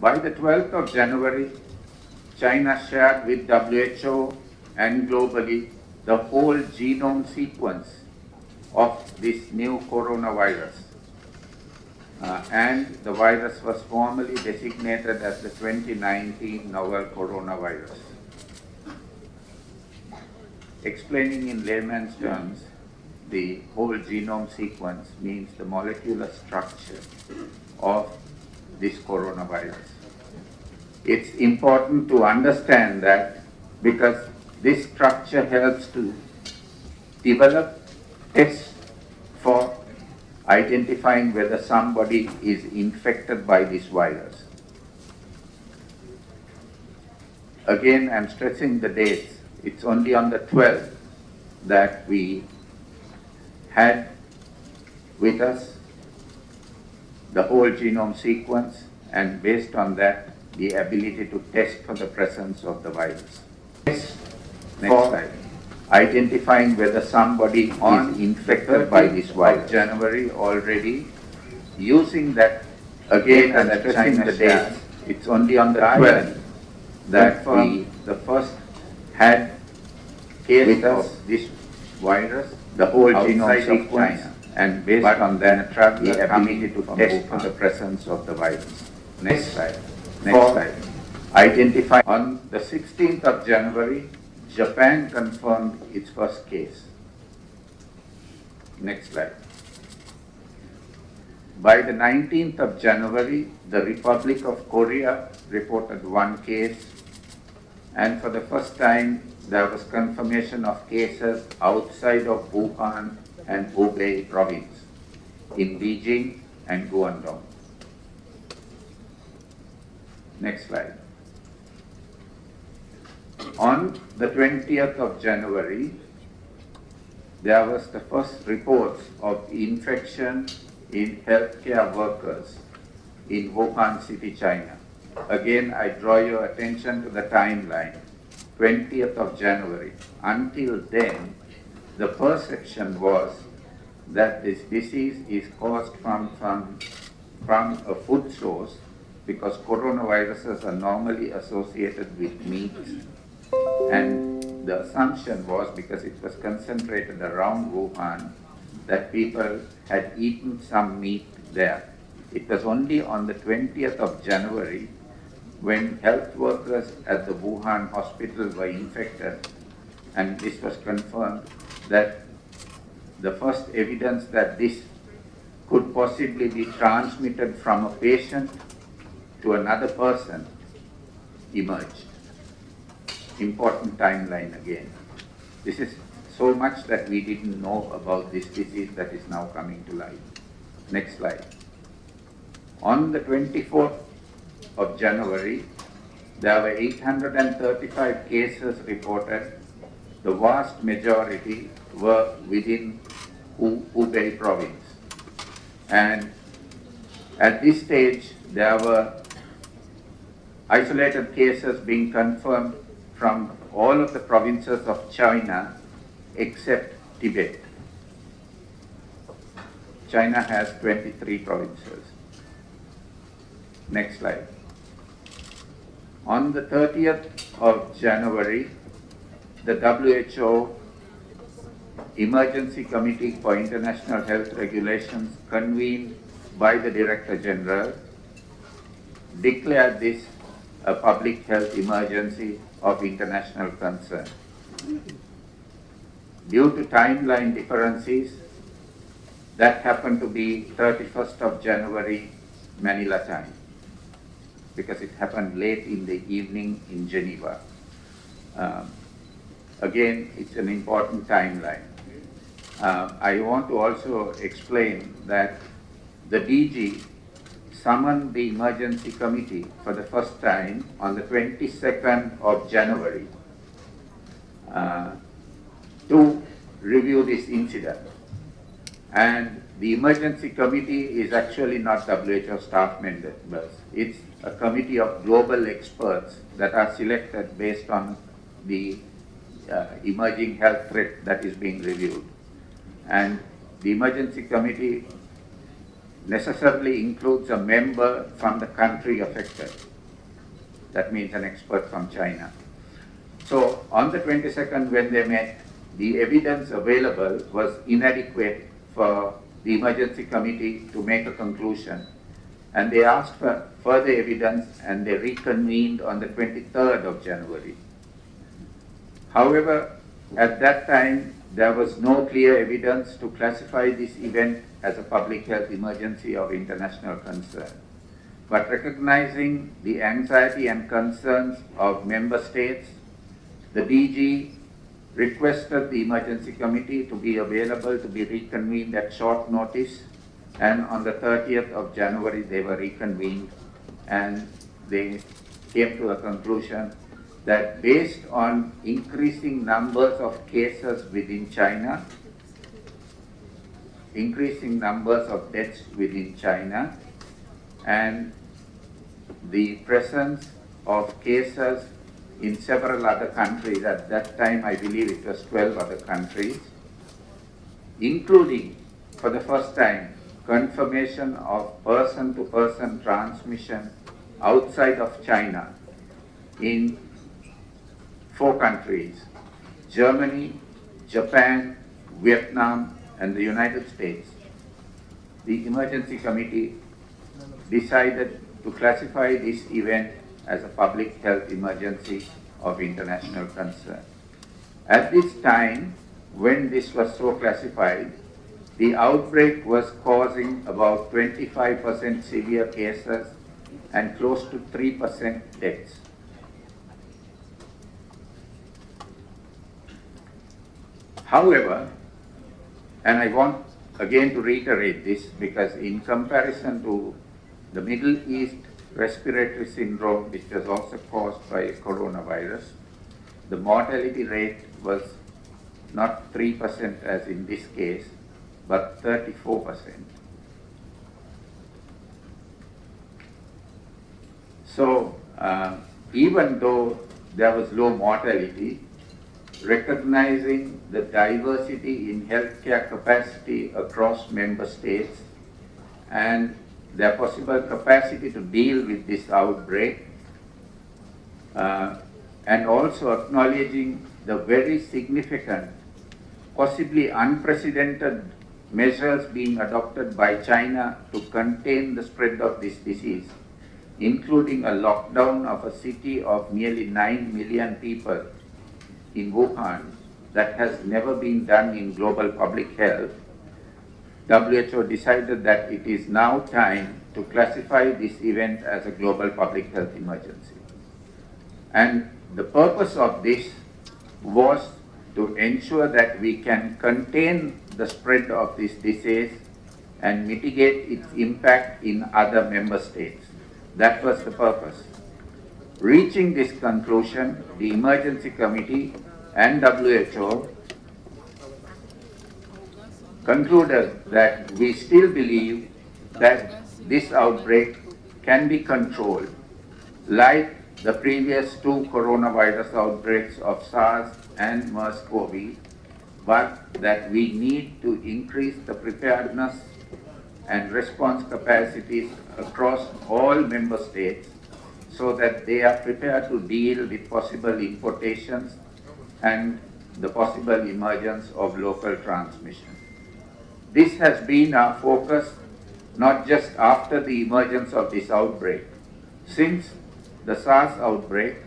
By the 12th of January, China shared with WHO and globally the whole genome sequence of this new coronavirus. And the virus was formally designated as the 2019 novel coronavirus. Explaining in layman's terms, the whole genome sequence means the molecular structure of this coronavirus. It's important to understand that because this structure helps to develop tests for identifying whether somebody is infected by this virus. Again, I'm stressing the dates. It's only on the 12th that we had with us the whole genome sequence, and based on that, the ability to test for the presence of the virus. Next slide. Identifying whether somebody is infected by this virus. January already, using that again and stressing the dates. It's only on the 12th that we the first had case with us this virus, the whole genome sequence, and based on that, the ability to test for the presence of the virus. Next slide. Next slide. Identify on the 16th of January, Japan confirmed its first case. Next slide. By the 19th of January, the Republic of Korea reported one case, and for the first time, there was confirmation of cases outside of Wuhan and Hubei province, in Beijing and Guangdong. Next slide. On the 20th of January, there was the first reports of infection in healthcare workers in Wuhan City, China. Again, I draw your attention to the timeline, 20th of January. Until then, the perception was that this disease is caused from a food source, because coronaviruses are normally associated with meat, and the assumption was, because it was concentrated around Wuhan, that people had eaten some meat there. It was only on the 20th of January when health workers at the Wuhan hospital were infected, and this was confirmed, that the first evidence that this could possibly be transmitted from a patient to another person emerged. Important timeline again. This is so much that we didn't know about this disease that is now coming to light. Next slide. On the 24th of January, there were 835 cases reported. The vast majority were within Hubei province. And at this stage, there were isolated cases being confirmed from all of the provinces of China except Tibet. China has 23 provinces. Next slide. On the 30th of January, the WHO Emergency Committee for International Health Regulations, convened by the Director General, declared this a public health emergency of international concern. Due to timeline differences, that happened to be 31st of January, Manila time, because it happened late in the evening in Geneva. Again, it's an important timeline. I want to also explain that the DG summoned the emergency committee for the first time on the 22nd of January to review this incident. And the emergency committee is actually not WHO staff members. It's a committee of global experts that are selected based on the emerging health threat that is being reviewed. And the emergency committee necessarily includes a member from the country affected. that means an expert from China. So on the 22nd when they met, the evidence available was inadequate for the emergency committee to make a conclusion. And they asked for further evidence and they reconvened on the 23rd of January. However, at that time, there was no clear evidence to classify this event as a public health emergency of international concern. But recognizing the anxiety and concerns of member states, the DG requested the emergency committee to be available to be reconvened at short notice, and on the 30th of January they were reconvened and they came to a conclusion that based on increasing numbers of cases within China, increasing numbers of deaths within China, and the presence of cases in several other countries, at that time I believe it was 12 other countries, including for the first time confirmation of person-to-person transmission outside of China in 4 countries: Germany, Japan, Vietnam, and the United States. The emergency committee decided to classify this event as a public health emergency of international concern. At this time, when this was so classified, the outbreak was causing about 25% severe cases and close to 3% deaths. However, and I want again to reiterate this because in comparison to the Middle East respiratory syndrome, which was also caused by coronavirus, the mortality rate was not 3% as in this case, but 34%. So even though there was low mortality, recognizing the diversity in healthcare capacity across member states and their possible capacity to deal with this outbreak, and also acknowledging the very significant, possibly unprecedented measures being adopted by China to contain the spread of this disease, including a lockdown of a city of nearly 9 million people in Wuhan that has never been done in global public health, WHO decided that it is now time to classify this event as a global public health emergency. And the purpose of this was to ensure that we can contain the spread of this disease and mitigate its impact in other member states. That was the purpose. Reaching this conclusion, the emergency committee and WHO concluded that we still believe that this outbreak can be controlled like the previous 2 coronavirus outbreaks of SARS and MERS-CoV, but that we need to increase the preparedness and response capacities across all member states so that they are prepared to deal with possible importations and the possible emergence of local transmission. This has been our focus not just after the emergence of this outbreak. Since the SARS outbreak,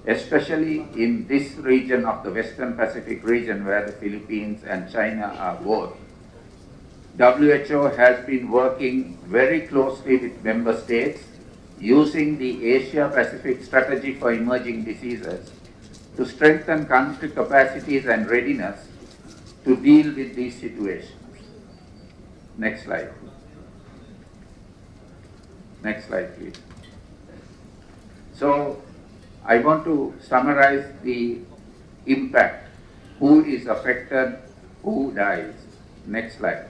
especially in this region of the Western Pacific region where the Philippines and China are both, WHO has been working very closely with member states using the Asia-Pacific Strategy for Emerging Diseases to strengthen country capacities and readiness to deal with these situations. Next slide. Next slide, please. So, I want to summarize the impact. Who is affected, who dies. Next slide.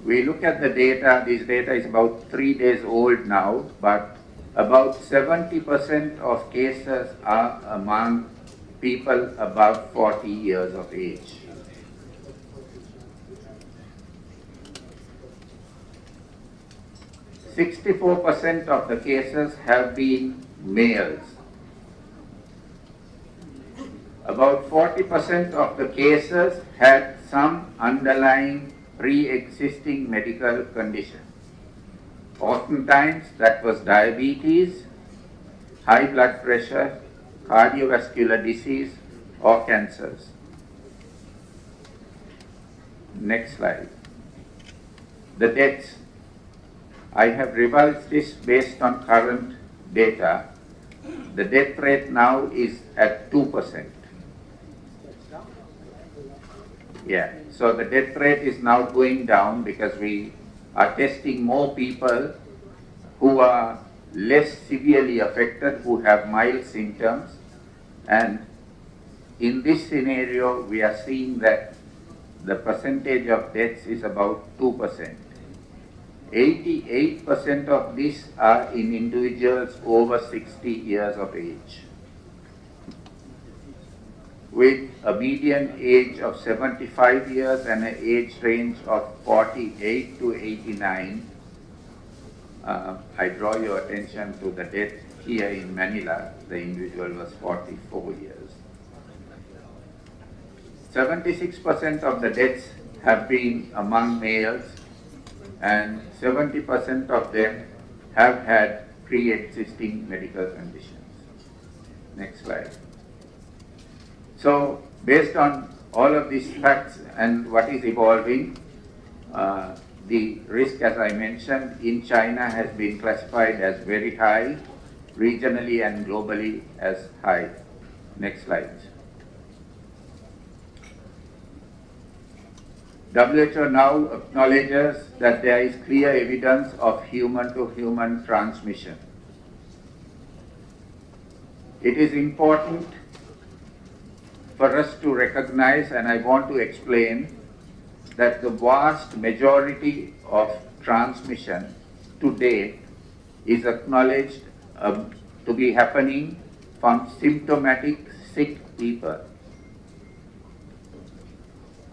We look at the data. This data is about 3 days old now, but about 70% of cases are among people above 40 years of age. 64% of the cases have been males. About 40% of the cases had some underlying pre-existing medical condition. Oftentimes that was diabetes, high blood pressure, cardiovascular disease, or cancers. Next slide. The deaths. I have revised this based on current data. The death rate now is at 2%. Yeah, so the death rate is now going down because we are testing more people who are less severely affected, who have mild symptoms, and in this scenario we are seeing that the percentage of deaths is about 2%. 88% of these are in individuals over 60 years of age, with a median age of 75 years and an age range of 48 to 89. I draw your attention to the death here in Manila. The individual was 44 years. 76% of the deaths have been among males, and 70% of them have had pre-existing medical conditions. Next slide. So, based on all of these facts and what is evolving, the risk, as I mentioned, in China has been classified as very high, regionally and globally as high. Next slide. WHO now acknowledges that there is clear evidence of human-to-human transmission. It is important for us to recognize, and I want to explain, that the vast majority of transmission to date is acknowledged to be happening from symptomatic sick people.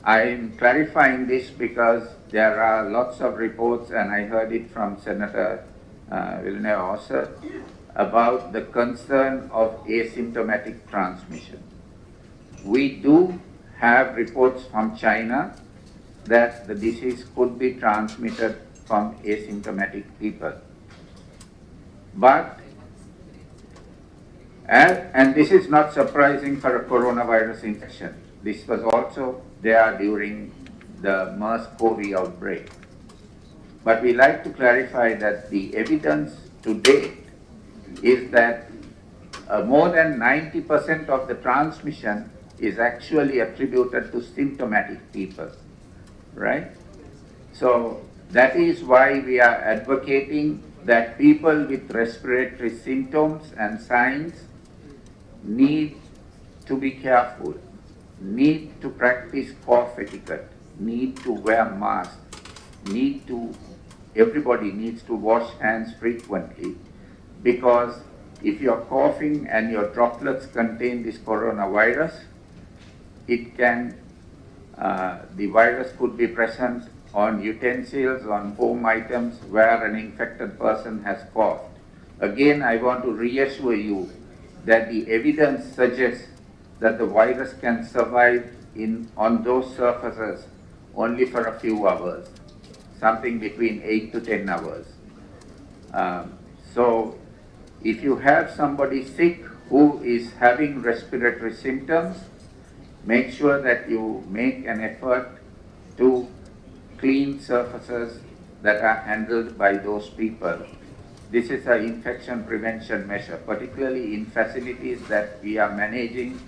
I am clarifying this because there are lots of reports, and I heard it from Senator Villeneuve also, about the concern of asymptomatic transmission. We do have reports from China that the disease could be transmitted from asymptomatic people. But, and this is not surprising for a coronavirus infection. This was also there during the MERS-CoV outbreak. But we like to clarify that the evidence to date is that more than 90% of the transmission is actually attributed to symptomatic people, right? So that is why we are advocating that people with respiratory symptoms and signs need to be careful, need to practice cough etiquette, need to wear masks, everybody needs to wash hands frequently, because if you're coughing and your droplets contain this coronavirus, it can, the virus could be present on utensils, on home items where an infected person has coughed. Again, I want to reassure you that the evidence suggests that the virus can survive on those surfaces only for a few hours, something between 8 to 10 hours. So if you have somebody sick who is having respiratory symptoms, make sure that you make an effort to clean surfaces that are handled by those people. This is an infection prevention measure, particularly in facilities that we are managing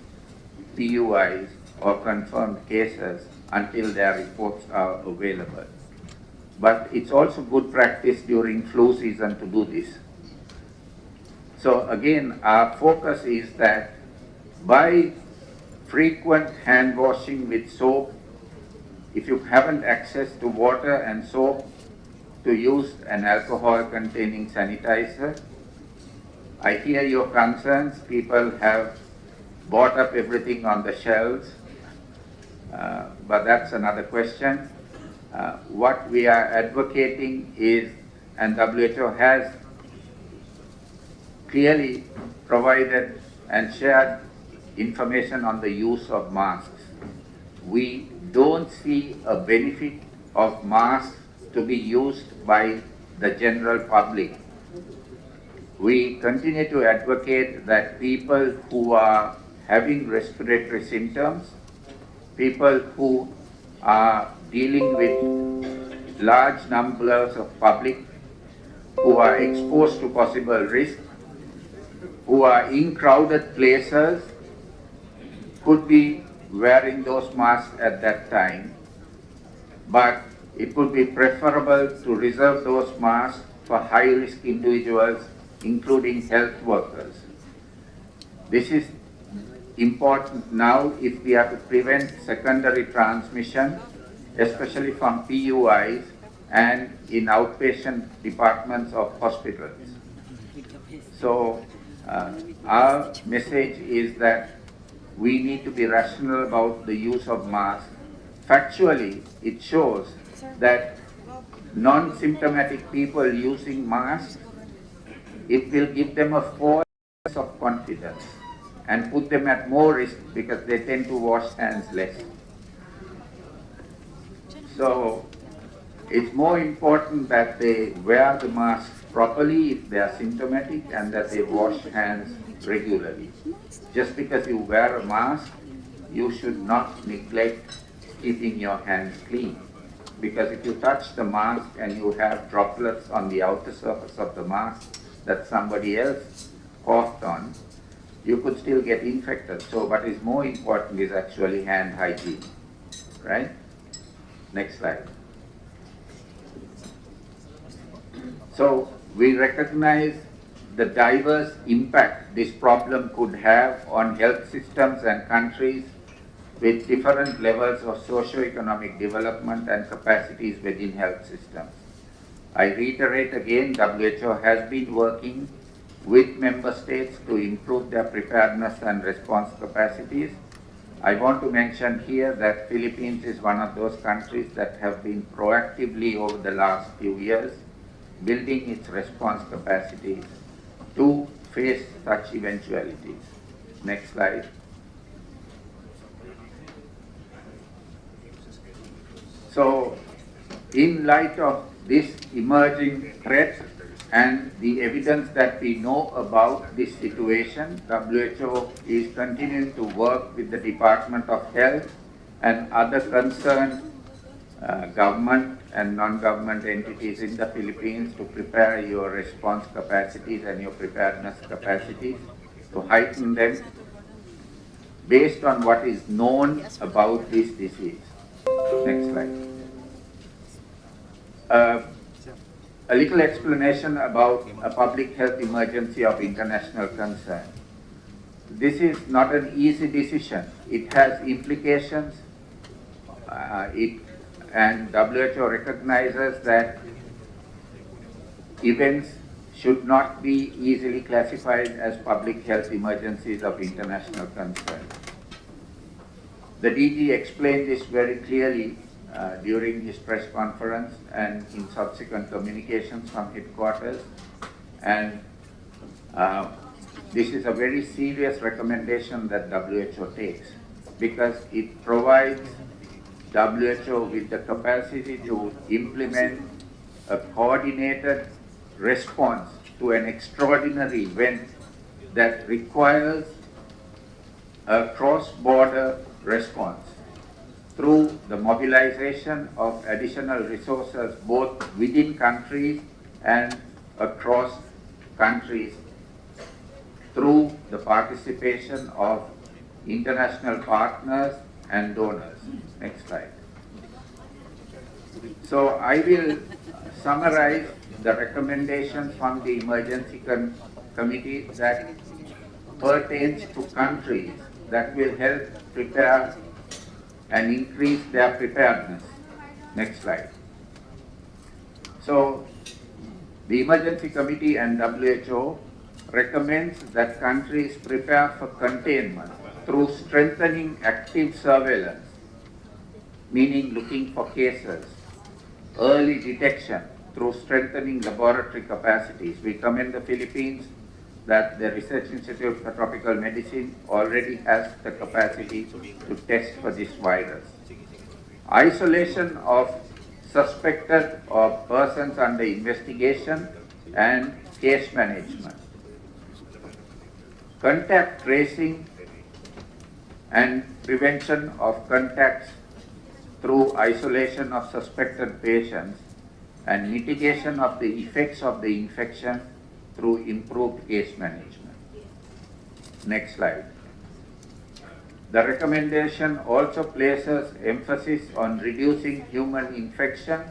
PUIs or confirmed cases until their reports are available. But it's also good practice during flu season to do this. So again, our focus is that by frequent hand washing with soap, if you haven't access to water and soap, to use an alcohol containing sanitizer. I hear your concerns. People have bought up everything on the shelves, but that's another question. What we are advocating is, and WHO has clearly provided and shared information on the use of masks. We don't see a benefit of masks to be used by the general public. We continue to advocate that people who are having respiratory symptoms, people who are dealing with large numbers of public who are exposed to possible risk, who are in crowded places, could be wearing those masks at that time, but it would be preferable to reserve those masks for high-risk individuals, including health workers. This is important now if we are to prevent secondary transmission, especially from PUIs and in outpatient departments of hospitals. So our message is that we need to be rational about the use of masks. Factually, it shows that non-symptomatic people using masks, it will give them a false sense of confidence and put them at more risk because they tend to wash hands less. So it's more important that they wear the mask properly if they are symptomatic and that they wash hands regularly. Just because you wear a mask, you should not neglect keeping your hands clean. Because if you touch the mask and you have droplets on the outer surface of the mask that somebody else coughed on, you could still get infected. So what is more important is actually hand hygiene, right? Next slide. So we recognize the diverse impact this problem could have on health systems and countries with different levels of socio-economic development and capacities within health systems. I reiterate again, WHO has been working with member states to improve their preparedness and response capacities. I want to mention here that Philippines is one of those countries that have been proactively over the last few years building its response capacities to face such eventualities. Next slide. So, in light of this emerging threat and the evidence that we know about this situation, WHO is continuing to work with the Department of Health and other concerned government and non-government entities in the Philippines to prepare your response capacities and your preparedness capacities, to heighten them based on what is known about this disease. Next slide. A little explanation about a public health emergency of international concern. This is not an easy decision. It has implications. And WHO recognizes that events should not be easily classified as public health emergencies of international concern. The DG explained this very clearly during his press conference and in subsequent communications from headquarters. And this is a very serious recommendation that WHO takes because it provides WHO with the capacity to implement a coordinated response to an extraordinary event that requires a cross-border response through the mobilization of additional resources both within countries and across countries through the participation of international partners and donors. Next slide. So I will summarize the recommendations from the emergency committee that pertains to countries that will help prepare and increase their preparedness. Next slide. So the emergency committee and WHO recommends that countries prepare for containment through strengthening active surveillance, meaning looking for cases, early detection through strengthening laboratory capacities. We commend the Philippines that the Research Institute for Tropical Medicine already has the capacity to test for this virus. Isolation of suspected or persons under investigation and case management. Contact tracing and prevention of contacts through isolation of suspected patients and mitigation of the effects of the infection through improved case management. Next slide. The recommendation also places emphasis on reducing human infection,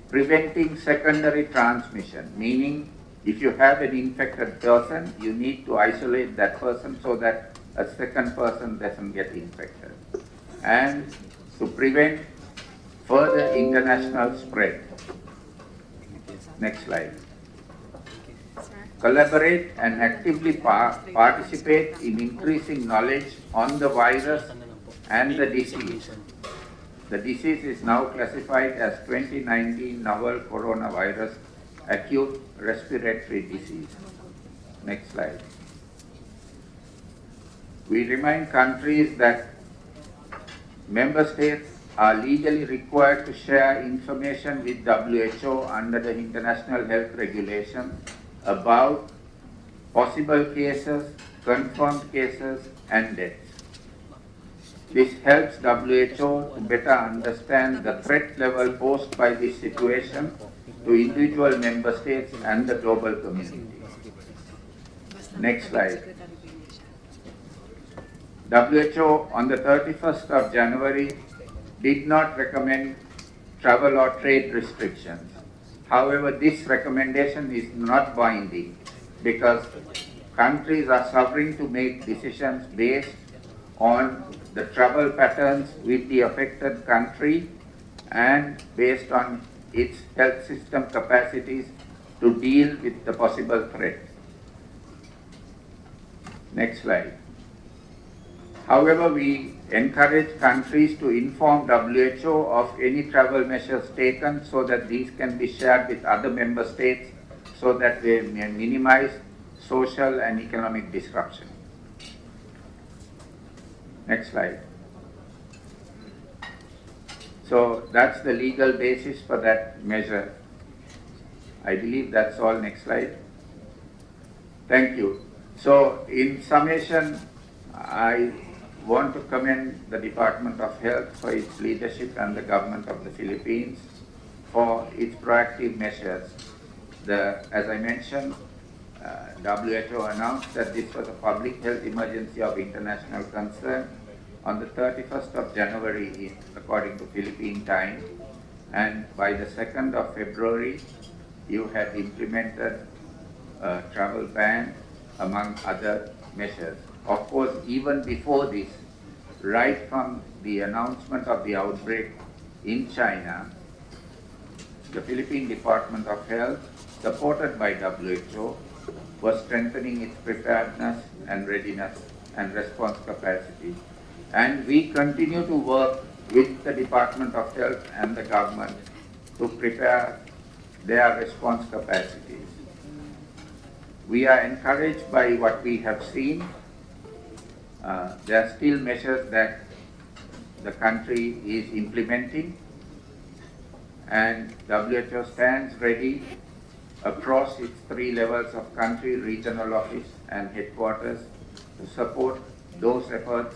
preventing secondary transmission, meaning if you have an infected person, you need to isolate that person so that a second person doesn't get infected, and to prevent further international spread. Next slide. Collaborate and actively participate in increasing knowledge on the virus and the disease. The disease is now classified as 2019 novel coronavirus acute respiratory disease. Next slide. We remind countries that member states are legally required to share information with WHO under the international health regulations about possible cases, confirmed cases, and deaths. This helps WHO to better understand the threat level posed by this situation to individual member states and the global community. Next slide. WHO on the 31st of January did not recommend travel or trade restrictions. However, this recommendation is not binding because countries are suffering to make decisions based on the travel patterns with the affected country and based on its health system capacities to deal with the possible threats. Next slide. However, we encourage countries to inform WHO of any travel measures taken so that these can be shared with other member states so that they may minimize social and economic disruption. Next slide. So that's the legal basis for that measure. I believe that's all. Next slide. Thank you. So in summation, I want to commend the Department of Health for its leadership and the government of the Philippines for its proactive measures. As I mentioned, WHO announced that this was a public health emergency of international concern on the 31st of January, according to Philippine time, and by the 2nd of February, you had implemented a travel ban, among other measures. Of course, even before this, right from the announcement of the outbreak in China, the Philippine Department of Health, supported by WHO, was strengthening its preparedness and readiness and response capacity. And we continue to work with the Department of Health and the government to prepare their response capacities. We are encouraged by what we have seen. There are still measures that the country is implementing, and WHO stands ready across its 3 levels of country, regional office and headquarters to support those efforts,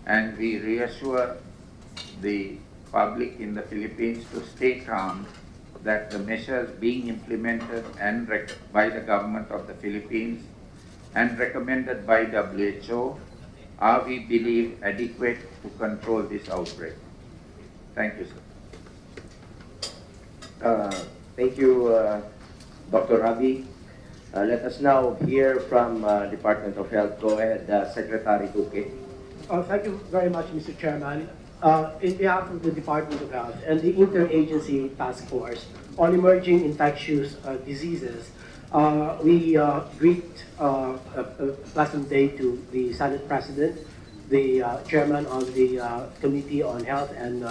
and we reassure the public in the Philippines to stay calm that the measures being implemented and by the government of the Philippines and recommended by WHO are, we believe, adequate to control this outbreak. Thank you, sir. Thank you, Dr. Ravi. Let us now hear from Department of Health. Go ahead, Secretary Duque. Thank you very much, Mr. Chairman. In behalf of the Department of Health and the Interagency Task Force on Emerging Infectious Diseases, we greet a pleasant day to the Senate President, the Chairman of the Committee on Health and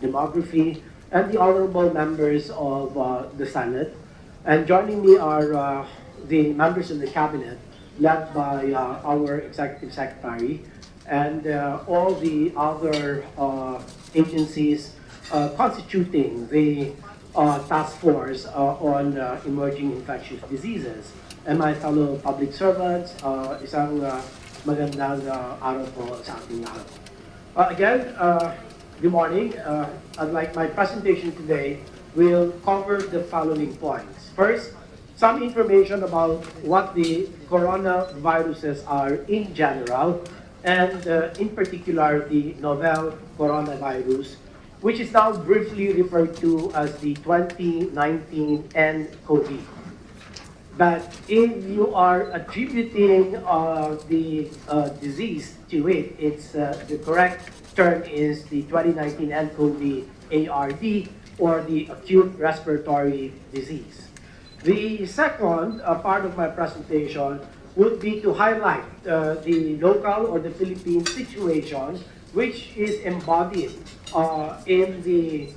Demography, and the honorable members of the Senate. And joining me are the members of the cabinet, led by our executive secretary, and all the other agencies constituting the task force on emerging infectious diseases. And my fellow public servants, isang magandang araw po sa ating lahat. Again, good morning. I'd like my presentation today will cover the following points. First, some information about what the coronaviruses are in general, and in particular the novel coronavirus, which is now briefly referred to as the 2019 nCoV. But if you are attributing the disease to it, it's the correct term is the 2019 nCoV ARD, or the acute respiratory disease. The second part of my presentation would be to highlight the local or the Philippine situation, which is embodied in the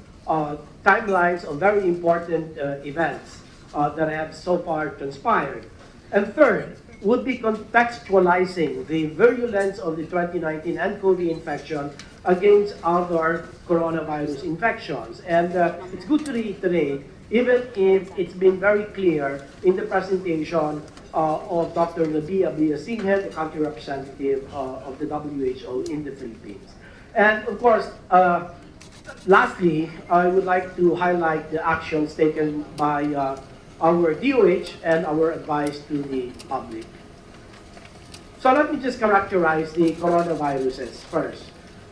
timelines of very important events that have so far transpired. And third, would be contextualizing the virulence of the 2019 nCoV infection against other coronavirus infections. And it's good to reiterate, even if it's been very clear in the presentation of Dr. Nabi Abiy-Singh, the country representative of the WHO in the Philippines. And of course, lastly, I would like to highlight the actions taken by our DOH and our advice to the public. So let me just characterize the coronaviruses first.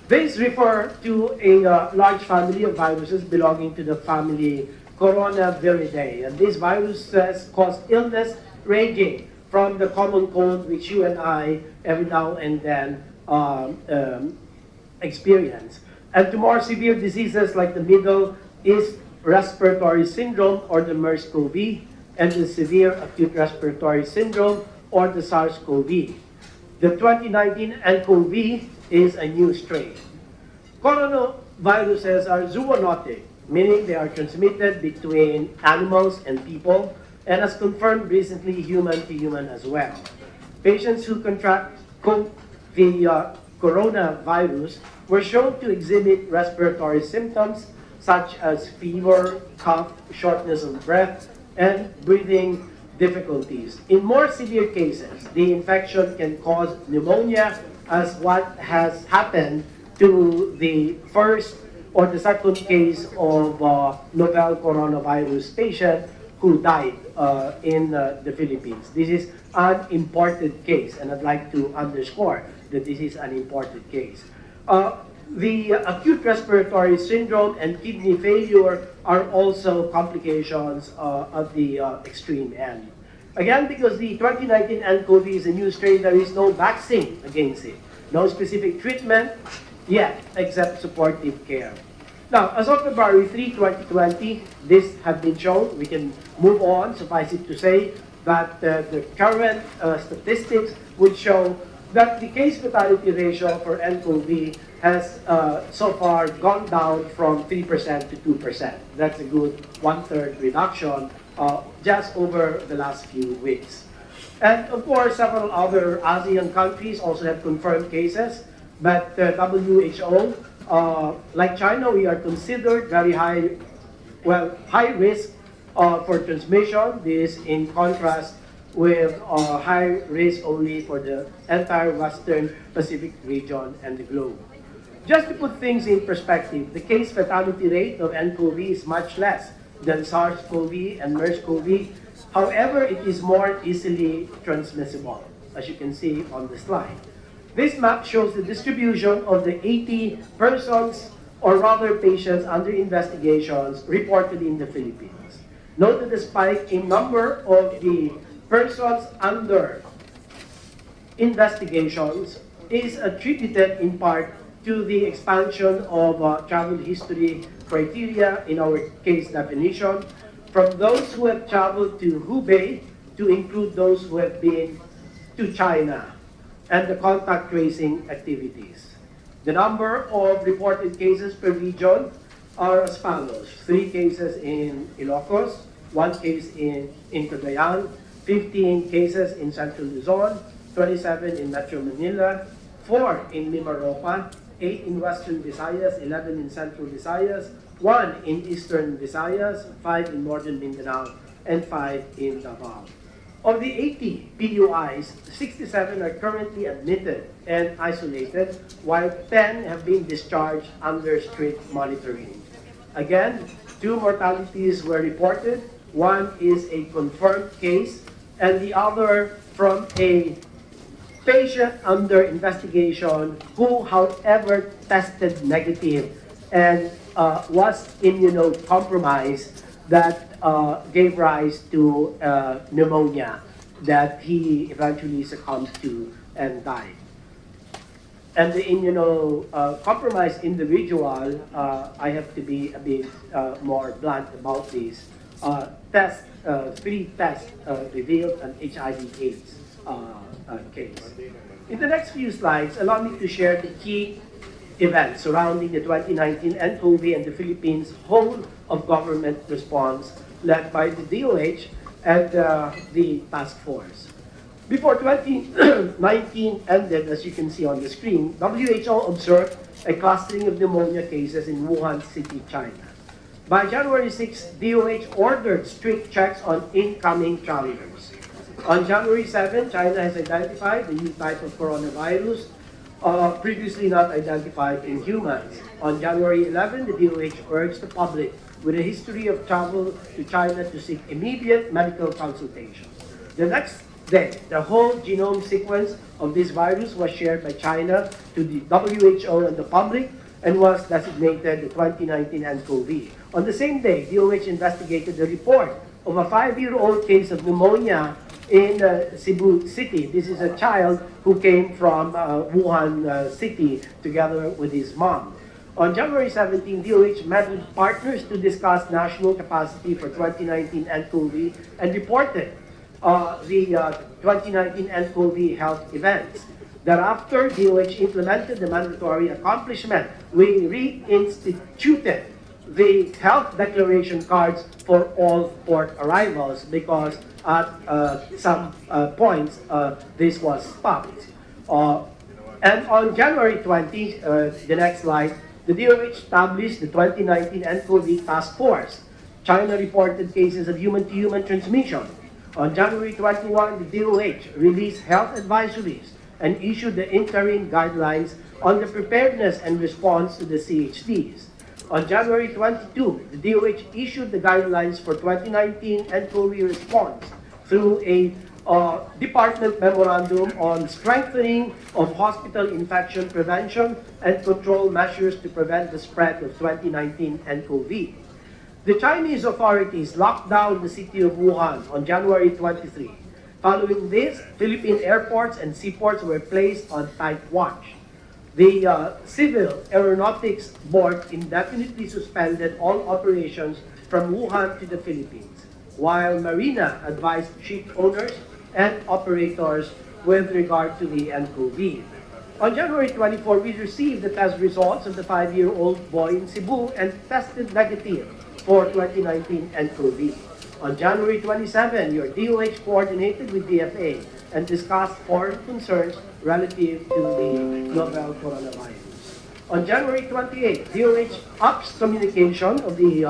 These refer to a large family of viruses belonging to the family Coronaviridae. And these viruses cause illness ranging from the common cold, which you and I every now and then experience, and to more severe diseases like the Middle East Respiratory Syndrome, or the MERS-CoV, and the Severe Acute Respiratory Syndrome, or the SARS-CoV. The 2019 nCoV is a new strain. Coronaviruses are zoonotic, meaning they are transmitted between animals and people, and as confirmed recently, human to human as well. Patients who contract the coronavirus were shown to exhibit respiratory symptoms such as fever, cough, shortness of breath, and breathing difficulties. In more severe cases, the infection can cause pneumonia, as what has happened to the first or the second case of novel coronavirus patient who died in the Philippines. This is an imported case, and I'd like to underscore that this is an imported case. The acute respiratory syndrome and kidney failure are also complications at the extreme end. Again, because the 2019 nCoV is a new strain, there is no vaccine against it. No specific treatment yet, except supportive care. Now, as of February 3, 2020, this has been shown. We can move on. Suffice it to say that the current statistics would show that the case fatality ratio for nCoV has so far gone down from 3% to 2%. That's a good one-third reduction just over the last few weeks. And of course, several other ASEAN countries also have confirmed cases, but WHO, like China, we are considered very high risk for transmission. This in contrast with high risk only for the entire Western Pacific region and the globe. Just to put things in perspective, the case fatality rate of nCoV is much less than SARS-CoV and MERS-CoV. However, it is more easily transmissible, as you can see on the slide. This map shows the distribution of the 80 persons, or rather patients under investigations reported in the Philippines. Note that the spike in number of the persons under investigations is attributed in part to the expansion of travel history criteria in our case definition, from those who have traveled to Hubei to include those who have been to China, and the contact tracing activities. The number of reported cases per region are as follows: 3 cases in Ilocos, 1 case in Cagayan, 15 cases in Central Luzon, 27 in Metro Manila, 4 in Mimaropa, 8 in Western Visayas, 11 in Central Visayas, 1 in Eastern Visayas, 5 in Northern Mindanao, and 5 in Davao. Of the 80 PUIs, 67 are currently admitted and isolated, while 10 have been discharged under strict monitoring. Again, 2 mortalities were reported. One is a confirmed case, and the other from a patient under investigation who, however, tested negative and was immunocompromised that gave rise to pneumonia that he eventually succumbed to and died. And the immunocompromised individual, I have to be a bit more blunt about this, 3 tests revealed an HIV/AIDS case. In the next few slides, allow me to share the key events surrounding the 2019 nCoV and the Philippines whole of government response led by the DOH and the task force. Before 2019 ended, as you can see on the screen, WHO observed a clustering of pneumonia cases in Wuhan City, China. By January 6, DOH ordered strict checks on incoming travelers. On January 7, China has identified the new type of coronavirus previously not identified in humans. On January 11, the DOH urged the public with a history of travel to China to seek immediate medical consultation. The next day, the whole genome sequence of this virus was shared by China to the WHO and the public and was designated the 2019 nCoV. On the same day, DOH investigated the report of a 5-year-old case of pneumonia in Cebu City. This is a child who came from Wuhan City together with his mom. On January 17, DOH met with partners to discuss national capacity for 2019 nCoV and reported the 2019 nCoV health events. Thereafter, DOH implemented the mandatory accomplishment. We reinstituted the health declaration cards for all port arrivals because at some points this was stopped. And on January 20, the next slide, the DOH established the 2019 nCoV task force. China reported cases of human-to-human transmission. On January 21, the DOH released health advisories and issued the interim guidelines on the preparedness and response to the CHDs. On January 22, the DOH issued the guidelines for 2019 nCoV response through a department memorandum on strengthening of hospital infection prevention and control measures to prevent the spread of 2019 nCoV. The Chinese authorities locked down the city of Wuhan on January 23. Following this, Philippine airports and seaports were placed on tight watch. The Civil Aeronautics Board indefinitely suspended all operations from Wuhan to the Philippines, while Marina advised ship owners and operators with regard to the nCoV. On January 24, we received the test results of the 5-year-old boy in Cebu and tested negative for 2019 nCoV. On January 27, your DOH coordinated with DFA and discussed foreign concerns relative to the novel coronavirus. On January 28, DOH ups communication of the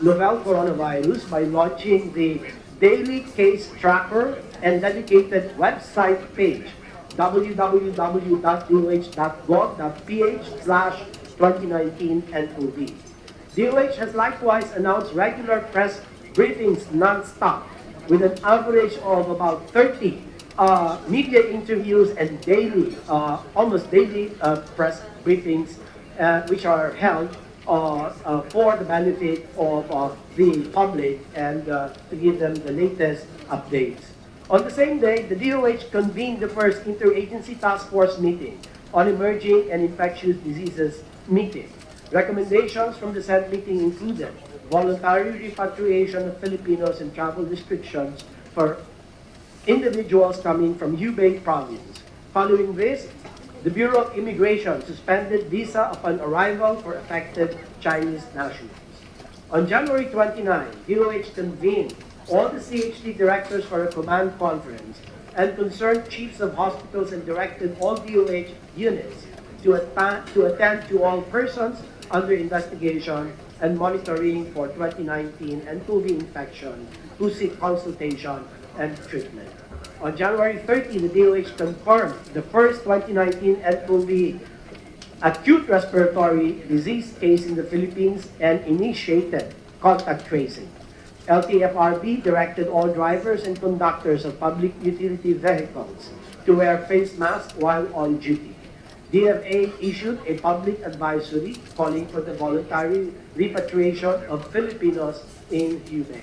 novel coronavirus by launching the daily case tracker and dedicated website page, www.doh.gov.ph/2019nCoV. DOH has likewise announced regular press briefings non-stop with an average of about 30 media interviews and daily, almost daily press briefings which are held for the benefit of the public and to give them the latest updates. On the same day, the DOH convened the first interagency task force meeting on emerging and infectious diseases meeting. Recommendations from the said meeting included voluntary repatriation of Filipinos and travel restrictions for individuals coming from Hubei province. Following this, the Bureau of Immigration suspended visa upon arrival for affected Chinese nationals. On January 29, DOH convened all the CHD directors for a command conference and concerned chiefs of hospitals and directed all DOH units to attend to all persons under investigation and monitoring for 2019 nCoV infection who seek consultation and treatment. On January 30, the DOH confirmed the first 2019 nCoV acute respiratory disease case in the Philippines and initiated contact tracing. LTFRB directed all drivers and conductors of public utility vehicles to wear face masks while on duty. DFA issued a public advisory calling for the voluntary repatriation of Filipinos in Hubei.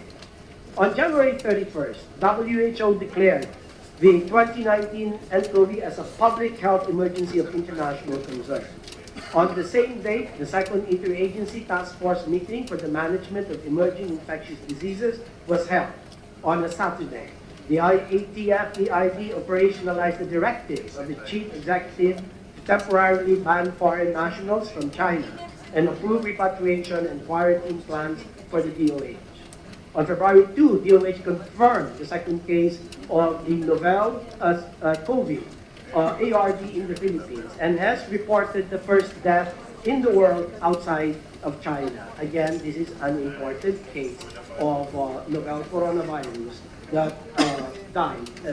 On January 31st, WHO declared the 2019 nCoV as a public health emergency of international concern. On the same day, the second interagency task force meeting for the management of emerging infectious diseases was held on a Saturday. The IATF-EID operationalized the directives of the chief executive to temporarily ban foreign nationals from China and approve repatriation and quarantine plans for the DOH. On February 2, DOH confirmed the second case of the novel COVID ARD in the Philippines and has reported the first death in the world outside of China. Again, this is an imported case of novel coronavirus that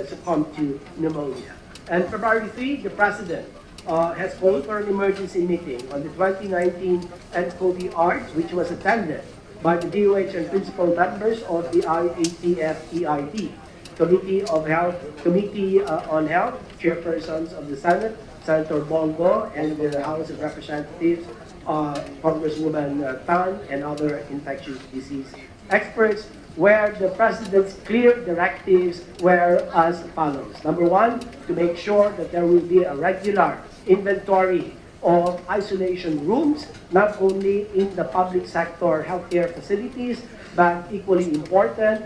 succumbed to pneumonia. And February 3, the President has called for an emergency meeting on the 2019 nCoV ARDS, which was attended by the DOH and principal members of the IATF-EID. Committee on Health, chairpersons of the Senate, Senator Bongo, and the House of Representatives, Congresswoman Tan, and other infectious disease experts, where the President's clear directives were as follows. Number one, to make sure that there will be a regular inventory of isolation rooms, not only in the public sector healthcare facilities, but equally important,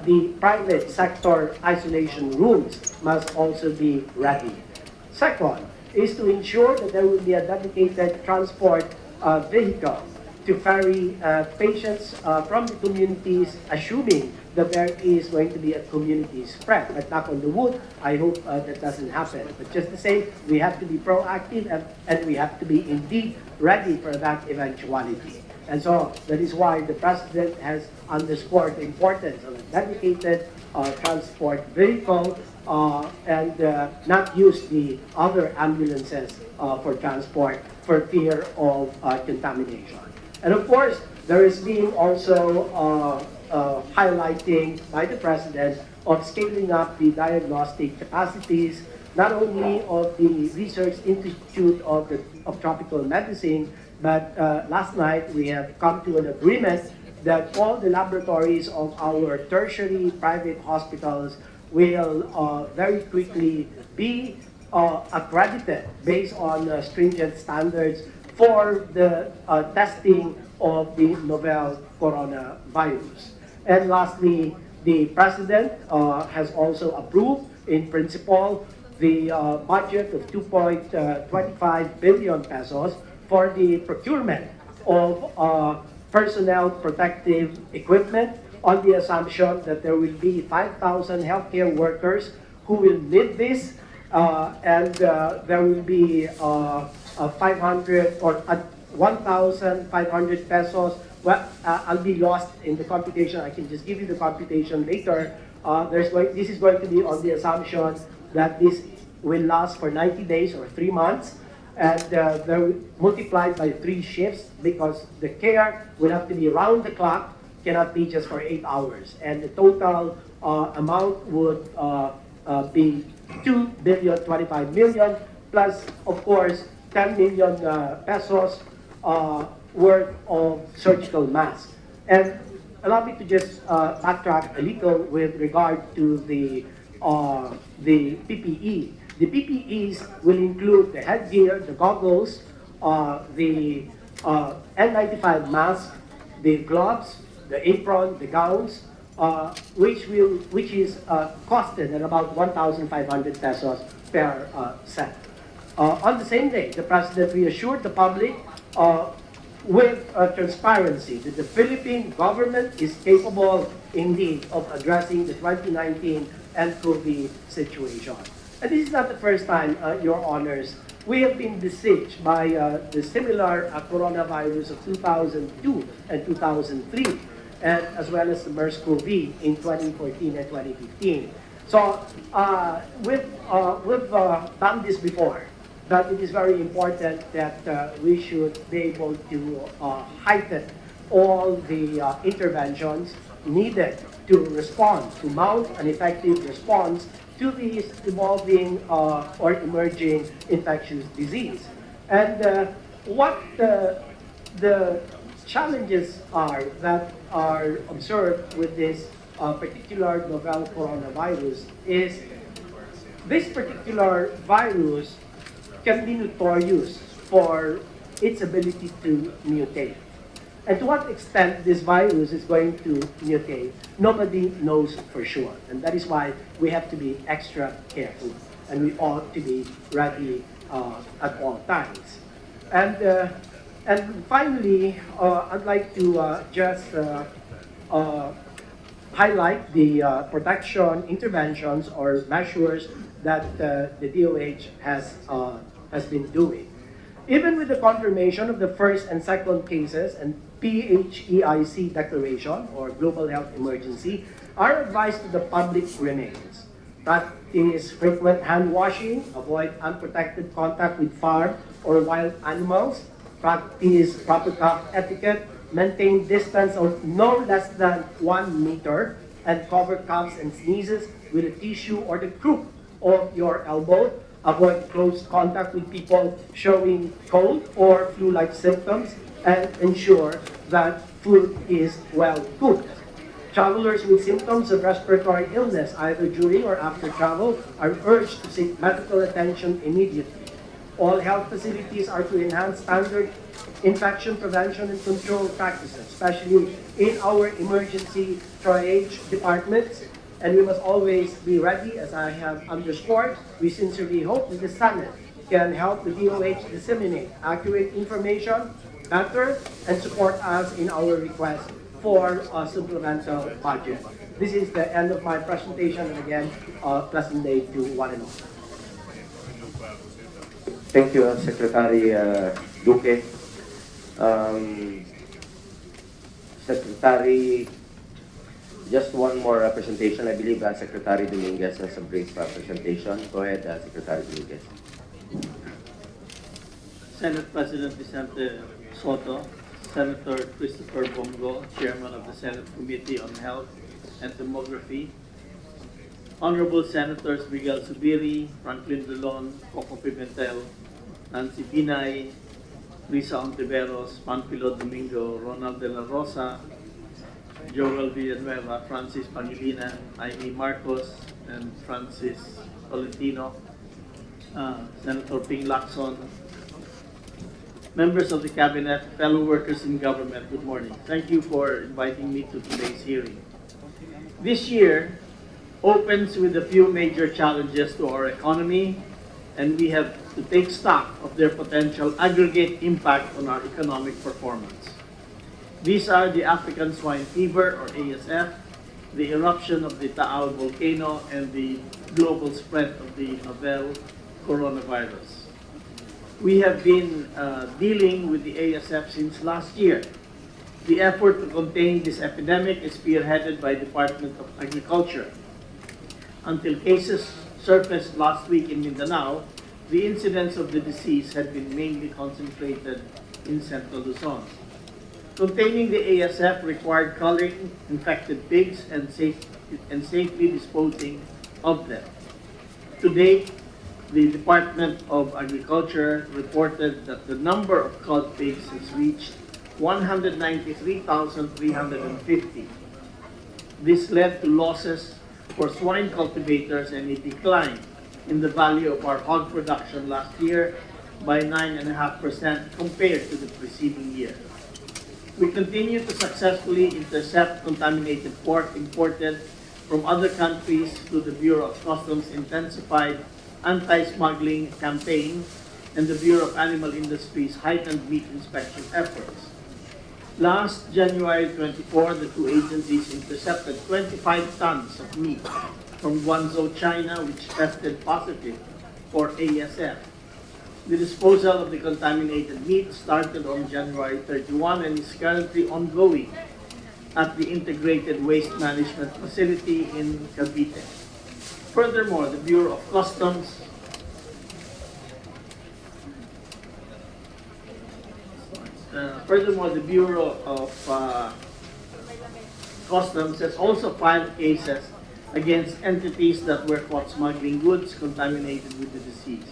the private sector isolation rooms must also be ready. Second is to ensure that there will be a dedicated transport vehicle to ferry patients from the communities, assuming that there is going to be a community spread. But knock on the wood, I hope that doesn't happen. But just to say, we have to be proactive and we have to be indeed ready for that eventuality. And so that is why the President has underscored the importance of a dedicated transport vehicle and not use the other ambulances for transport for fear of contamination. And of course, there is being also highlighting by the President of scaling up the diagnostic capacities, not only of the Research Institute of Tropical Medicine, but last night we have come to an agreement that all the laboratories of our tertiary private hospitals will very quickly be accredited based on stringent standards for the testing of the novel coronavirus. And lastly, the President has also approved in principle the budget of 2.25 billion pesos for the procurement of personnel protective equipment on the assumption that there will be 5,000 healthcare workers who will need this and there will be 500 or 1,500 pesos. Well, I'll be lost in the computation. I can just give you the computation later. This is going to be on the assumption that this will last for 90 days or 3 months, and they're multiplied by 3 shifts because the care will have to be round the clock, cannot be just for 8 hours. And the total amount would be 2.25 billion plus, of course, 10 million pesos worth of surgical masks. And allow me to just backtrack a little with regard to the PPE. The PPEs will include the headgear, the goggles, the N95 mask, the gloves, the apron, the gowns, which is costed at about 1,500 pesos per set. On the same day, the President reassured the public with transparency that the Philippine government is capable indeed of addressing the 2019 nCoV situation. And this is not the first time, Your Honors, we have been besieged by the similar coronavirus of 2002 and 2003, and as well as the MERS-CoV in 2014 and 2015. So we've done this before, but it is very important that we should be able to heighten all the interventions needed to respond, to mount an effective response to these evolving or emerging infectious disease. And what the challenges are that are observed with this particular novel coronavirus is this particular virus can be notorious for its ability to mutate. And to what extent this virus is going to mutate, nobody knows for sure. And that is why we have to be extra careful, and we ought to be ready at all times. And finally, I'd like to just highlight the protection interventions or measures that the DOH has been doing. Even with the confirmation of the first and second cases and PHEIC declaration or global health emergency, our advice to the public remains. That is frequent hand washing, avoid unprotected contact with farm or wild animals, practice proper cough etiquette, maintain distance of no less than 1 meter, and cover coughs and sneezes with a tissue or the crook of your elbow. Avoid close contact with people showing cold or flu-like symptoms, and ensure that food is well cooked. Travelers with symptoms of respiratory illness, either during or after travel, are urged to seek medical attention immediately. All health facilities are to enhance standard infection prevention and control practices, especially in our emergency triage departments. And we must always be ready, as I have underscored. We sincerely hope that the Senate can help the DOH disseminate accurate information better and support us in our request for a supplemental budget. This is the end of my presentation, and again, pleasant day to one and all. Thank you, Secretary Duque. Secretary, just one more presentation. I believe Secretary Dominguez has a brief presentation. Go ahead, Secretary Dominguez. Senate President Vicente Soto, Senator Christopher Bongo, Chairman of the Senate Committee on Health and Demography, Honorable Senators Miguel Zubiri, Franklin Drilon, Coco Pimentel, Nancy Binay, Risa Ontiveros, Panfilo Domingo, Ronald De La Rosa, Joel Villanueva, Francis Pangilinan, Amy Marcos, and Francis Tolentino, Senator Ping Lacson, members of the Cabinet, fellow workers in government, good morning. Thank you for inviting me to today's hearing. This year opens with a few major challenges to our economy, and we have to take stock of their potential aggregate impact on our economic performance. These are the African swine fever, or ASF, the eruption of the Taal volcano, and the global spread of the novel coronavirus. We have been dealing with the ASF since last year. The effort to contain this epidemic is spearheaded by the Department of Agriculture. Until cases surfaced last week in Mindanao, the incidence of the disease had been mainly concentrated in Central Luzon. Containing the ASF required culling infected pigs and safely disposing of them. To date, the Department of Agriculture reported that the number of culled pigs has reached 193,350. This led to losses for swine cultivators and a decline in the value of our hog production last year by 9.5% compared to the preceding year. We continue to successfully intercept contaminated pork imported from other countries through the Bureau of Customs' intensified anti-smuggling campaign and the Bureau of Animal Industry's heightened meat inspection efforts. Last January 24, the two agencies intercepted 25 tons of meat from Guangzhou, China, which tested positive for ASF. The disposal of the contaminated meat started on January 31 and is currently ongoing at the Integrated Waste Management Facility in Cavite. Furthermore, the Bureau of Customs Customs has also filed cases against entities that were caught smuggling goods contaminated with the disease.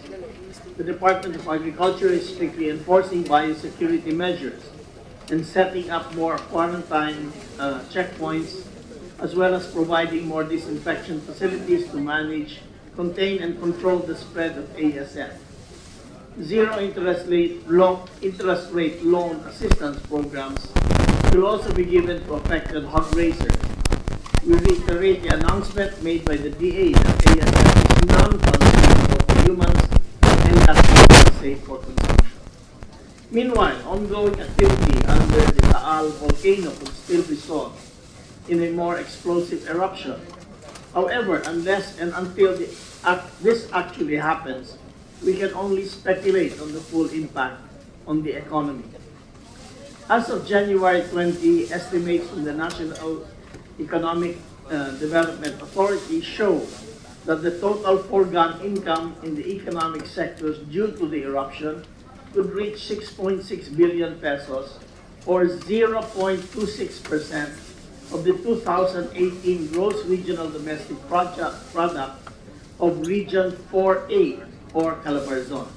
The Department of Agriculture is strictly enforcing biosecurity measures and setting up more quarantine checkpoints, as well as providing more disinfection facilities to manage, contain, and control the spread of ASF. Zero interest rate loan assistance programs will also be given to affected hog raisers. We reiterate the announcement made by the DA that ASF is non-transmissible to humans and that it is safe for consumption. Meanwhile, ongoing activity under the Taal volcano could still result in a more explosive eruption. However, unless and until this actually happens, we can only speculate on the full impact on the economy. As of January 20, estimates from the National Economic Development Authority show that the total foregone income in the economic sectors due to the eruption could reach 6.6 billion pesos, or 0.26% of the 2018 gross regional domestic product of Region 4A, or Calabarzon.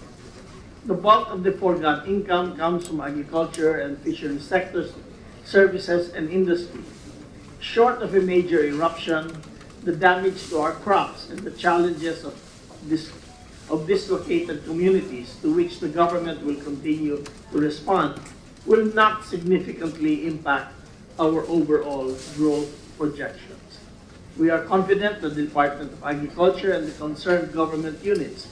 The bulk of the foregone income comes from agriculture and fishery sectors, services, and industry. Short of a major eruption, the damage to our crops and the challenges of dislocated communities to which the government will continue to respond will not significantly impact our overall growth projections. We are confident that the Department of Agriculture and the concerned government units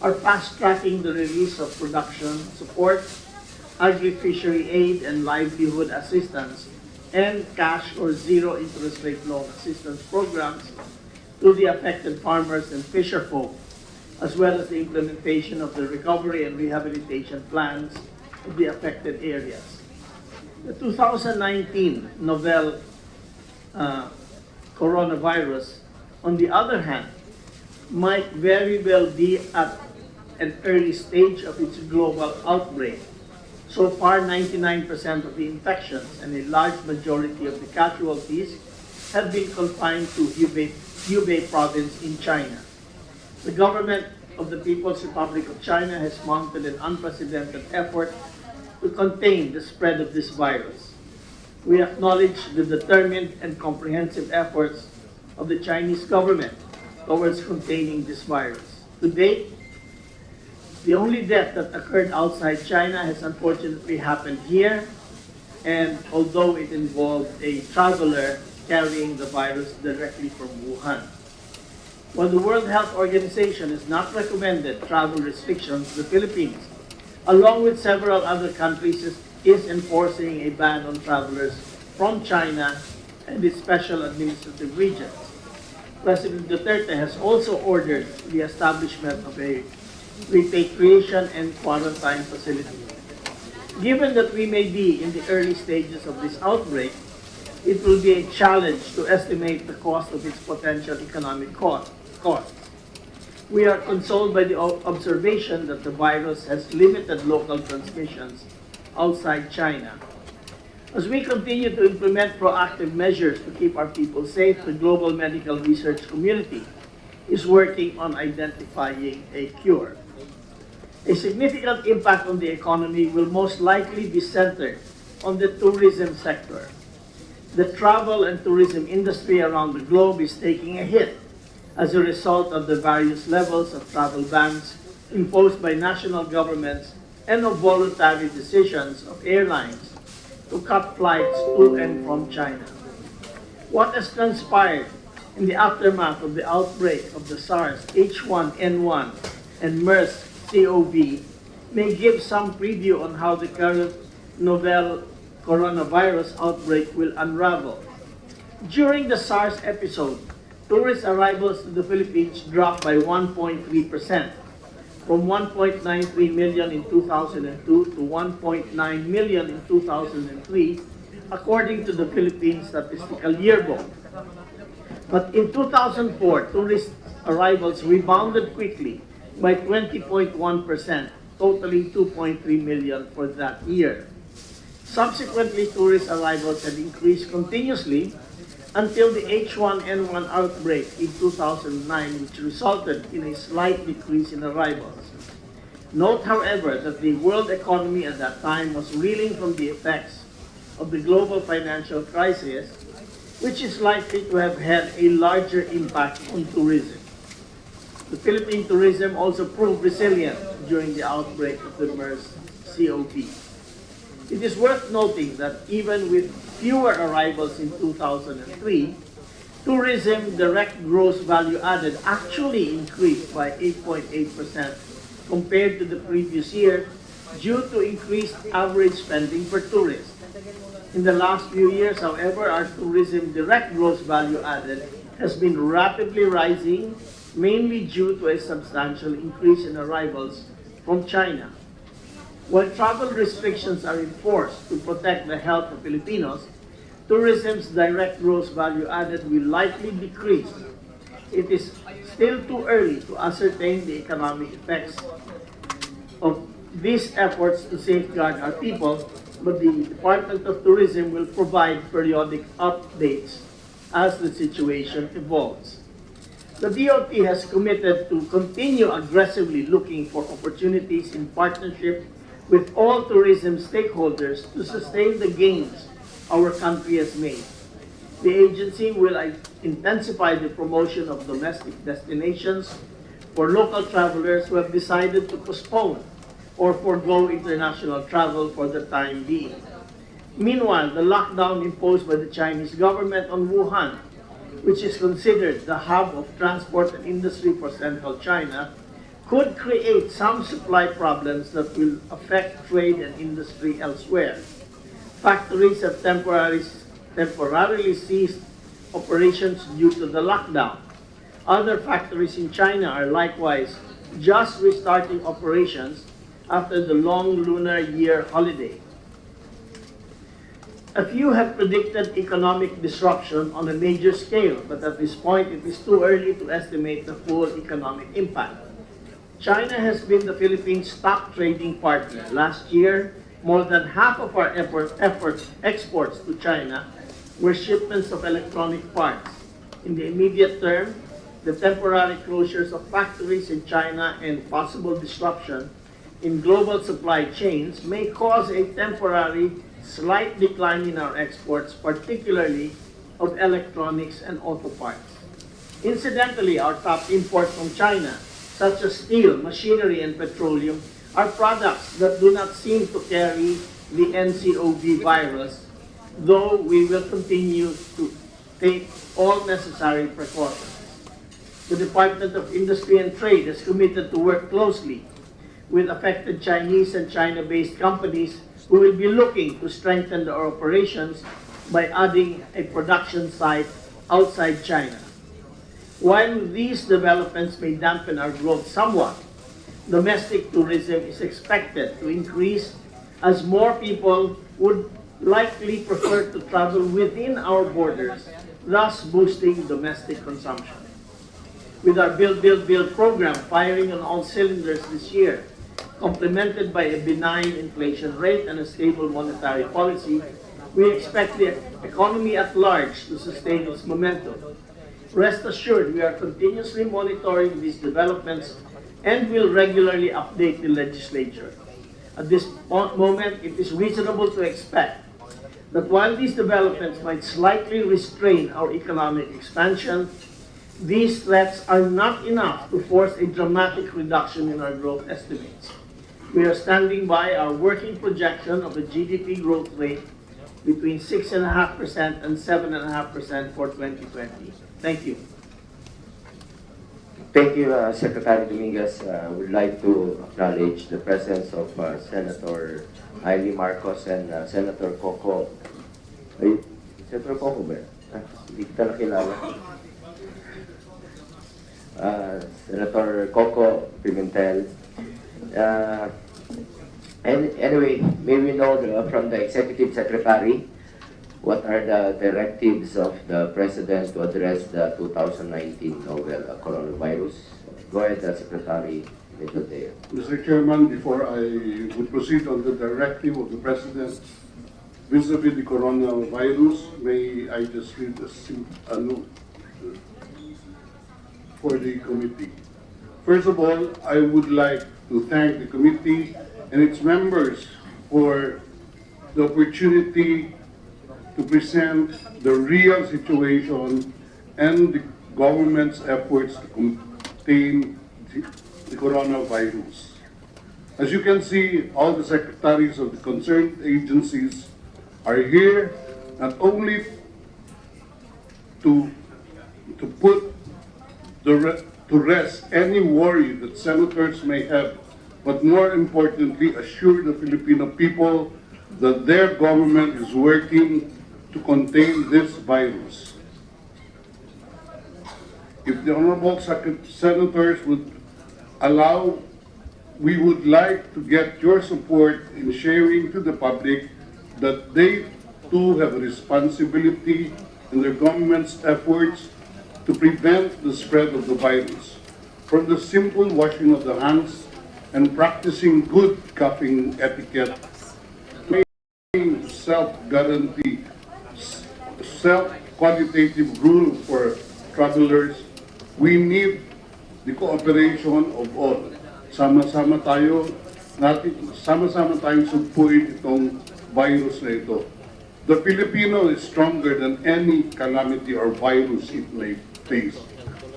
are fast-tracking the release of production support, agri-fishery aid and livelihood assistance, and cash or zero interest rate loan assistance programs to the affected farmers and fisherfolk, as well as the implementation of the recovery and rehabilitation plans of the affected areas. The 2019 novel coronavirus, on the other hand, might very well be at an early stage of its global outbreak. So far, 99% of the infections and a large majority of the casualties have been confined to Hubei province in China. The government of the People's Republic of China has mounted an unprecedented effort to contain the spread of this virus. We acknowledge the determined and comprehensive efforts of the Chinese government towards containing this virus. To date, the only death that occurred outside China has unfortunately happened here, and although it involved a traveler carrying the virus directly from Wuhan. While the World Health Organization has not recommended travel restrictions, the Philippines, along with several other countries, is enforcing a ban on travelers from China and its special administrative regions. President Duterte has also ordered the establishment of a repatriation and quarantine facility. Given that we may be in the early stages of this outbreak, it will be a challenge to estimate the cost of its potential economic costs. We are consoled by the observation that the virus has limited local transmissions outside China. As we continue to implement proactive measures to keep our people safe, the global medical research community is working on identifying a cure. A significant impact on the economy will most likely be centered on the tourism sector. The travel and tourism industry around the globe is taking a hit as a result of the various levels of travel bans imposed by national governments and of voluntary decisions of airlines to cut flights to and from China. What has transpired in the aftermath of the outbreak of the SARS H1N1 and MERS CoV may give some preview on how the current novel coronavirus outbreak will unravel. During the SARS episode, tourist arrivals to the Philippines dropped by 1.3%, from 1.93 million in 2002 to 1.9 million in 2003, according to the Philippine Statistical Yearbook. But in 2004, tourist arrivals rebounded quickly by 20.1%, totaling 2.3 million for that year. Subsequently, tourist arrivals had increased continuously until the H1N1 outbreak in 2009, which resulted in a slight decrease in arrivals. Note, however, that the world economy at that time was reeling from the effects of the global financial crisis, which is likely to have had a larger impact on tourism. The Philippine tourism also proved resilient during the outbreak of the MERS CoV. It is worth noting that even with fewer arrivals in 2003, tourism direct gross value added actually increased by 8.8% compared to the previous year due to increased average spending per tourist. In the last few years, however, our tourism direct gross value added has been rapidly rising, mainly due to a substantial increase in arrivals from China. While travel restrictions are enforced to protect the health of Filipinos, tourism's direct gross value added will likely decrease. It is still too early to ascertain the economic effects of these efforts to safeguard our people, but the Department of Tourism will provide periodic updates as the situation evolves. The DOT has committed to continue aggressively looking for opportunities in partnership with all tourism stakeholders to sustain the gains our country has made. The agency will intensify the promotion of domestic destinations for local travelers who have decided to postpone or forego international travel for the time being. Meanwhile, the lockdown imposed by the Chinese government on Wuhan, which is considered the hub of transport and industry for central China, could create some supply problems that will affect trade and industry elsewhere. Factories have temporarily ceased operations due to the lockdown. Other factories in China are likewise just restarting operations after the long Lunar Year holiday. A few have predicted economic disruption on a major scale, but at this point it is too early to estimate the full economic impact. China has been the Philippines' top trading partner. Last year, more than half of our exports to China were shipments of electronic parts. In the immediate term, the temporary closures of factories in China and possible disruption in global supply chains may cause a temporary slight decline in our exports, particularly of electronics and auto parts. Incidentally, our top imports from China, such as steel, machinery, and petroleum, are products that do not seem to carry the NCOV virus, though we will continue to take all necessary precautions. The Department of Industry and Trade is committed to work closely with affected Chinese and China-based companies who will be looking to strengthen their operations by adding a production site outside China. While these developments may dampen our growth somewhat, domestic tourism is expected to increase as more people would likely prefer to travel within our borders, thus boosting domestic consumption. With our Build, Build, Build program firing on all cylinders this year, complemented by a benign inflation rate and a stable monetary policy, we expect the economy at large to sustain its momentum. Rest assured, we are continuously monitoring these developments and will regularly update the legislature. At this moment, it is reasonable to expect that while these developments might slightly restrain our economic expansion, these threats are not enough to force a dramatic reduction in our growth estimates. We are standing by our working projection of a GDP growth rate between 6.5% and 7.5% for 2020. Thank you. Thank you, Secretary Dominguez. I would like to acknowledge the presence of Senator Ailey Marcos and Senator Coco. Ay, Senator Coco ba? Hindi kita nakilala. Senator Coco Pimentel. And anyway, may we know from the Executive Secretary what are the directives of the President to address the 2019 novel coronavirus? Go ahead, Secretary Medjodeo. Mr. Chairman, before I would proceed on the directive of the President vis-a-vis the coronavirus, may I just read a note for the committee. First of all, I would like to thank the committee and its members for the opportunity to present the real situation and the government's efforts to contain the coronavirus. As you can see, all the secretaries of the concerned agencies are here not only to put to rest any worry that senators may have, but more importantly, assure the Filipino people that their government is working to contain this virus. If the honorable senators would allow, we would like to get your support in sharing to the public that they too have a responsibility in their government's efforts to prevent the spread of the virus. From the simple washing of the hands and practicing good coughing etiquette, self-guarantee, self-qualitative rule for travelers, we need the cooperation of all. Sama-sama tayong sugpuin itong virus na ito. The Filipino is stronger than any calamity or virus it may face.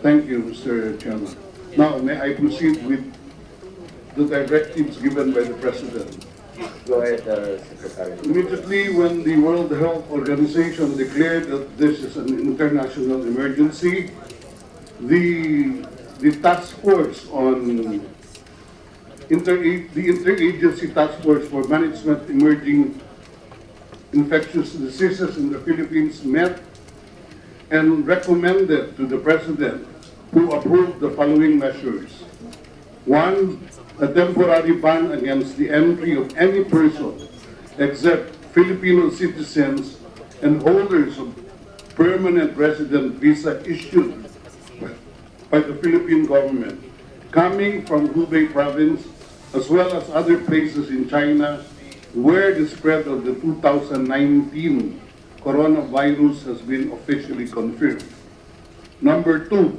Thank you, Mr. Chairman. Now, may I proceed with the directives given by the President? Go ahead, Secretary. Immediately when the World Health Organization declared that this is an international emergency, the task force on the interagency task force for management emerging infectious diseases in the Philippines met and recommended to the President, who approved the following measures. One, a temporary ban against the entry of any person except Filipino citizens and holders of permanent resident visa issued by the Philippine government coming from Hubei province as well as other places in China where the spread of the 2019 coronavirus has been officially confirmed. Number two,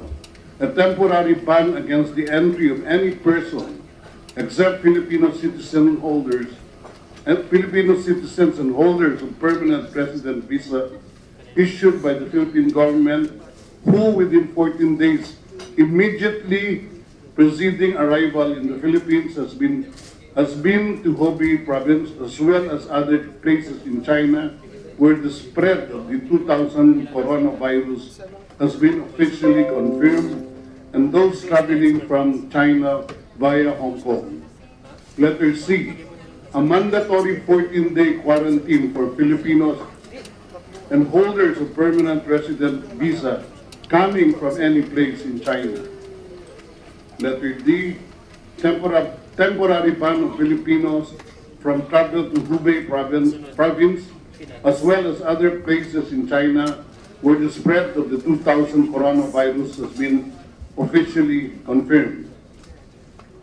a temporary ban against the entry of any person except Filipino citizen holders and Filipino citizens and holders of permanent resident visa issued by the Philippine government who within 14 days immediately preceding arrival in the Philippines has been to Hubei province as well as other places in China where the spread of the 2000 coronavirus has been officially confirmed, and those traveling from China via Hong Kong. Letter C, a mandatory 14-day quarantine for Filipinos and holders of permanent resident visa coming from any place in China. Letter D, temporary ban of Filipinos from travel to Hubei province as well as other places in China where the spread of the 2000 coronavirus has been officially confirmed.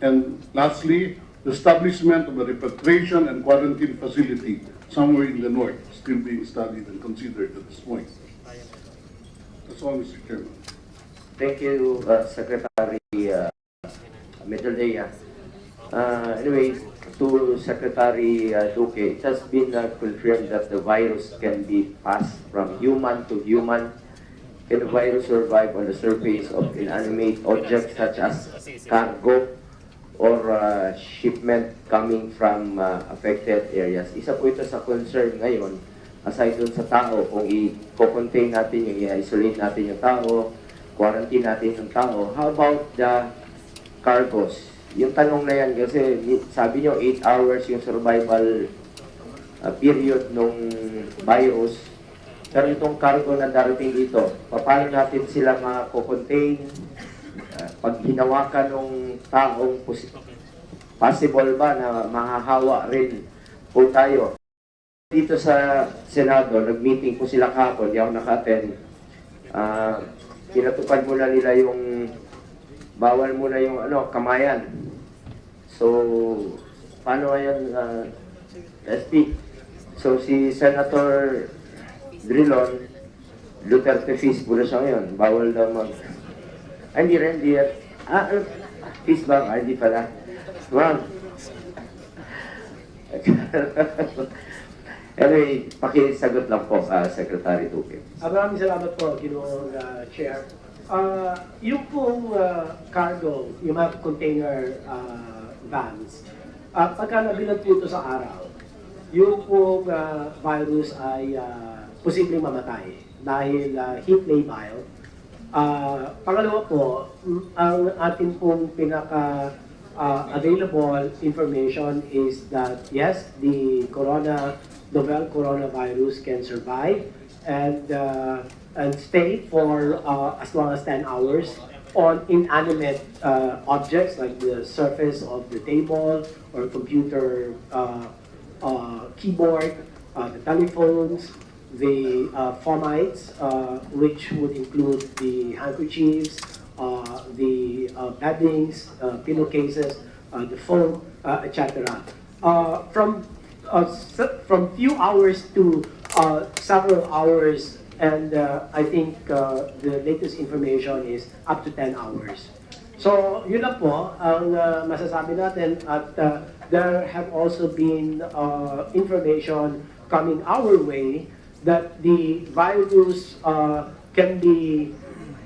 And lastly, the establishment of a repatriation and quarantine facility somewhere in the north, still being studied and considered at this point. That's all, Mr. Chairman. Thank you, Secretary Medjodeo. Anyway, to Secretary Duque, it has been confirmed that the virus can be passed from human to human. Can the virus survive on the surface of inanimate objects such as cargo or shipment coming from affected areas? Isa po ito sa concern ngayon, aside dun sa tao, kung i-contain natin, i-isolate natin yung tao, quarantine natin yung tao. How about the cargos? Yung tanong na yan kasi sabi nyo 8 hours yung survival period nung virus. Pero itong cargo na darating dito, paano natin sila mako-contain? Pag hinawakan ng taong possible ba na mahahawa rin po tayo? Dito sa Senado, nag-meeting po sila kahapon, di ako naka-attend. Pinatupad muna nila yung bawal muna yung kamayan. So, paano yan, SP? So, si Senator Drilon, Duterte feast po na siya ngayon. Bawal daw hindi rin, hindi yan. Feast ba? Hindi pala. Ma'am. Anyway, pakisagot lang po, Secretary Duque. Maraming salamat po, Ginoong Chair. Yung pong cargo, yung mga container vans, pagka nabilag po ito sa araw, yung pong virus ay posibleng mamatay dahil heat labile. Pangalawa po, ang ating pong pinaka available information is that yes, the novel coronavirus can survive and stay for as long as 10 hours on inanimate objects like the surface of the table or computer keyboard, the telephones, the fomites, which would include the handkerchiefs, the beddings, pillowcases, the foam, etc. From few hours to several hours, and I think the latest information is up to 10 hours. So, yun lang po ang masasabi natin at there have also been information coming our way that the virus can be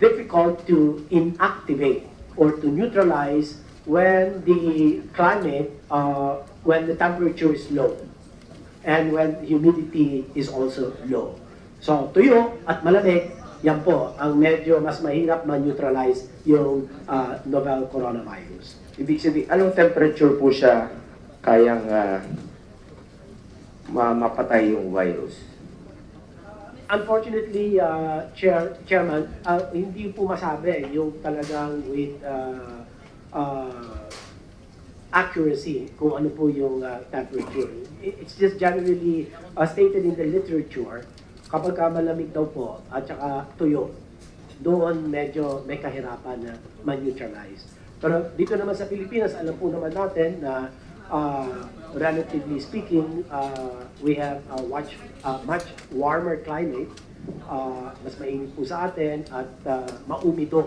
difficult to inactivate or to neutralize when the climate, when the temperature is low and when humidity is also low. So, tuyo at malamig, yan po ang medyo mas mahirap ma-neutralize yung novel coronavirus. Ibig sabihin, anong temperature po siya kayang mapatay yung virus? Unfortunately, Chairman, hindi po masabi yung talagang with accuracy kung ano po yung temperature. It's just generally stated in the literature, kapag malamig daw po at saka tuyo, doon medyo may kahirapan na ma-neutralize. Pero dito naman sa Pilipinas, alam po naman natin na relatively speaking, we have a much warmer climate, mas mainit po sa atin at maumido.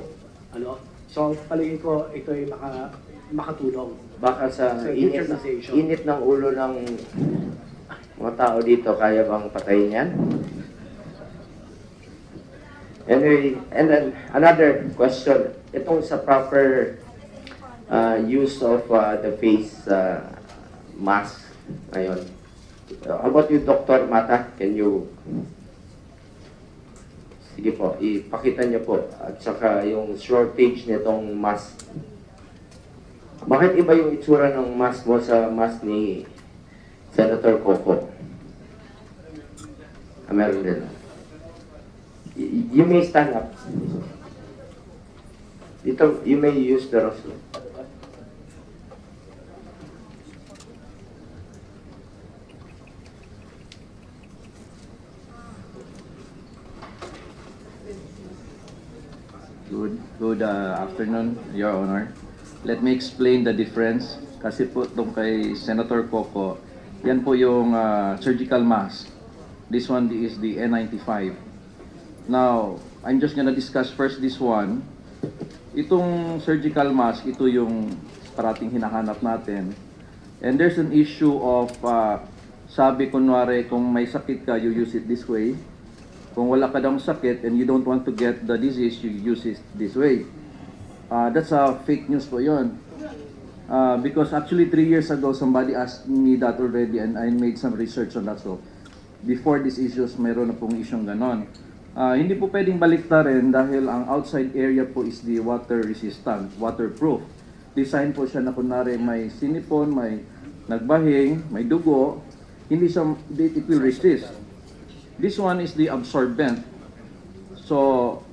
So palagay ko ito ay makatulong. Baka sa neutralization. init ng ulo ng mga tao dito, kaya bang patayin yan? Anyway, and then another question. Itong sa proper use of the face mask ngayon. How about you, Dr. Mata? Can you... Sige po, ipakita niyo po. At saka yung shortage nitong mask. Bakit iba yung itsura ng mask mo sa mask ni Senator Coco? Meron din. You may stand up. Dito, you may use the restroom. Good afternoon, Your Honor. Let me explain the difference. Kasi po itong kay Senator Coco, yan po yung surgical mask. This one is the N95. Now, I'm just gonna discuss first this one. Itong surgical mask, ito yung parating hinahanap natin. And there's an issue of, sabi kunwari, kung may sakit ka, you use it this way. Kung wala ka daw sakit and you don't want to get the disease, you use it this way. That's fake news po yun. Because actually 3 years ago, somebody asked me that already and I made some research on that. So, before these issues, mayroon na pong isyong ganon. Hindi po pwedeng baliktarin dahil ang outside area po is the water resistant, waterproof. Design po siya na kunwari may sinipon, may nagbahing, may dugo, hindi siya, it will resist. This one is the absorbent. So,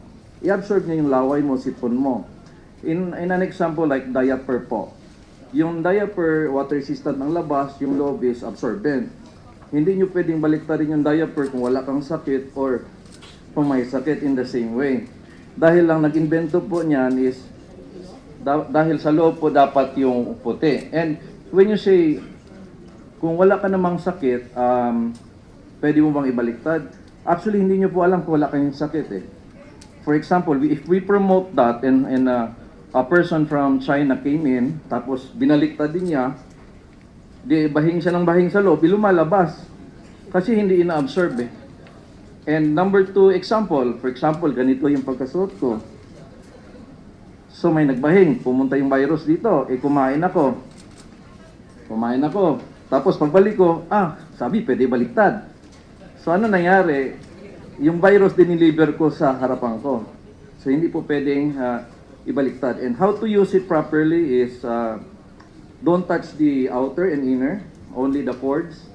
i-absorb niya yung laway mo, sipon mo. In an example like diaper po. Yung diaper, water resistant ng labas, yung loob is absorbent. Hindi nyo pwedeng baliktarin yung diaper kung wala kang sakit or kung may sakit in the same way. Dahil lang nag-invento po niyan is dahil sa loob po dapat yung puti. And when you say kung wala ka namang sakit, pwede mo bang ibaliktad? Actually, hindi nyo po alam kung wala kayong sakit eh. For example, if we promote that and a person from China came in, tapos binaliktad din niya, di bahing siya ng bahing sa loob, lumalabas. Kasi hindi ina-absorb eh. And number 2 example, for example, ganito yung pagkasuot ko. So may nagbahing, pumunta yung virus dito, kumain ako. Tapos pagbalik ko, sabi pwede baliktad. So ano nangyari? Yung virus diniliver ko sa harapan ko. So hindi po pwedeng ibaliktad. And how to use it properly is don't touch the outer and inner, only the cords.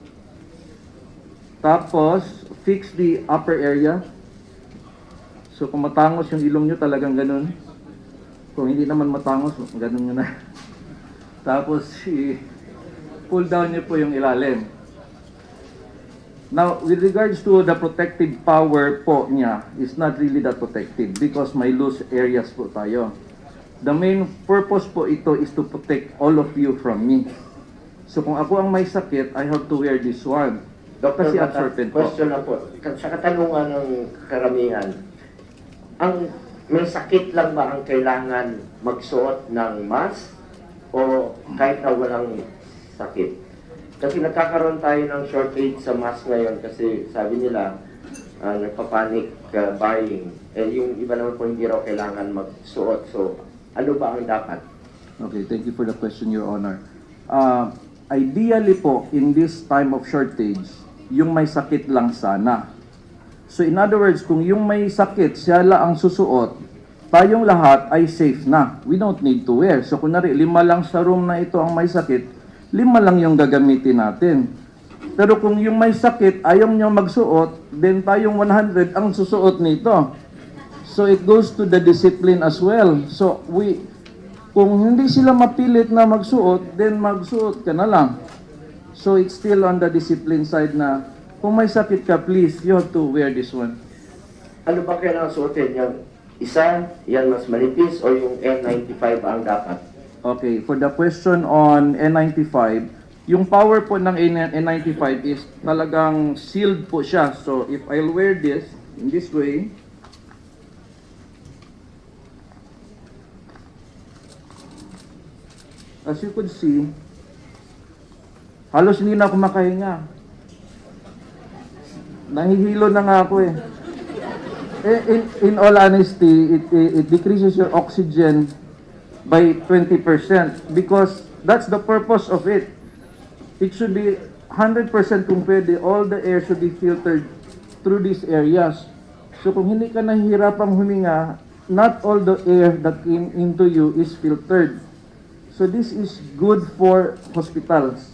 Tapos fix the upper area. So kung matangos yung ilong nyo, talagang ganun. Kung hindi naman matangos, ganun nyo na. Tapos pull down nyo po yung ilalim. Now, with regards to the protective power po niya, is not really that protective because may loose areas po tayo. The main purpose po ito is to protect all of you from me. So kung ako ang may sakit, I have to wear this one. Dr. Kasi Mata, absorbent po. question lang po. Sa katanungan ng karamihan, may sakit lang ba ang kailangan magsuot ng mask o kahit na walang sakit? Kasi nagkakaroon tayo ng shortage sa mask ngayon kasi sabi nila nagpa-panic buying. Yung iba naman po hindi raw kailangan magsuot. So, ano ba ang dapat? Okay, thank you for the question, Your Honor. Ideally po, in this time of shortage, yung may sakit lang sana. So in other words, kung yung may sakit, siya lang ang susuot, tayong lahat ay safe na. We don't need to wear. So kunwari, 5 lang sa room na ito ang may sakit, 5 lang yung gagamitin natin. Pero kung yung may sakit, ayaw nyo magsuot, then tayong 100 ang susuot nito. So it goes to the discipline as well. So kung hindi sila mapilit na magsuot, then magsuot ka na lang. So it's still on the discipline side na kung may sakit ka, please, you have to wear this one. Ano ba kailangan suotin? Yung isa, yan mas manipis o yung N95 ang dapat? Okay, for the question on N95, yung power po ng N95 is talagang sealed po siya. So if I'll wear this in this way, as you could see, halos hindi na ako makahinga. Nahihilo na nga ako eh. In all honesty, it decreases your oxygen by 20% because that's the purpose of it. It should be 100% kung pwede. All the air should be filtered through these areas. So kung hindi ka nahihirapang huminga, not all the air that came into you is filtered. So this is good for hospitals.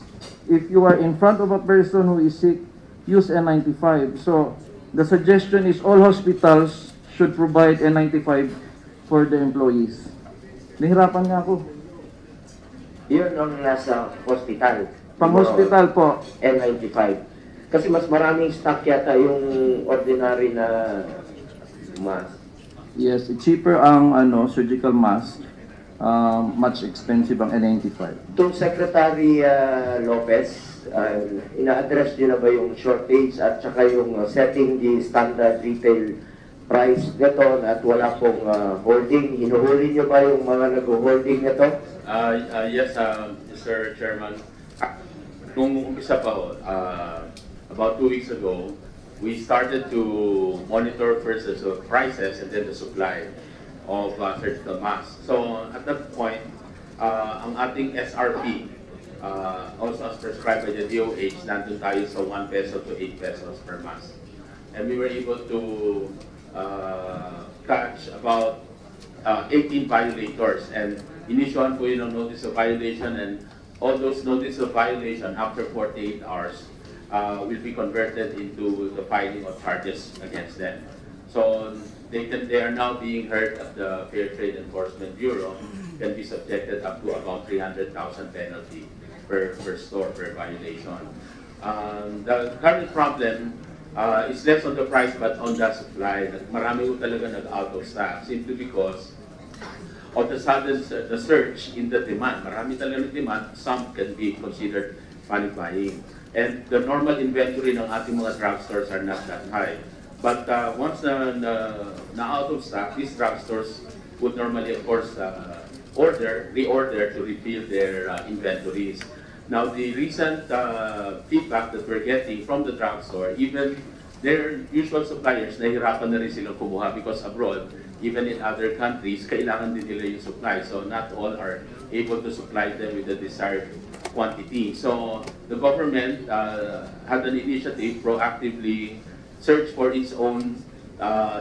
If you are in front of a person who is sick, use N95. So the suggestion is all hospitals should provide N95 for the employees. Nahirapan nga ako. Yun ang nasa hospital. Pang-hospital po. N95. Kasi mas maraming stock yata yung ordinary na mask. Yes, cheaper ang surgical mask. Much expensive ang N95. To Secretary Lopez, ina-address niyo na ba yung shortage at saka yung setting the standard retail price nito at wala pong holding? Hinuhuli niyo ba yung mga nag-holding nito? Yes, Mr. Chairman. Nung umpisa pa ho, about 2 weeks ago, we started to monitor first the prices and then the supply of surgical masks. So at that point, ang ating SRP, also as prescribed by the DOH, nandun tayo sa 1 peso to 8 pesos per mask. And we were able to catch about 18 violators, and inissuean po yun ng notice of violation, and all those notice of violation after 48 hours will be converted into the filing of charges against them. So they are now being heard at the Fair Trade Enforcement Bureau, can be subjected up to about 300,000 penalty per store per violation. The current problem is less on the price but on the supply. Marami po talaga nag-out of stock simply because of the sudden the surge in the demand. Marami talaga ng demand, some can be considered panic buying. And the normal inventory ng ating mga drugstores are not that high. But once na out of stock, these drugstores would normally, of course, reorder to refill their inventories. Now, the recent feedback that we're getting from the drugstore, even their usual suppliers, nahihirapan na rin silang kumuha because abroad, even in other countries, kailangan din nila yung supply. So not all are able to supply them with the desired quantity. So the government had an initiative proactively search for its own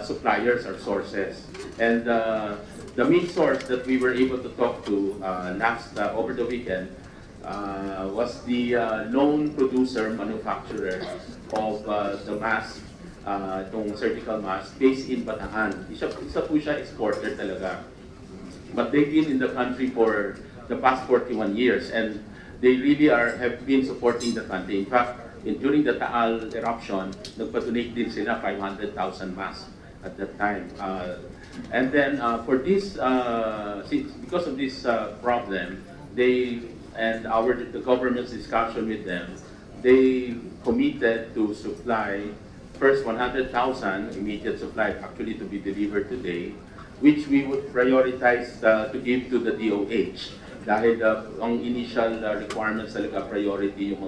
suppliers or sources. And the main source that we were able to talk to over the weekend was the known producer, manufacturer of the mask, itong surgical mask, based in Bataan. Isa po siya exporter talaga. But they've been in the country for the past 41 years, and they really have been supporting the country. In fact, during the Taal eruption, nagpa-donate din sila 500,000 masks at that time. And then for this, because of this problem, the government's discussion with them, they committed to supply first 100,000 immediate supply, actually to be delivered today, which we would prioritize to give to the DOH. Dahil ang initial requirements talaga priority yung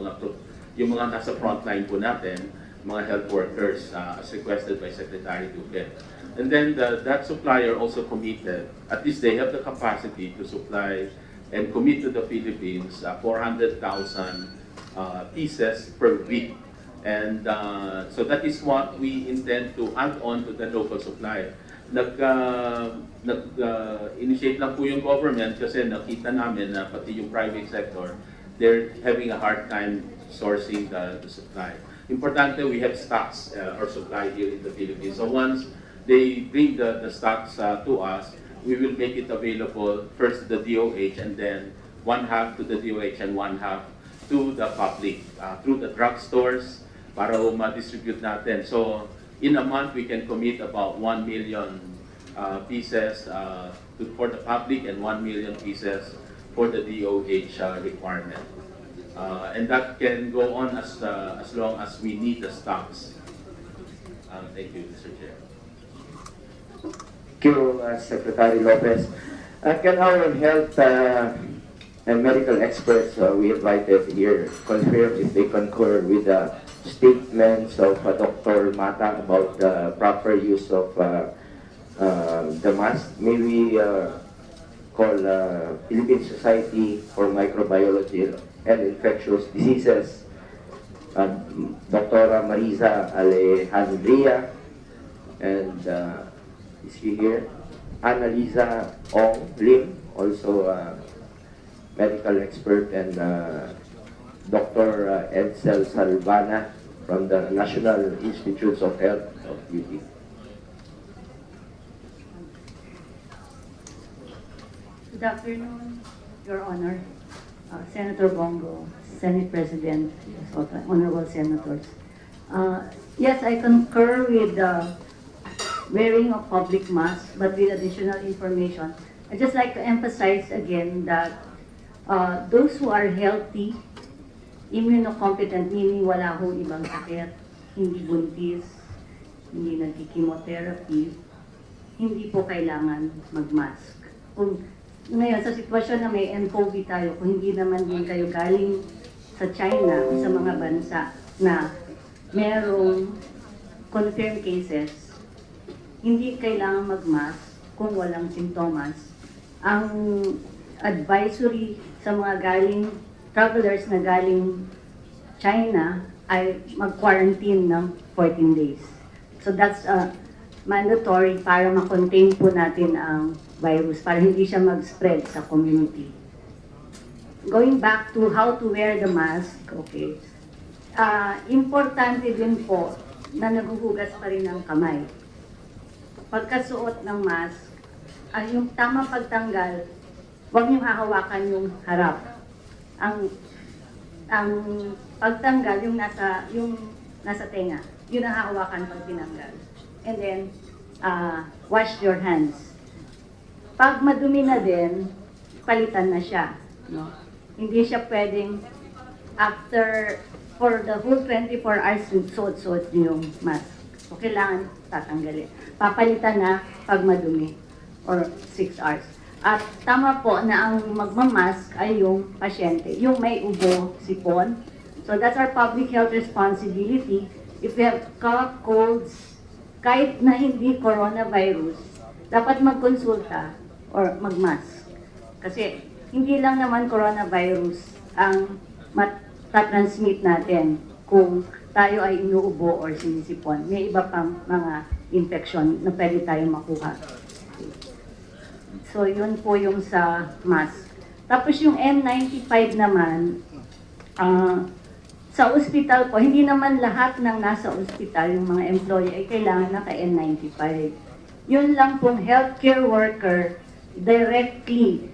mga nasa frontline po natin, mga health workers as requested by Secretary Duque. And then that supplier also committed, at least they have the capacity to supply and commit to the Philippines 400,000 pieces per week. And so that is what we intend to add on to the local supply. Nag-initiate lang po yung government kasi nakita namin na pati yung private sector, they're having a hard time sourcing the supply. Importante, we have stocks or supply here in the Philippines. So once they bring the stocks to us, we will make it available first to the DOH and then one half to the DOH and one half to the public through the drugstores para ma-distribute natin. So in a month, we can commit about 1 million pieces for the public and 1 million pieces for the DOH requirement. And that can go on as long as we need the stocks. Thank you, Mr. Chair. Thank you, Secretary Lopez. Can our health and medical experts we invited here confirm if they concur with the statements of Dr. Mata about the proper use of the mask? May we call Philippine Society for Microbiology and Infectious Diseases, Dr. Marisa Alejandria, and is she here? Annalisa Ong Lim, also medical expert, and Dr. Edsel Salvana from the National Institutes of Health of UP. Good afternoon, Your Honor, Senator Bongo, Senate President, Honorable Senators. Yes, I concur with the wearing of public masks, but with additional information. I'd just like to emphasize again that those who are healthy, immunocompetent, meaning wala hong ibang sakit, hindi buntis, hindi nagki-chemotherapy, hindi po kailangan mag-mask. Kung ngayon, sa sitwasyon na may nCoV tayo, kung hindi naman din kayo galing sa China o sa mga bansa na merong confirmed cases, hindi kailangan mag-mask kung walang sintomas. Ang advisory sa mga travelers na galing China ay mag-quarantine ng 14 days. So that's mandatory para ma-contain po natin ang virus, para hindi siya mag-spread sa community. Going back to how to wear the mask, okay, importante din po na naguhugas pa rin ng kamay. Pagkasuot ng mask, yung tamang pagtanggal, huwag niyong hahawakan yung harap. Ang pagtanggal, yung nasa tenga, yun ang hahawakan pag tinanggal. And then, wash your hands. Pag madumi na din, palitan na siya. No? Hindi siya pwedeng for the whole 24 hours, suot-suot niyo yung mask. So, kailangan tatanggalin. Papalitan na pag madumi or 6 hours. At tama po na ang magmamask ay yung pasyente, yung may ubo, sipon. So that's our public health responsibility. If we have cough, colds, kahit na hindi coronavirus, dapat magkonsulta or magmask. Kasi hindi lang naman coronavirus ang matatransmit natin kung tayo ay inuubo or sinisipon. May iba pang mga infection na pwede tayong makuha. So, yun po yung sa mask. Tapos yung N95 naman, sa ospital po, hindi naman lahat ng nasa ospital, yung mga employee, ay kailangan naka N95. Yun lang pong healthcare worker directly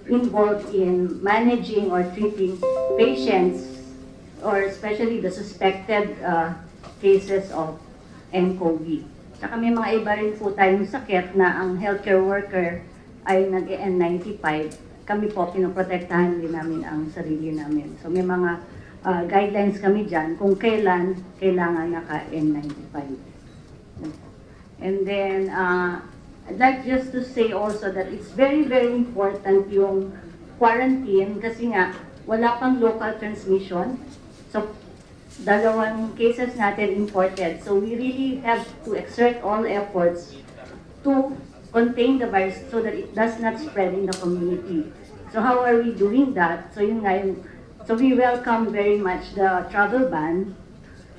involved in managing or treating patients, or especially the suspected cases of nCoV. Saka may mga iba rin po tayong sakit na ang healthcare worker ay nag-N95. Kami po, pinoprotektahan din namin ang sarili namin. So may mga guidelines kami dyan kung kailan kailangan naka-N95. And then, I'd like just to say also that it's very, very important yung quarantine kasi nga wala pang local transmission. So, dalawang cases natin imported. So we really have to exert all efforts to contain the virus so that it does not spread in the community. So how are we doing that? So yun nga yung, so we welcome very much the travel ban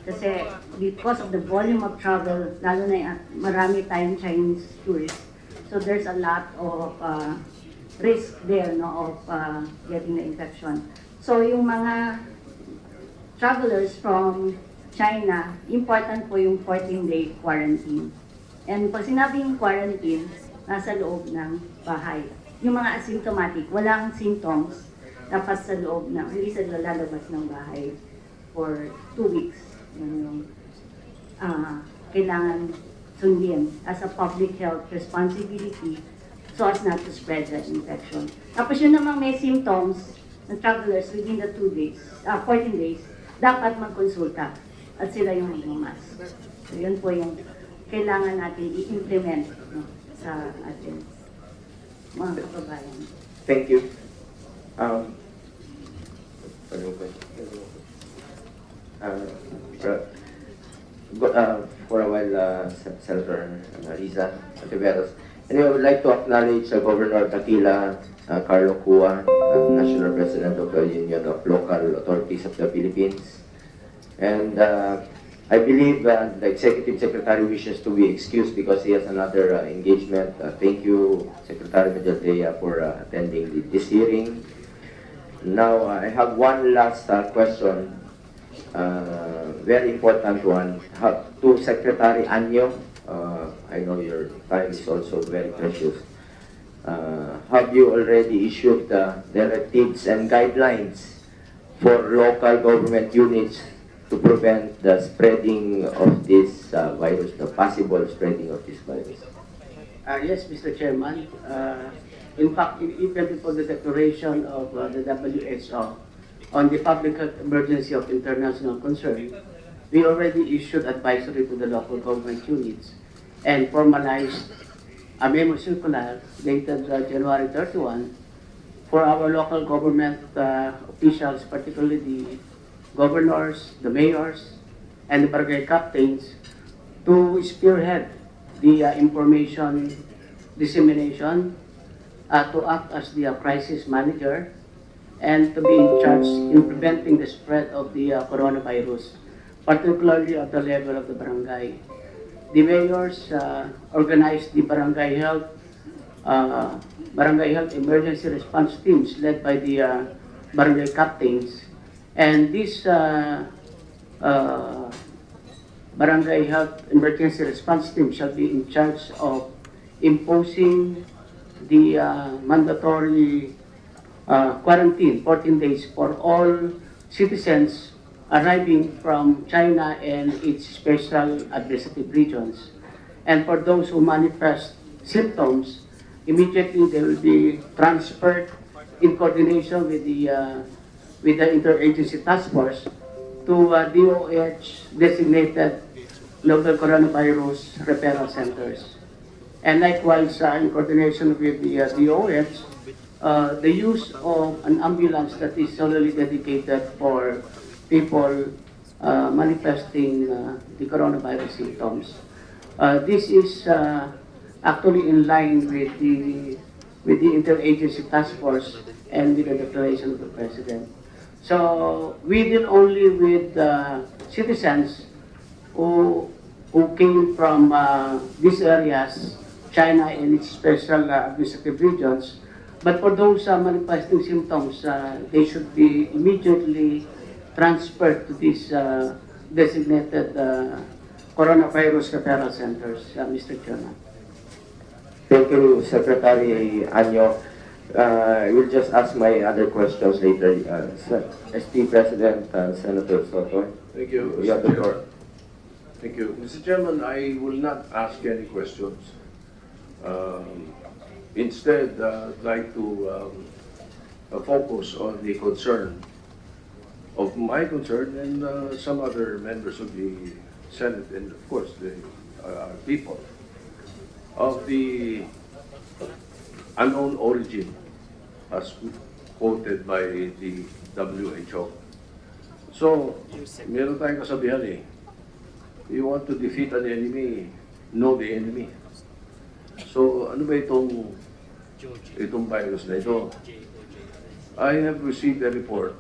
kasi because of the volume of travel, lalo na marami tayong Chinese tourists. So there's a lot of risk there, no, of getting the infection. So yung mga travelers from China, important po yung 14-day quarantine. And pag sinabing quarantine, nasa loob ng bahay. Yung mga asymptomatic, walang symptoms, dapat sa loob ng, hindi sila lalabas ng bahay for 2 weeks. Yun yung kailangan sundin as a public health responsibility so as not to spread the infection. Tapos yun namang may symptoms ng travelers within the 14 days, dapat magkonsulta at sila yung magmamask. So yun po yung kailangan natin i-implement, no, sa ating mga kababayan. Thank you. For a while, Senator Riza Ontiveros. Anyway, I would like to acknowledge Governor Daquila Carlo Cua, National President of the Union of Local Authorities of the Philippines. And I believe the Executive Secretary wishes to be excused because he has another engagement. Thank you, Secretary Medjaldea, for attending this hearing. Now, I have one last question, very important one, to Secretary Anyo. I know your time is also very precious. Have you already issued the directives and guidelines for local government units to prevent the spreading of this virus, the possible spreading of this virus? Yes, Mr. Chairman. In fact, even before the declaration of the WHO on the public health emergency of international concern, we already issued advisory to the local government units and formalized a memo circular dated January 31 for our local government officials, particularly the governors, the mayors, and the barangay captains, to spearhead the information dissemination, to act as the crisis manager, and to be in charge in preventing the spread of the coronavirus, particularly at the level of the barangay. the mayors organized the barangay health emergency response teams led by the barangay captains. And this barangay health emergency response team shall be in charge of imposing the mandatory quarantine, 14 days, for all citizens arriving from China and its special administrative regions. And for those who manifest symptoms, immediately they will be transferred in coordination with the interagency task force to DOH designated local coronavirus referral centers. And likewise, in coordination with the DOH, the use of an ambulance that is solely dedicated for people manifesting the coronavirus symptoms. This is actually in line with the interagency task force and with the declaration of the President. So we deal only with citizens who came from these areas, China and its special administrative regions. But for those manifesting symptoms, they should be immediately transferred to these designated coronavirus referral centers, Mr. Chairman. Thank you, Secretary Anyo. We'll just ask my other questions later. ST President, Senator Soto. Thank you, You have the Mr. floor. Chairman. Thank you. Mr. Chairman, I will not ask any questions. Instead, I'd like to focus on the concern of my concern and some other members of the Senate and, of course, the people of the unknown origin as quoted by the WHO. So, meron tayong kasabihan eh, you want to defeat an enemy, know the enemy. So, ano ba itong virus na ito? I have received a report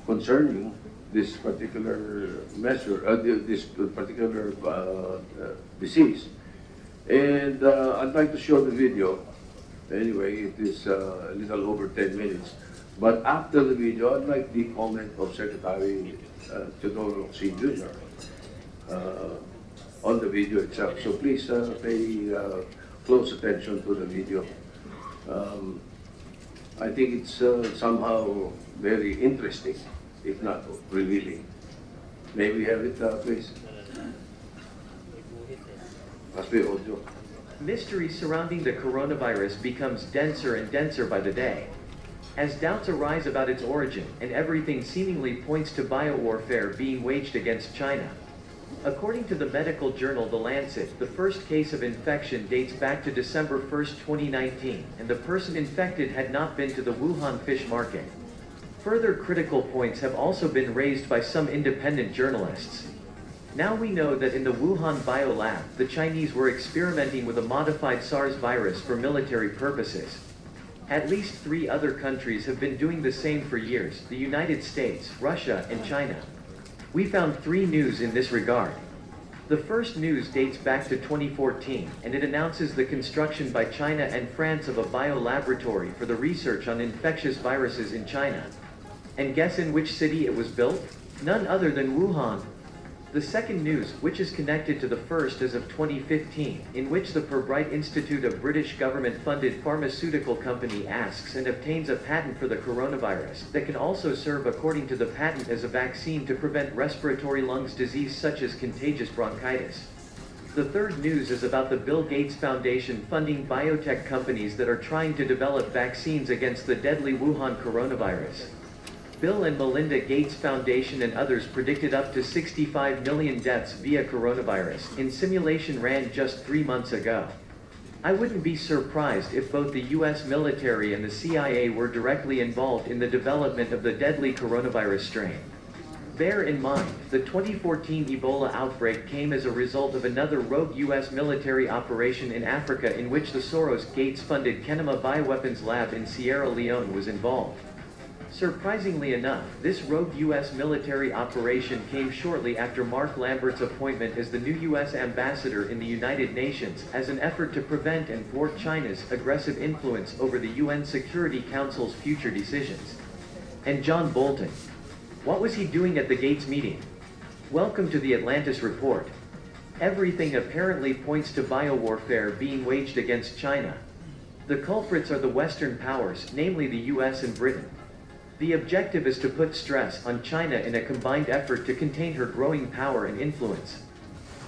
concerning this particular measure, this particular disease. And I'd like to show the video. Anyway, it is a little over 10 minutes. But after the video, I'd like the comment of Secretary Teodoro Locsin Jr. On the video itself. So please pay close attention to the video. I think it's somehow very interesting, if not revealing. May we have it, please? Audio. Mystery surrounding the coronavirus becomes denser and denser by the day. As doubts arise about its origin and everything seemingly points to biowarfare being waged against China. According to the medical journal The Lancet, the first case of infection dates back to December 1, 2019, and the person infected had not been to the Wuhan fish market. Further critical points have also been raised by some independent journalists. Now we know that in the Wuhan biolab, the Chinese were experimenting with a modified SARS virus for military purposes. At least 3 other countries have been doing the same for years: the United States, Russia, and China. We found 3 news in this regard. The first news dates back to 2014, and it announces the construction by China and France of a biolaboratory for the research on infectious viruses in China. And guess in which city it was built? None other than Wuhan. The second news, which is connected to the first, is of 2015, in which the Pirbright Institute of British government-funded pharmaceutical company asks and obtains a patent for the coronavirus that can also serve according to the patent as a vaccine to prevent respiratory lungs disease such as contagious bronchitis. The third news is about the Bill Gates Foundation funding biotech companies that are trying to develop vaccines against the deadly Wuhan coronavirus. Bill and Melinda Gates Foundation and others predicted up to 65 million deaths via coronavirus in simulation ran just 3 months ago. I wouldn't be surprised if both the US military and the CIA were directly involved in the development of the deadly coronavirus strain. Bear in mind, the 2014 Ebola outbreak came as a result of another rogue US military operation in Africa in which the Soros Gates-funded Kenema Bioweapons Lab in Sierra Leone was involved. Surprisingly enough, this rogue U.S. military operation came shortly after Mark Lambert's appointment as the new U.S. ambassador in the United Nations as an effort to prevent and thwart China's aggressive influence over the UN Security Council's future decisions. And John Bolton. What was he doing at the Gates meeting? Welcome to the Atlantis Report. Everything apparently points to biowarfare being waged against China. The culprits are the Western powers, namely the US and Britain. The objective is to put stress on China in a combined effort to contain her growing power and influence.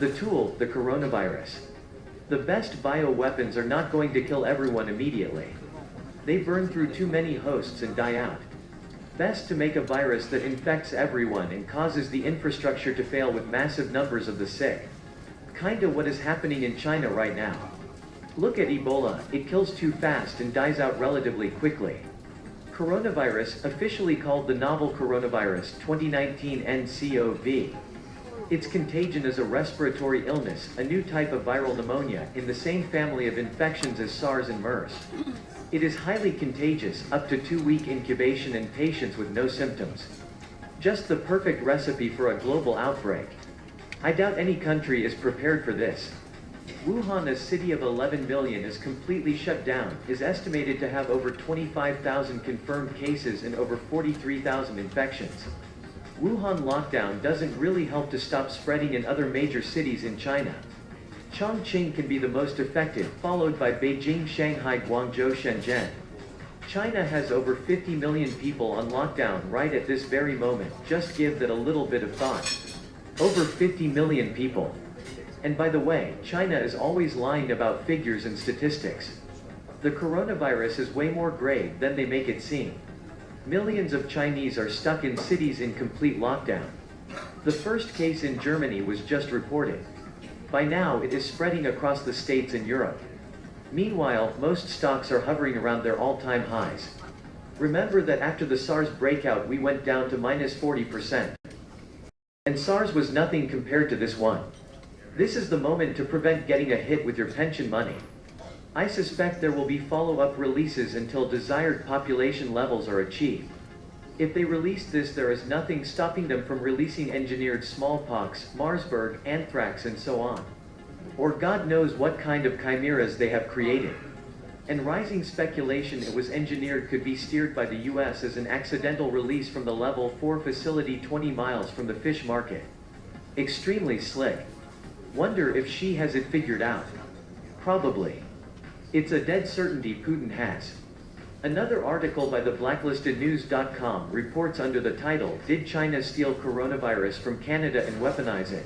The tool, the coronavirus. The best bioweapons are not going to kill everyone immediately. They burn through too many hosts and die out. Best to make a virus that infects everyone and causes the infrastructure to fail with massive numbers of the sick. Kinda what is happening in China right now. Look at Ebola, it kills too fast and dies out relatively quickly. Coronavirus, officially called the novel coronavirus 2019 nCoV. Its contagion is a respiratory illness, a new type of viral pneumonia, in the same family of infections as SARS and MERS. It is highly contagious, up to 2-week incubation in patients with no symptoms. Just the perfect recipe for a global outbreak. I doubt any country is prepared for this. Wuhan, a city of 11 million, is completely shut down, is estimated to have over 25,000 confirmed cases and over 43,000 infections. Wuhan lockdown doesn't really help to stop spreading in other major cities in China. Chongqing can be the most affected, followed by Beijing, Shanghai, Guangzhou, Shenzhen. China has over 50 million people on lockdown right at this very moment, just give that a little bit of thought. Over 50 million people. And by the way, China is always lying about figures and statistics. The coronavirus is way more grave than they make it seem. Millions of Chinese are stuck in cities in complete lockdown. The first case in Germany was just reported. By now it is spreading across the States and Europe. Meanwhile, most stocks are hovering around their all-time highs. Remember that after the SARS breakout we went down to minus 40%. And SARS was nothing compared to this one. This is the moment to prevent getting a hit with your pension money. I suspect there will be follow-up releases until desired population levels are achieved. If they release this, there is nothing stopping them from releasing engineered smallpox, Marsburg, anthrax, and so on. Or God knows what kind of chimeras they have created. And rising speculation it was engineered could be steered by the US as an accidental release from the level 4 facility 20 miles from the fish market. Extremely slick. Wonder if she has it figured out. Probably. It's a dead certainty Putin has. Another article by the blacklistednews.com reports under the title, "Did China Steal Coronavirus from Canada and Weaponize It?"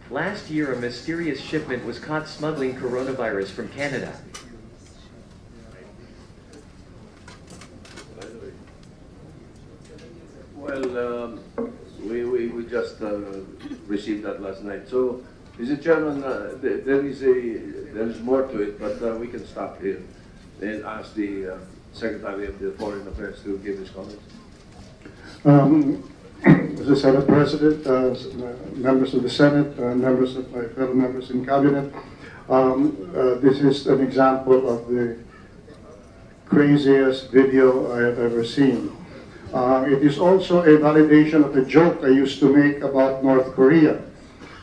Last year a mysterious shipment was caught smuggling coronavirus from Canada. Well, we just received that last night. So, Mr. Chairman, there is more to it, but we can stop here and ask the Secretary of the Foreign Affairs to give his comments. Mr. Senate President, members of the Senate, members of my fellow members in Cabinet, this is an example of the craziest video I have ever seen. It is also a validation of a joke I used to make about North Korea.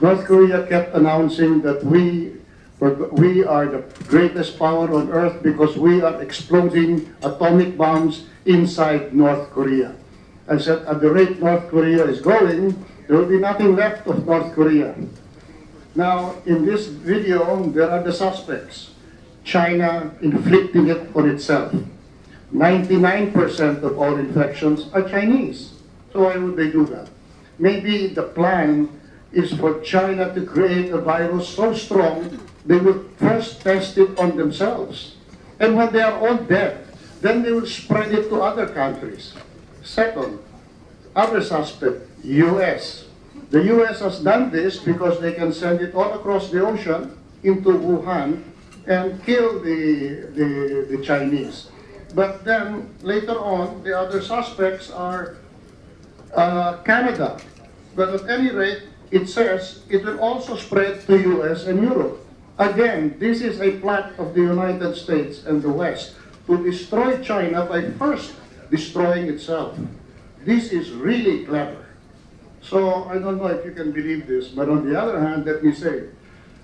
North Korea kept announcing that we are the greatest power on earth because we are exploding atomic bombs inside North Korea. I said, at the rate North Korea is going, there will be nothing left of North Korea. Now, in this video, there are the suspects. China inflicting it on itself. 99% of all infections are Chinese. So why would they do that? Maybe the plan is for China to create a virus so strong, they will first test it on themselves. And when they are all dead, then they will spread it to other countries. Second, other suspect, US. The US has done this because they can send it all across the ocean into Wuhan and kill the Chinese. But then, later on, the other suspects are Canada. But at any rate, it says it will also spread to US and Europe. Again, this is a plot of the United States and the West to destroy China by first destroying itself. This is really clever. So I don't know if you can believe this, but on the other hand, let me say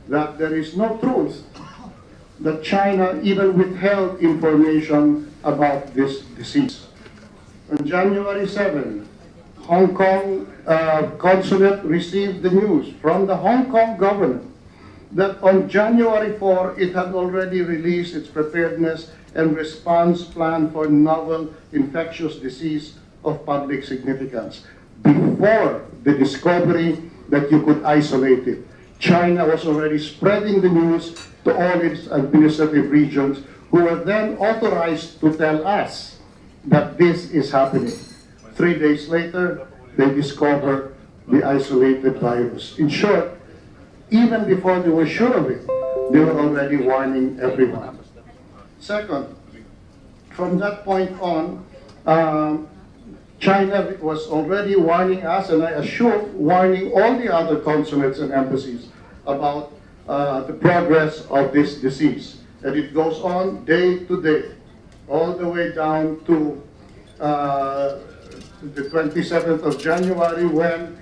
that there is no truth that China even withheld information about this disease. On January 7, Hong Kong consulate received the news from the Hong Kong government that on January 4, it had already released its preparedness and response plan for novel infectious disease of public significance. Before the discovery that you could isolate it, China was already spreading the news to all its administrative regions, who were then authorized to tell us that this is happening. 3 days later, they discover the isolated virus. In short, even before they were sure of it, they were already warning everyone. Second, from that point on, China was already warning us, and I assume warning all the other consulates and embassies about the progress of this disease. And it goes on day to day, all the way down to the 27th of January when,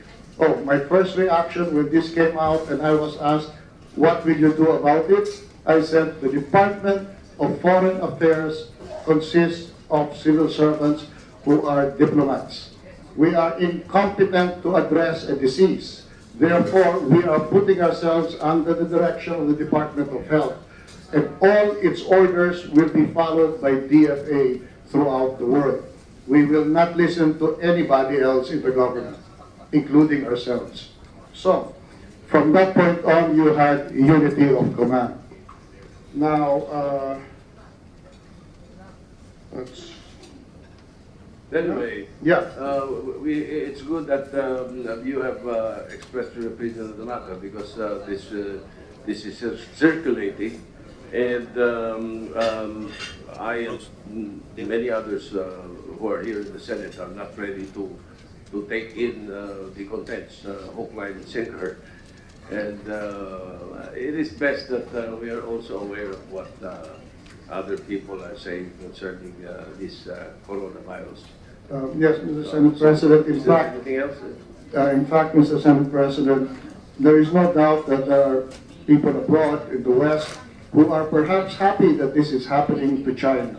my first reaction when this came out and I was asked, what will you do about it? I said, the Department of Foreign Affairs consists of civil servants who are diplomats. We are incompetent to address a disease. Therefore, we are putting ourselves under the direction of the Department of Health, and all its orders will be followed by DFA throughout the world. We will not listen to anybody else in the government, including ourselves. So, from that point on, you had unity of command. Now, Anyway, yeah. It's good that you have expressed your opinion on the matter, because this is circulating, and I and many others who are here in the Senate are not ready to take in the contents, hook, line, and sinker. And it is best that we are also aware of what other people are saying concerning this coronavirus. Yes, Mr. Senate President, Is there anything else? in fact, Mr. Senate President, there is no doubt that there are people abroad in the West who are perhaps happy that this is happening to China,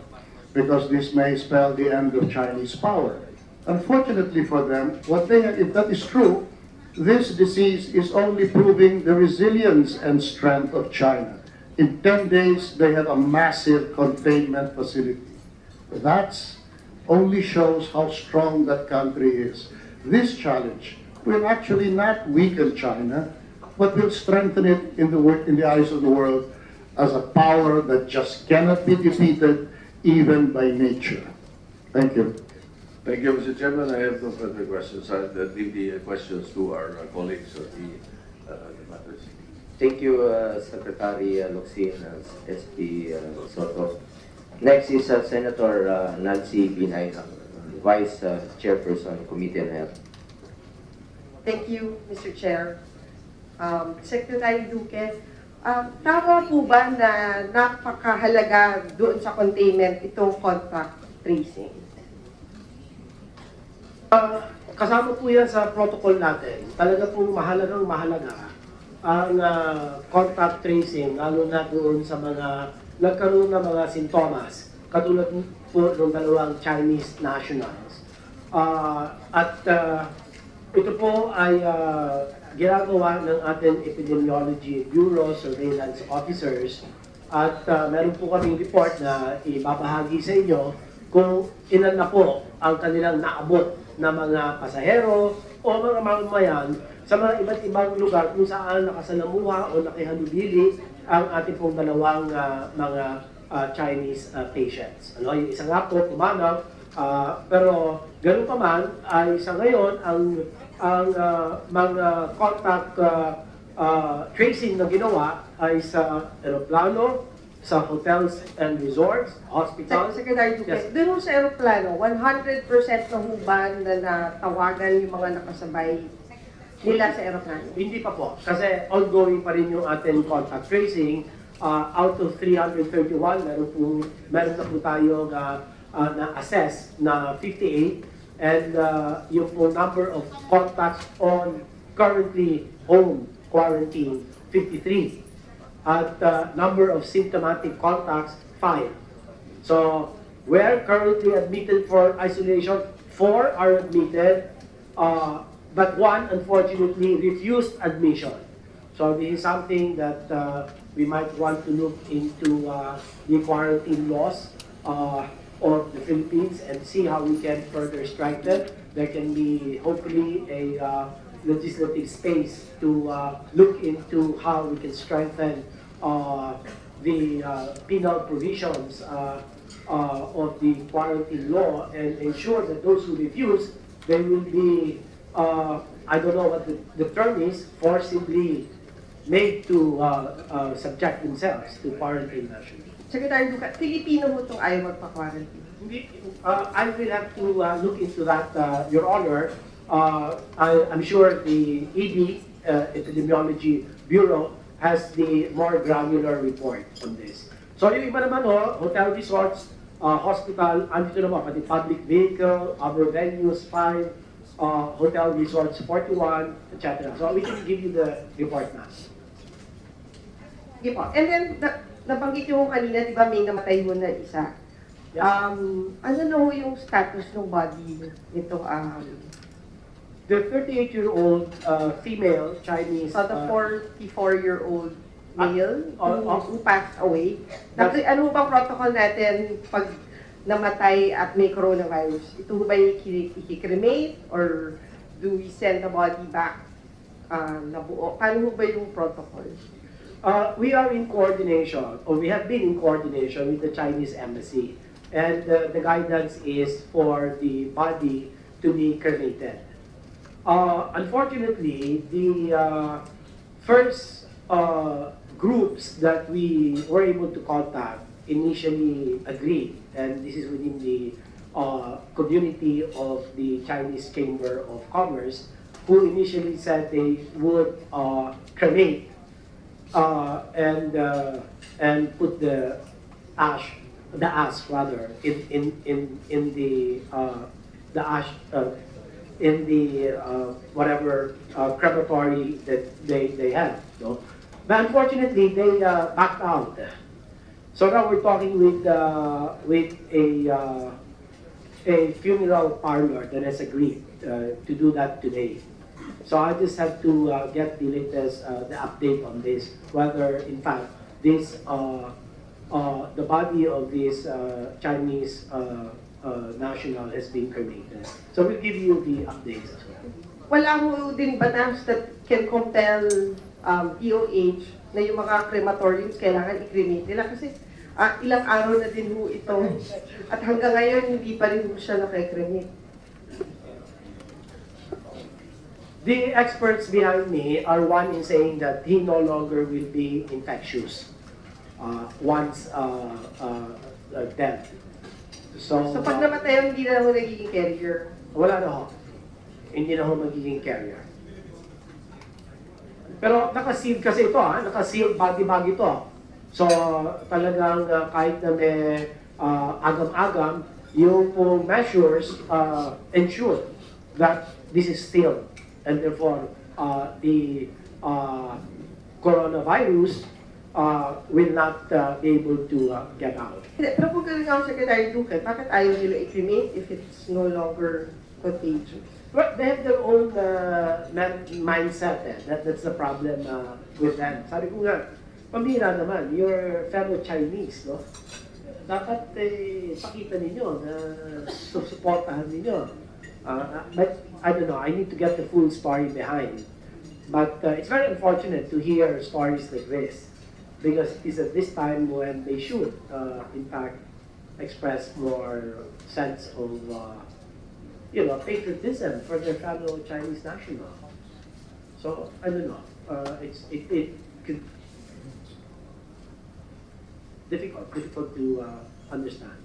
because this may spell the end of Chinese power. Unfortunately for them, if that is true, this disease is only proving the resilience and strength of China. In 10 days, they have a massive containment facility. That only shows how strong that country is. This challenge will actually not weaken China, but will strengthen it in the eyes of the world as a power that just cannot be defeated even by nature. Thank you. Thank you, Mr. Chairman. I have no further questions. I'll leave the questions to our colleagues of the matters. Thank you, Secretary Locsin, SP Soto. Next is Senator Nancy Binayhang, Vice Chairperson, Committee on Health. Thank you, Mr. Chair. Secretary Duque, tama po ba na napakahalaga doon sa containment itong contact tracing? Kasama po yan sa protocol natin. Talaga pong mahalaga ang contact tracing, lalo na doon sa mga nagkaroon ng mga sintomas, katulad po ng dalawang Chinese nationals. Ito po ay ginagawa ng ating Epidemiology Bureau Surveillance Officers, at meron po kaming report na ibabahagi sa inyo kung ilan na po ang kanilang naabot na mga pasahero o mga mamamayan sa mga iba't ibang lugar kung saan nakasalamuha o nakihalubili ang ating pong dalawang mga Chinese patients. Yung isa nga po tumanaw, pero ganoon pa man ay sa ngayon ang mga contact tracing na ginawa ay sa aeroplano, sa hotels and resorts, hospitals. Secretary Duque, Yes. doon sa aeroplano, 100% na huban na natawagan yung mga nakasabay nila sa aeroplano? Hindi pa po, kasi ongoing pa rin yung ating contact tracing. Out of 331, meron na po tayong na-assess na 58 and yung po number of contacts on currently home quarantine 53 at number of symptomatic contacts 5. So we're currently admitted for isolation. 4 are admitted, but 1 unfortunately refused admission. So this is something that we might want to look into the quarantine laws of the Philippines and see how we can further strengthen. There can be hopefully a legislative space to look into how we can strengthen the penal provisions of the quarantine law and ensure that those who refuse, they will be, I don't know what the term is, forcibly made to subject themselves to quarantine measures. Secretary Duque, Filipino mo itong ayaw magpa-quarantine. I will have to look into that, Your Honor. I'm sure the ED, Epidemiology Bureau, has the more granular report on this. So yung iba naman, hotel resorts, hospital, andito naman, pati public vehicle, other venues, 5, hotel resorts, 41, etc. So we can give you the report now. Sige po. And then, nabanggit yung kanina, di ba may namatay mo na isa. Yes. Ano na ho yung status ng body nito? The 38-year-old female Chinese... So the 44-year-old male who passed away. Ano bang protocol natin pag namatay at may coronavirus? Ito ba yung i-cremate or do we send the body back na buo? Paano ba yung protocol? We are in coordination, or we have been in coordination with the Chinese embassy. And the guidance is for the body to be cremated. Unfortunately, the first groups that we were able to contact initially agreed, and this is within the community of the Chinese Chamber of Commerce, who initially said they would cremate and put the ash rather in the ash in the whatever crematory that they had. No? But unfortunately, they backed out. So now we're talking with a funeral parlor that has agreed to do that today. So I just have to get the latest the update on this, whether in fact this the body of this Chinese national has been cremated. So we'll give you the updates as well. Wala ho din batas that can compel DOH na yung mga crematoriums kailangan i-cremate nila kasi ilang araw na din ho ito at hanggang ngayon hindi pa rin ho siya naka-cremate. The experts behind me are one in saying that he no longer will be infectious once dead. So pag namatay, hindi na ho nagiging carrier. Wala na ho. Hindi na ho magiging carrier. Pero naka-sealed kasi ito, naka-sealed body-bag ito. So talagang kahit na may agam-agam, yung po measures ensure that this is still and therefore the coronavirus will not be able to get out. Pero kung galing ako Secretary Duque, bakit ayaw nila i-cremate if it's no longer contagious? Well, they have their own mindset. That's the problem with them. Sabi ko nga, pamira naman, you're fellow Chinese, no? Dapat pakita ninyo na susuportahan ninyo. But I don't know, I need to get the full story behind. But it's very unfortunate to hear stories like this because it is at this time when they should, in fact, express more sense of, patriotism for their fellow Chinese national. So I don't know, it could difficult to understand.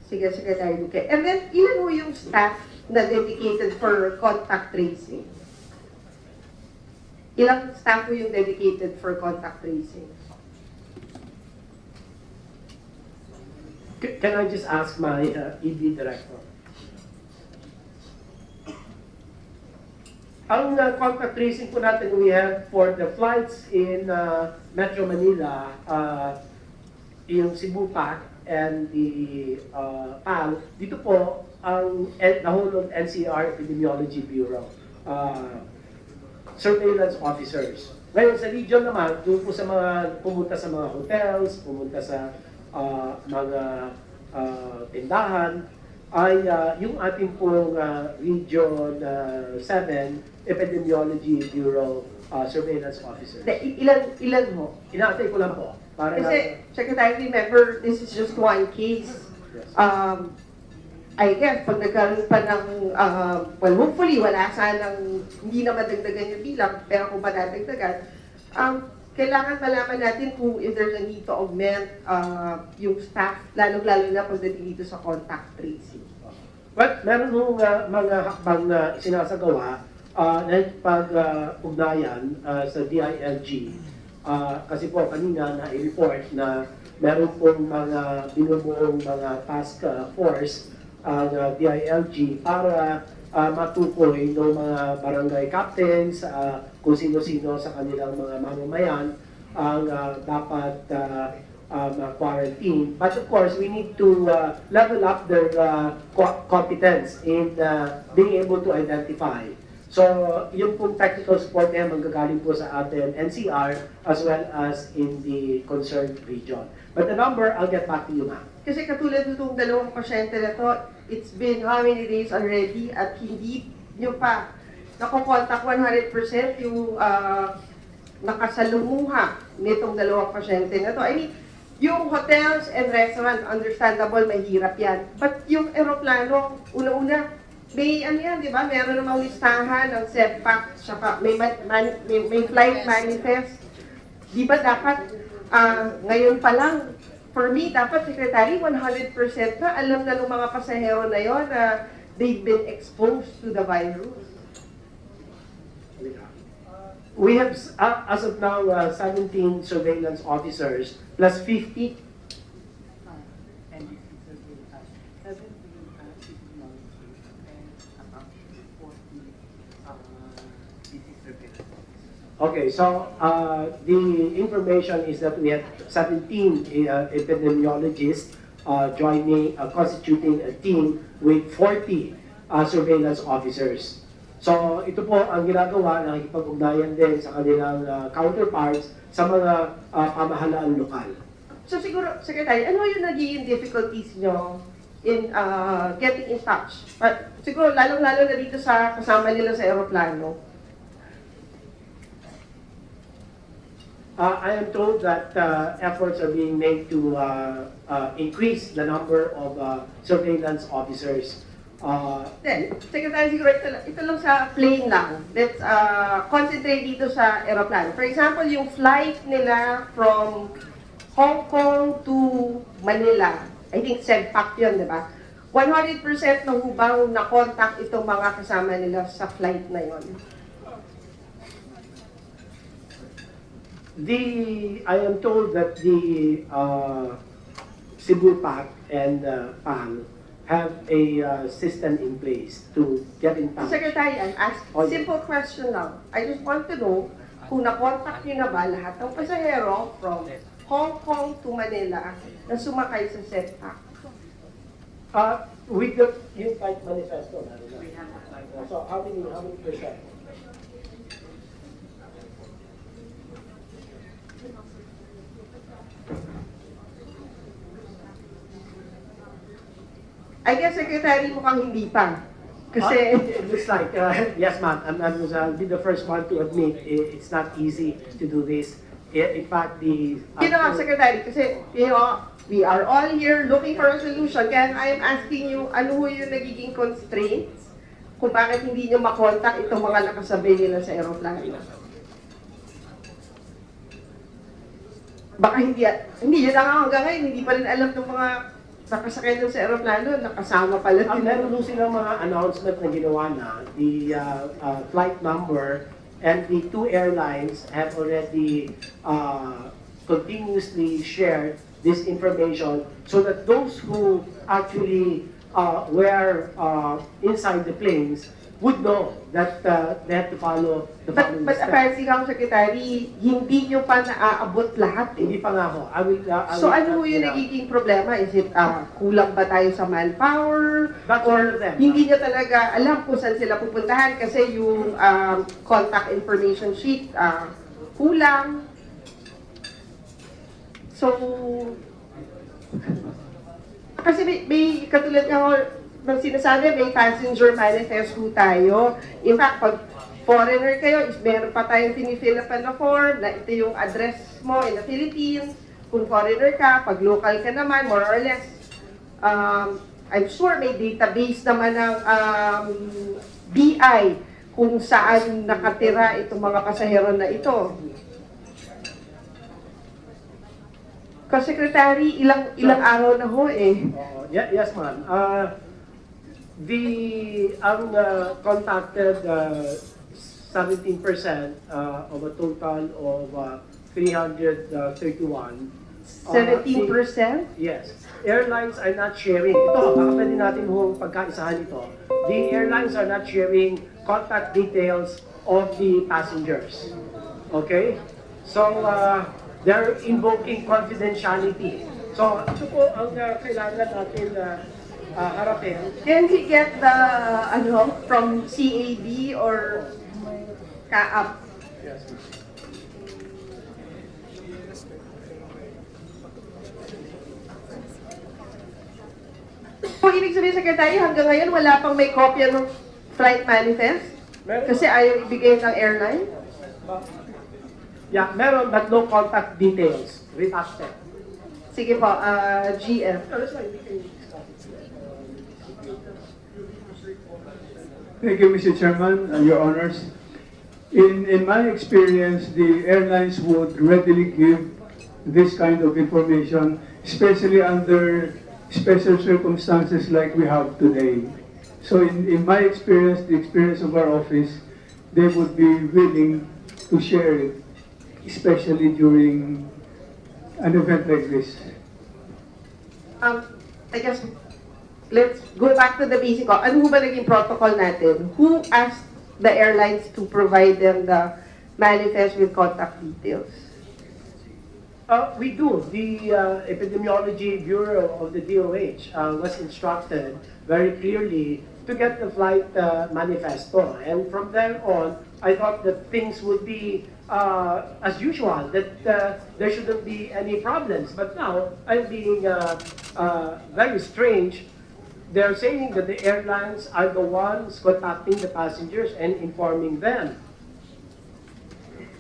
Sige, Secretary Duque. And then, ilan ho yung staff na dedicated for contact tracing? Ilang staff ho yung dedicated for contact tracing? Can I just ask my ED director? Ang contact tracing po natin we have for the flights in Metro Manila, yung Cebu PAC and the PAL, dito po ang nahulog NCR Epidemiology Bureau, surveillance officers. Ngayon sa region naman, doon po sa mga pumunta sa mga hotels, pumunta sa mga tindahan, ay yung ating pong Region 7 Epidemiology Bureau surveillance officers. Ilan mo? Inaantay ko lang po. Para Kasi, Secretary, remember, this is just one case. Yes. I guess, pag nagkaroon pa ng, well, hopefully, wala sanang, hindi na madagdagan yung bilang, pero kung madadagdagan, kailangan malaman natin kung if there's a need to augment yung staff, lalo-lalo na pagdating dito sa contact tracing. But meron nung mga hakbang na sinasagawa pag-ugnayan sa DILG. Kasi po kanina na-report na meron pong mga binubuong mga task force ang DILG para matukoy ng mga barangay captains, kung sino-sino sa kanilang mga mamamayan ang dapat quarantine. But of course, we need to level up their competence in being able to identify. So, yung pong technical support na manggagaling po sa atin NCR as well as in the concerned region. But the number, I'll get back to you, ma'am. Kasi katulad nitong dalawang pasyente na to, it's been how many days already at hindi nyo pa nakokontak 100% yung nakasalumuha nitong dalawang pasyente na to. I mean, yung hotels and restaurants, understandable, mahirap yan. But yung aeroplano, una-una, may ano yan, di ba? Meron namang listahan ng setback, saka may flight manifest. Di ba dapat ngayon pa lang, for me, dapat Secretary, 100% na alam na ng mga pasahero na yon na they've been exposed to the virus. We have, as of now, 17 surveillance officers plus 50. Okay, so the information is that we have 17 epidemiologists constituting a team with 40 surveillance officers. So ito po ang ginagawa, nakikipag-ugnayan din sa kanilang counterparts sa mga pamahalaan lokal. So siguro, Secretary, ano yung naging difficulties nyo in getting in touch? Siguro lalong-lalo na dito sa kasama nila sa aeroplano. I am told that efforts are being made to increase the number of surveillance officers. Then, Secretary, siguro ito lang sa plane lang. Let's concentrate dito sa aeroplano. For example, yung flight nila from Hong Kong to Manila, I think SEDPAC yun, di ba? 100% na hubang na-contact itong mga kasama nila sa flight na yon. I am told that the Cebu PAC and PAL have a system in place to get in touch. Secretary, I'm asking simple question lang. I just want to know kung na-contact nyo na ba lahat ng pasahero from Hong Kong to Manila na sumakay sa SEDPAC? With the yung flight manifesto, so how many percent? I guess, Secretary, mukhang hindi pa. Kasi, it looks like, yes ma'am, I'll be the first one to admit it's not easy to do this. In fact, you know, Secretary, kasi, you know, we are all here looking for a solution. Kaya I am asking you, ano yung nagiging constraints kung bakit hindi nyo makontak itong mga nakasabay nila sa aeroplano? Baka hindi yun lang hanggang ngayon, hindi pa rin alam ng mga nakasakay doon sa aeroplano, nakasama pala. Meron nung silang mga announcement na ginawa na, the flight number and the two airlines have already continuously shared this information so that those who actually were inside the planes would know that they have to follow the following But steps. apparently, Kang Secretary, hindi nyo pa naaabot lahat eh. Hindi pa nga ho. I will, So ano ho yung nagiging problema? Is it kulang ba tayo sa manpower? That's one of them. Hindi nyo talaga alam kung saan sila pupuntahan kasi yung contact information sheet kulang. So, kasi may katulad nga ho, ng sinasabi, may passenger manifest ho tayo. In fact, pag foreigner kayo, is meron pa tayong finifill up na form na ito yung address mo in the Philippines. Kung foreigner ka, pag local ka naman, more or less, I'm sure may database naman ng BI kung saan nakatira itong mga pasahero na ito. Secretary, ilang araw na ho eh. Yes, ma'am. Ang contacted 17% of a total of 331. 17%? Yes. Airlines are not sharing. Ito, baka pwede natin hong pagkaisahan ito. The airlines are not sharing contact details of the passengers. Okay? So, they're invoking confidentiality. So, ito po ang kailangan natin harapin. Can we get the, from CAD or CAAP? Yes. So, ibig sabihin, Secretary, hanggang ngayon wala pang may kopya ng flight manifest? Kasi ayaw ibigay ng airline? Yeah, meron but no contact details. Redacted. Sige po, GM. Thank you, Mr. Chairman, and your honors. In my experience, the airlines would readily give this kind of information, especially under special circumstances like we have today. So in my experience, the experience of our office, they would be willing to share it, especially during an event like this. I guess, let's go back to the basic. Ano ba naging protocol natin? Who asked the airlines to provide them the manifest with contact details? We do. The Epidemiology Bureau of the DOH was instructed very clearly to get the flight manifesto. And from there on, I thought that things would be as usual, that there shouldn't be any problems. But now, I'm being very strange. They're saying that the airlines are the ones contacting the passengers and informing them.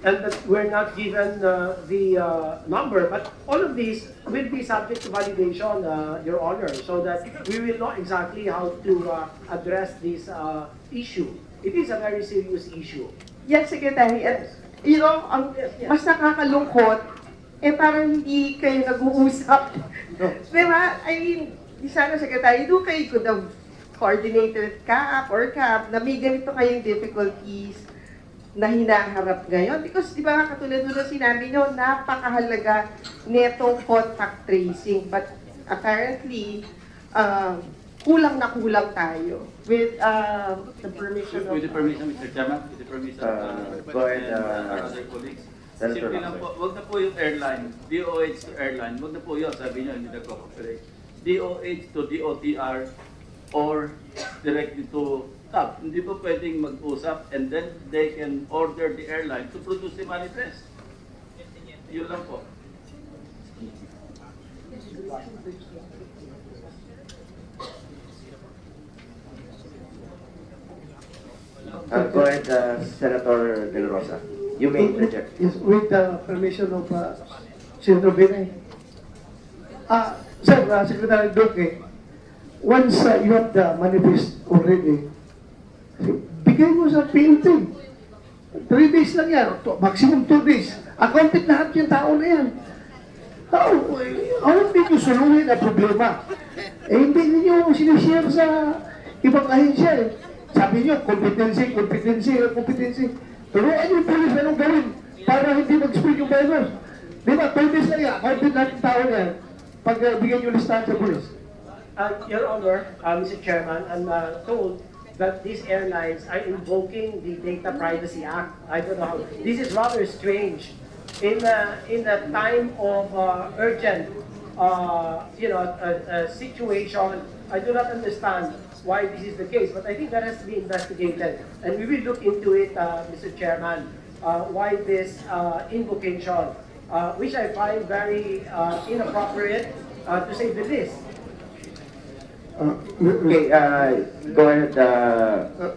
And that we're not given the number. But all of these will be subject to validation, Your Honor, so that we will know exactly how to address this issue. It is a very serious issue. Yes, Secretary. At, ang mas nakakalungkot, parang hindi kayo nag-uusap. Diba? I mean, sana, Secretary, kayo could have coordinated with CAAP or CAAP na may ganito kayong difficulties na hinaharap ngayon. Because, di ba, katulad nung sinabi nyo, napakahalaga netong contact tracing. But apparently, kulang na kulang tayo. With the permission of... With the permission, Mr. Chairman, with the permission of go ahead, other colleagues. Senator Simple lang po, wag na po yung airline, DOH to airline, wag na po yun, sabi nyo, hindi nagko-cooperate. DOH to DOTR or directly to CAAP. Hindi po pwedeng mag-usap and then they can order the airline to produce the manifest. Yun lang po. Go ahead, Senator De La Rosa. You may interject. Yes, with the permission of Senator Binay. Sir, Secretary Duque, once you have the manifest already, bigay mo sa PNP. 3 days lang yan, maximum 2 days. Accounted lahat yung tao na yan. How hindi nyo suluhin ang problema? Hindi ninyo sinishare sa ibang ahensya eh. Sabi nyo, competency. Pero ano yung police anong gawin para hindi mag-spread yung virus? Di ba, 2 days lang yan, accounted lahat yung tao na yan. Pagbigyan niyo listahan sa pulis. Your Honor, Mr. Chairman, I'm told that these airlines are invoking the Data Privacy Act. I don't know how. This is rather strange. In a time of urgent, situation, I do not understand why this is the case, but I think that has to be investigated, and we will look into it, Mr. Chairman. Why this invocation, which I find very inappropriate, to say the least. Okay, go ahead,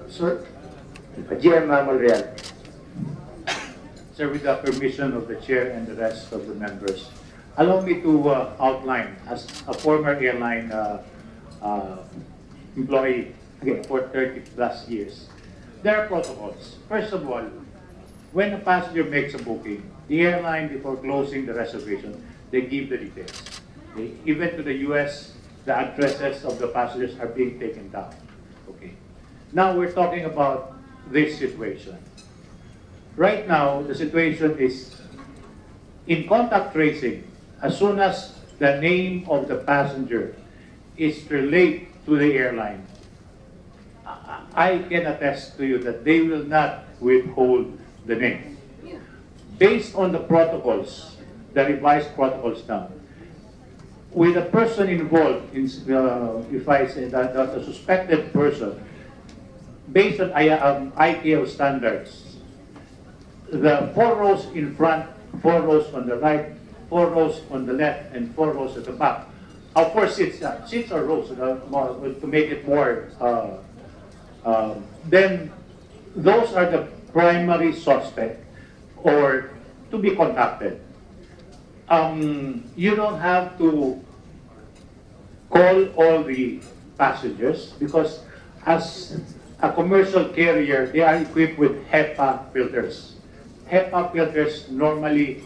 Sir? GM Monreal. Sir, with the permission of the chair and the rest of the members, allow me to outline, as a former airline employee, again, for 30 plus years, there are protocols. First of all, when a passenger makes a booking, the airline, before closing the reservation, they give the details. Even to the US, the addresses of the passengers are being taken down. Okay. Now we're talking about this situation. Right now, the situation is in contact tracing. As soon as the name of the passenger is related to the airline, I can attest to you that they will not withhold the name. Based on the protocols, the revised protocols now, with a person involved, if I say that a suspected person, based on ICAO standards, the 4 rows in front, 4 rows on the right, 4 rows on the left, and 4 rows at the back. Of course, seats are rows to make it more. Then those are the primary suspect or to be contacted. You don't have to call all the passengers because as a commercial carrier, they are equipped with HEPA filters. HEPA filters normally,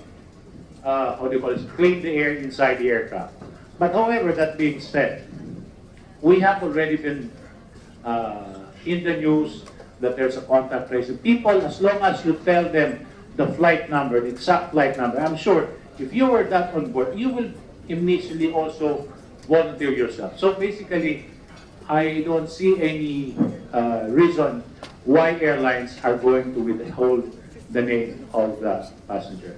clean the air inside the aircraft. But however, that being said, we have already been in the news that there's a contact tracing. People, as long as you tell them the flight number, the exact flight number, I'm sure if you were that on board, you will initially also volunteer yourself. So basically, I don't see any reason why airlines are going to withhold the name of the passenger.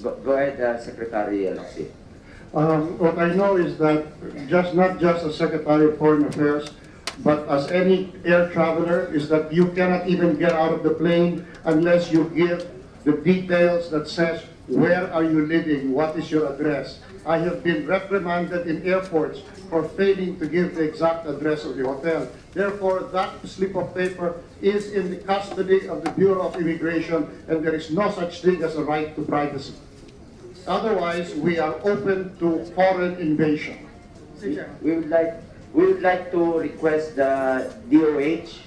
Go ahead, Secretary Alexie. What I know is that not just as Secretary of Foreign Affairs, but as any air traveler, is that you cannot even get out of the plane unless you give the details that says where are you living, what is your address. I have been reprimanded in airports for failing to give the exact address of the hotel. Therefore, that slip of paper is in the custody of the Bureau of Immigration, and there is no such thing as a right to privacy. Otherwise, we are open to foreign invasion. We would like to request the DOH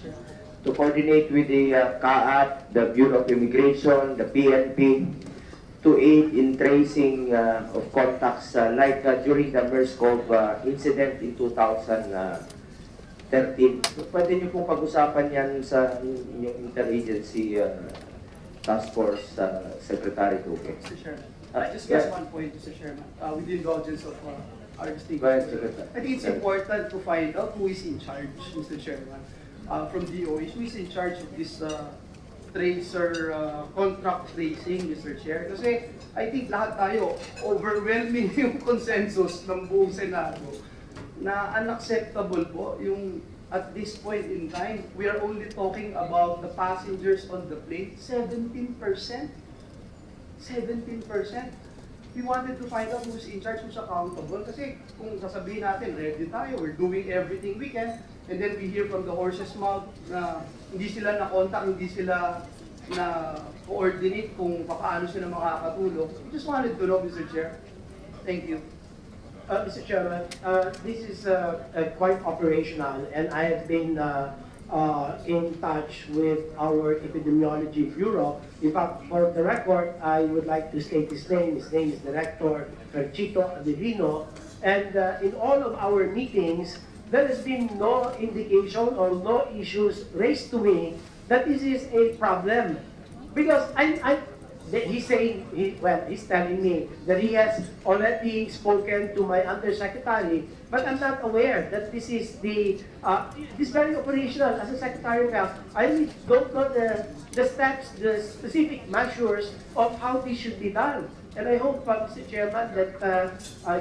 to coordinate with the CAAT, the Bureau of Immigration, the PNP, to aid in tracing of contacts like during the MERS-CoV incident in 2013. Pwede niyo pong pag-usapan yan sa inyong interagency task force, Secretary Duque. Mr. Chairman, just one point, Mr. Chairman, with the indulgence of our distinguished. I think it's important to find out who is in charge, Mr. Chairman, from DOH, who is in charge of this tracer contract tracing, Mr. Chair. Kasi I think lahat tayo, overwhelming yung consensus ng buong Senado na unacceptable po yung at this point in time, we are only talking about the passengers on the plane, 17%. 17%. We wanted to find out who's in charge, who's accountable. Kasi kung sasabihin natin, ready tayo, we're doing everything we can, and then we hear from the horse's mouth na hindi sila na-contact, hindi sila na-coordinate kung paano sila makakatulong. We just wanted to know, Mr. Chair. Thank you. Mr. Chairman, this is quite operational, and I have been in touch with our Epidemiology Bureau. In fact, for the record, I would like to state his name. His name is Director Ferchito Adelino. And in all of our meetings, there has been no indication or no issues raised to me that this is a problem. Because he's saying, he's telling me that he has already spoken to my undersecretary, but I'm not aware that this is this very operational as a Secretary of Health. I don't know the steps, the specific measures of how this should be done. And I hope, Mr. Chairman, that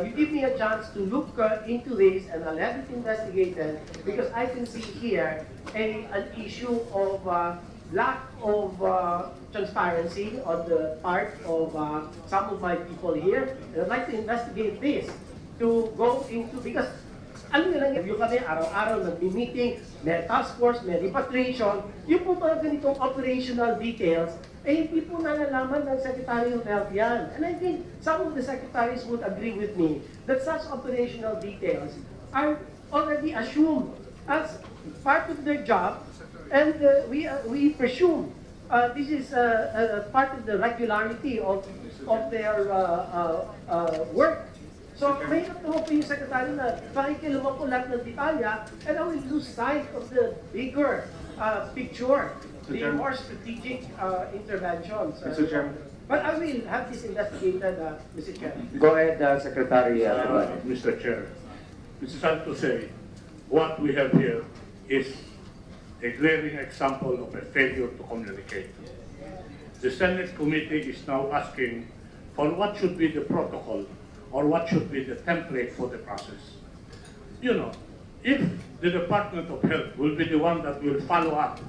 you give me a chance to look into this and I'll have it investigated, because I can see here an issue of lack of transparency on the part of some of my people here. And I'd like to investigate this to go into, because ano nyo lang, yung kami araw-araw nag-meeting, may task force, may repatriation, yung po mga ganitong operational details, eh hindi po nalalaman ng Secretary of Health yan. And I think some of the secretaries would agree with me that such operational details are already assumed as part of their job, and we presume this is part of the regularity of their work. So, mahirap naman po yung Secretary na pakikilaman po lahat ng detalya, and I will lose sight of the bigger picture, the more strategic interventions. Mr. Chairman. But I will have this investigated, Mr. Chairman. Go ahead, Secretary. Mr. Chair, this is sad to say, what we have here is a glaring example of a failure to communicate. The Senate committee is now asking for what should be the protocol or what should be the template for the process. You know, if the Department of Health will be the one that will follow up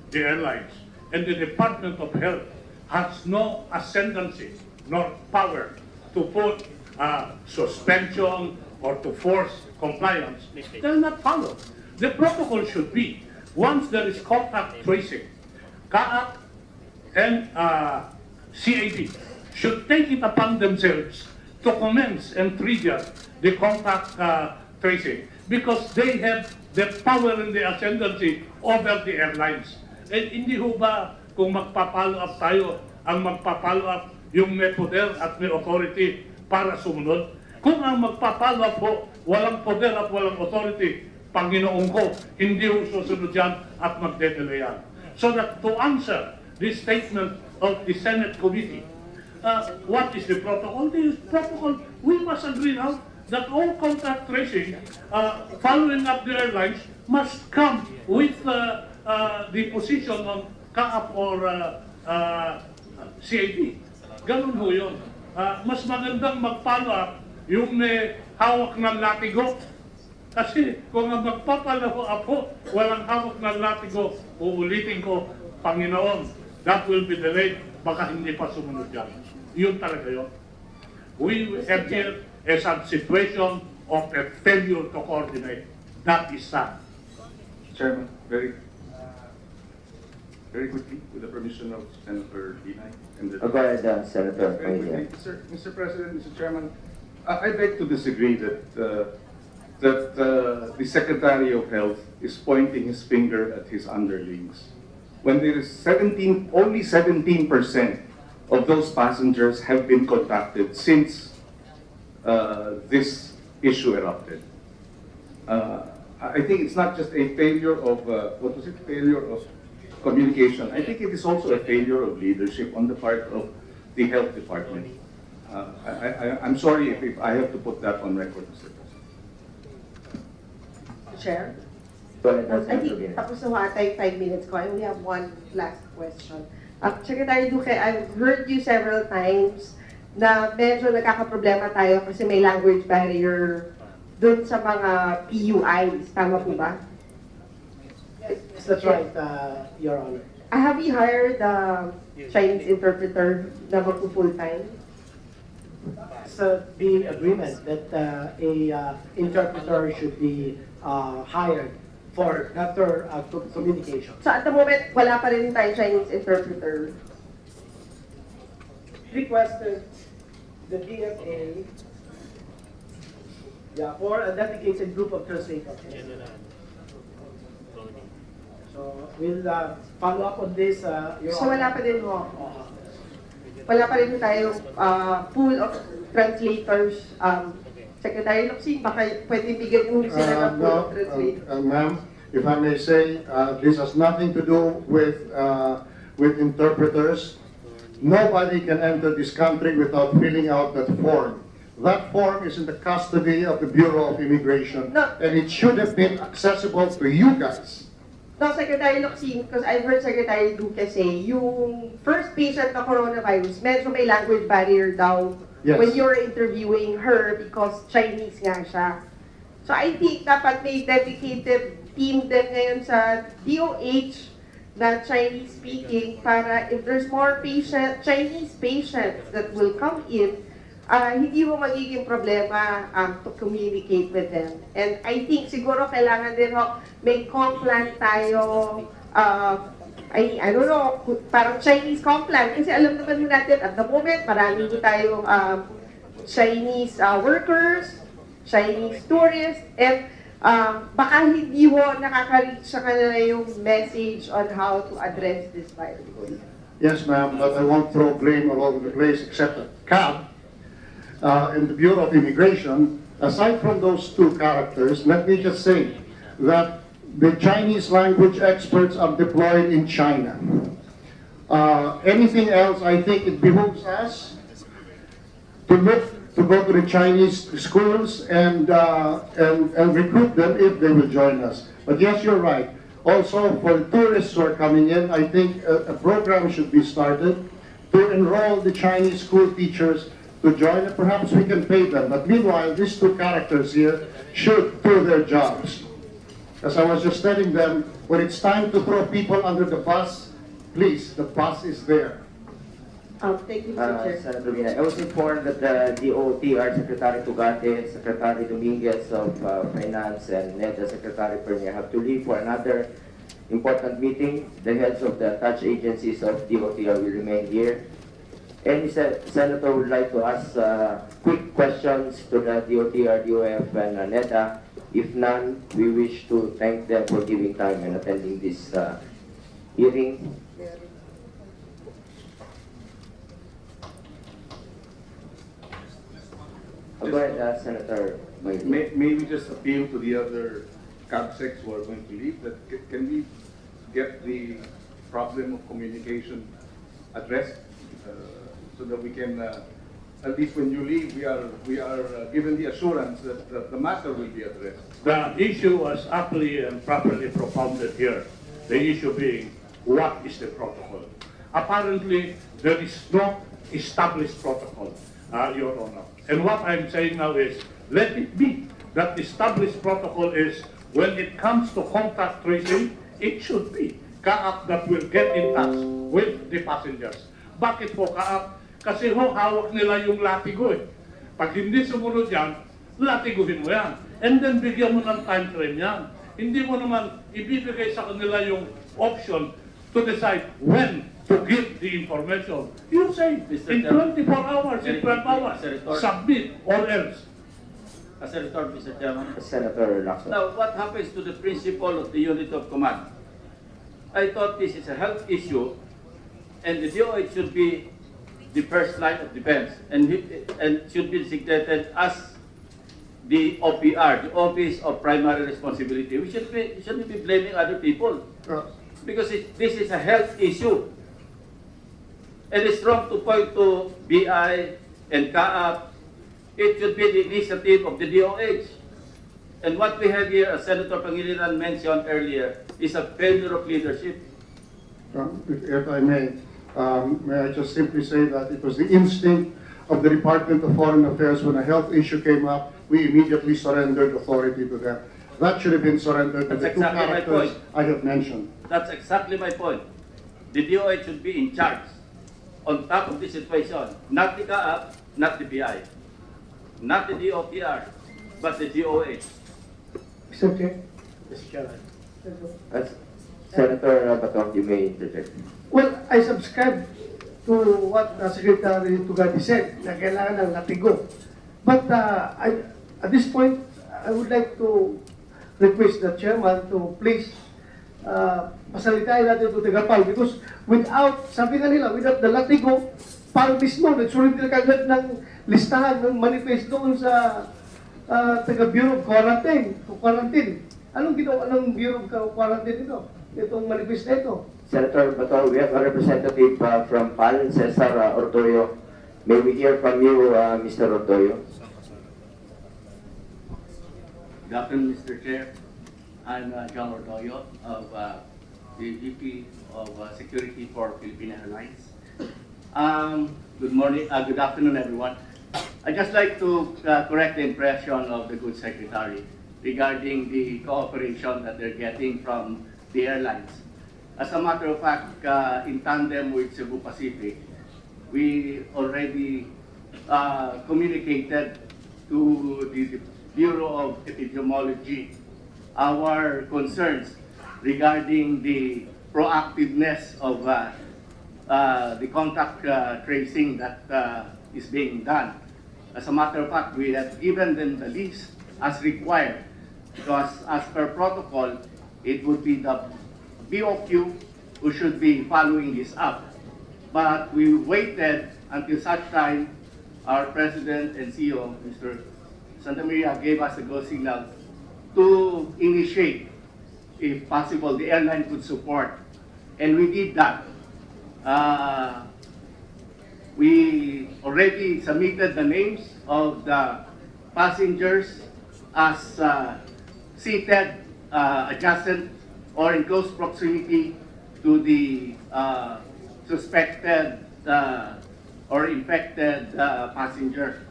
the airlines, and the Department of Health has no ascendancy nor power to put suspension or to force compliance, they'll not follow. The protocol should be, once there is contact tracing, CAAP and CAB should take it upon themselves to commence and trigger the contact tracing, because they have the power and the ascendancy over the airlines. And hindi ho ba kung magpa-follow up tayo, ang magpa-follow up yung may poder at may authority para sumunod? Kung ang magpa-follow up ho, walang poder at walang authority, Panginoon ko, hindi ho susunod yan at magde-delay yan. So that to answer this statement of the Senate committee, what is the protocol? The protocol, we must agree now that all contact tracing, following up the airlines, must come with the position of CAAP or CAB. Ganun ho yun. Mas magandang mag-follow up yung may hawak ng latigo. Kasi kung ang magpapalaho up ho, walang hawak ng latigo, uulitin ko, Panginoon, that will be delayed, baka hindi pa sumunod yan. Yun talaga yun. We have here a situation of a failure to coordinate. That is sad. Chairman, very quickly, with the permission of Senator Binay. Go ahead, Senator. Very quickly, Mr. President, Mr. Chairman, I beg to disagree that the Secretary of Health is pointing his finger at his underlings. When there is only 17% of those passengers have been contacted since this issue erupted. I think it's not just a failure of, failure of communication. I think it is also a failure of leadership on the part of the health department. I'm sorry if I have to put that on record, Mr. President. Chair? Go ahead, I think tapos na ata yung 5 minutes ko. I only have one last question. Secretary Duque, I've heard you several times na medyo nagkakaproblema tayo kasi may language barrier dun sa mga PUIs. Tama po ba? That's right, Your Honor. Have you hired a Chinese interpreter na magpo-full-time? It's the agreement that a interpreter should be hired for better communication. So at the moment, wala pa rin tayong Chinese interpreter. Requested the DFA for a dedicated group of translators. So we'll follow up on this. So wala pa din mo? Wala pa rin tayong pool of translators. Secretary Locsin, baka pwede bigyan yung sila ng pool of translators. Ma'am, if I may say, this has nothing to do with interpreters. nobody can enter this country without filling out that form. That form is in the custody of the Bureau of Immigration, and it should have been accessible to you guys. No, Secretary Locsin, because I've heard Secretary Duque say, yung first patient na coronavirus, medyo may language barrier daw Yes. when you're interviewing her because Chinese nga siya. So I think dapat may dedicated team din ngayon sa DOH na Chinese speaking para if there's more Chinese patients that will come in, hindi mo magiging problema to communicate with them. And I think siguro kailangan din may complan tayo, I don't know, parang Chinese complan. Kasi alam naman natin, at the moment, marami tayong Chinese workers, Chinese tourists, and baka hindi ho nakaka-reach sa kanila yung message on how to address this virus. Yes, ma'am, but I won't throw blame all over the place except at CAB and the Bureau of Immigration. Aside from those two characters, let me just say that the Chinese language experts are deployed in China. Anything else, I think it behooves us to go to the Chinese schools and recruit them if they will join us. But yes, you're right. Also, for the tourists who are coming in, I think a program should be started to enroll the Chinese school teachers to join, and perhaps we can pay them. But meanwhile, these two characters here should do their jobs. As I was just telling them, when it's time to throw people under the bus, please, the bus is there. Thank you, Mr. Chair. Senator Binay, I was informed that the DOTR Secretary Tugate, Secretary Dominguez of Finance, and NEDA Secretary Pernia have to leave for another important meeting. The heads of the attached agencies of DOTR will remain here. Any senator would like to ask quick questions to the DOTR, DOF, and NEDA? If none, we wish to thank them for giving time and attending this hearing. Go ahead, Senator. Maybe just appeal to the other CABSECs who are going to leave, that can we get the problem of communication addressed so that we can, at least when you leave, we are given the assurance that the matter will be addressed. The issue was aptly and properly propounded here. The issue being, what is the protocol? Apparently, there is no established protocol, Your Honor. And what I'm saying now is, let it be that the established protocol is, when it comes to contact tracing, it should be CAAP that will get in touch with the passengers. Bakit po CAAP? Kasi hawak nila yung latigo eh. Pag hindi sumunod yan, latiguhin mo yan. And then bigyan mo ng time frame yan. Hindi mo naman ibibigay sa kanila yung option to decide when to give the information. You say, in 24 hours, in 12 hours, submit or else. Senator, Mr. Chairman. Senator Lacson. Now, what happens to the principle of the unit of command? I thought this is a health issue, and the DOH should be the first line of defense, and should be designated as the OPR, the Office of Primary Responsibility. We shouldn't be blaming other people, because this is a health issue. And it's wrong to point to BI and CAAP. It should be the initiative of the DOH. And what we have here, as Senator Pangilinan mentioned earlier, is a failure of leadership. If I may I just simply say that it was the instinct of the Department of Foreign Affairs when a health issue came up, we immediately surrendered authority to them. That should have been surrendered to the two characters I have mentioned. That's exactly my point. The DOH should be in charge on top of this situation, not the CAAP, not the BI, not the DOTR, but the DOH. Mr. Chair. Mr. Chairman. Senator Bato, you may interject. Well, I subscribe to what Secretary Tugati said, na kailangan ng latigo. But at this point, I would like to request the chairman to please pasalitahin natin ito tagapal, because without, sabi nga nila, without the latigo, parang mismo, nagsurrender kagad ng listahan ng manifest doon sa taga Bureau of Quarantine. Anong ginawa ng Bureau of Quarantine ito? itong manifest na ito. Senator Bato, we have a representative from PAL, Cesar Ortoyo. May we hear from you, Mr. Ortoyo? Good afternoon, Mr. Chair. I'm John Ordoyo of the VP of Security for Philippine Airlines. Good morning, good afternoon, everyone. I'd just like to correct the impression of the good secretary regarding the cooperation that they're getting from the airlines. As a matter of fact, in tandem with Cebu Pacific, we already communicated to the Bureau of Epidemiology our concerns regarding the proactiveness of the contact tracing that is being done. As a matter of fact, we have given them the list as required because as per protocol, it would be the BOQ who should be following this up. But we waited until such time our President and CEO, Mr. Santa Maria, gave us a go signal to initiate, if possible, the airline could support. And we did that. We already submitted the names of the passengers as seated adjacent or in close proximity to the suspected or infected passenger.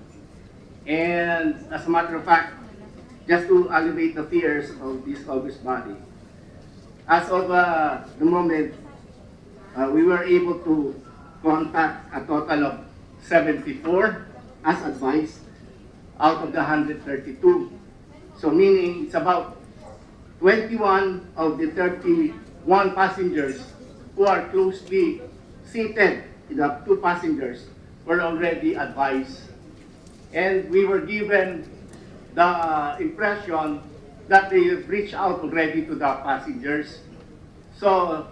And as a matter of fact, just to alleviate the fears of this august body, as of the moment, we were able to contact a total of 74 as advised out of the 132. So meaning it's about 21 of the 31 passengers who are closely seated, the 2 passengers, were already advised. And we were given the impression that they have reached out already to the passengers. So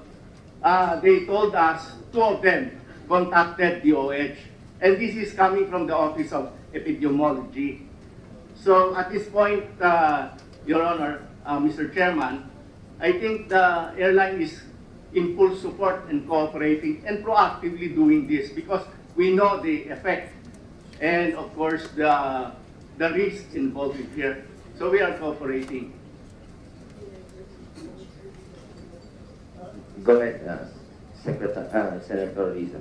they told us 2 of them contacted DOH. And this is coming from the Office of Epidemiology. So at this point, Your Honor, Mr. Chairman, I think the airline is in full support and cooperating and proactively doing this because we know the effect and of course the risk involved here. So we are cooperating. Go ahead, Senator Riza.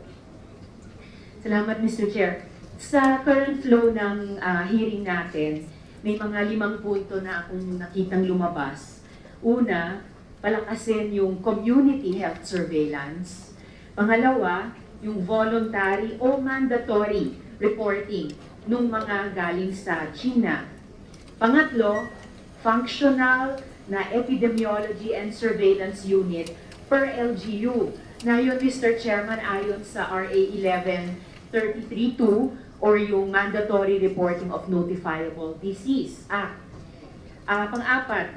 Salamat, Mr. Chair. Sa current flow ng hearing natin, may mga 5 punto na akong nakitang lumabas. Una, palakasin yung community health surveillance. Pangalawa, yung voluntary o mandatory reporting ng mga galing sa China. Pangatlo, functional na epidemiology and surveillance unit per LGU. Na yun, Mr. Chairman, ayon sa RA 11332 or yung Mandatory Reporting of Notifiable Disease Act. Pang-apat,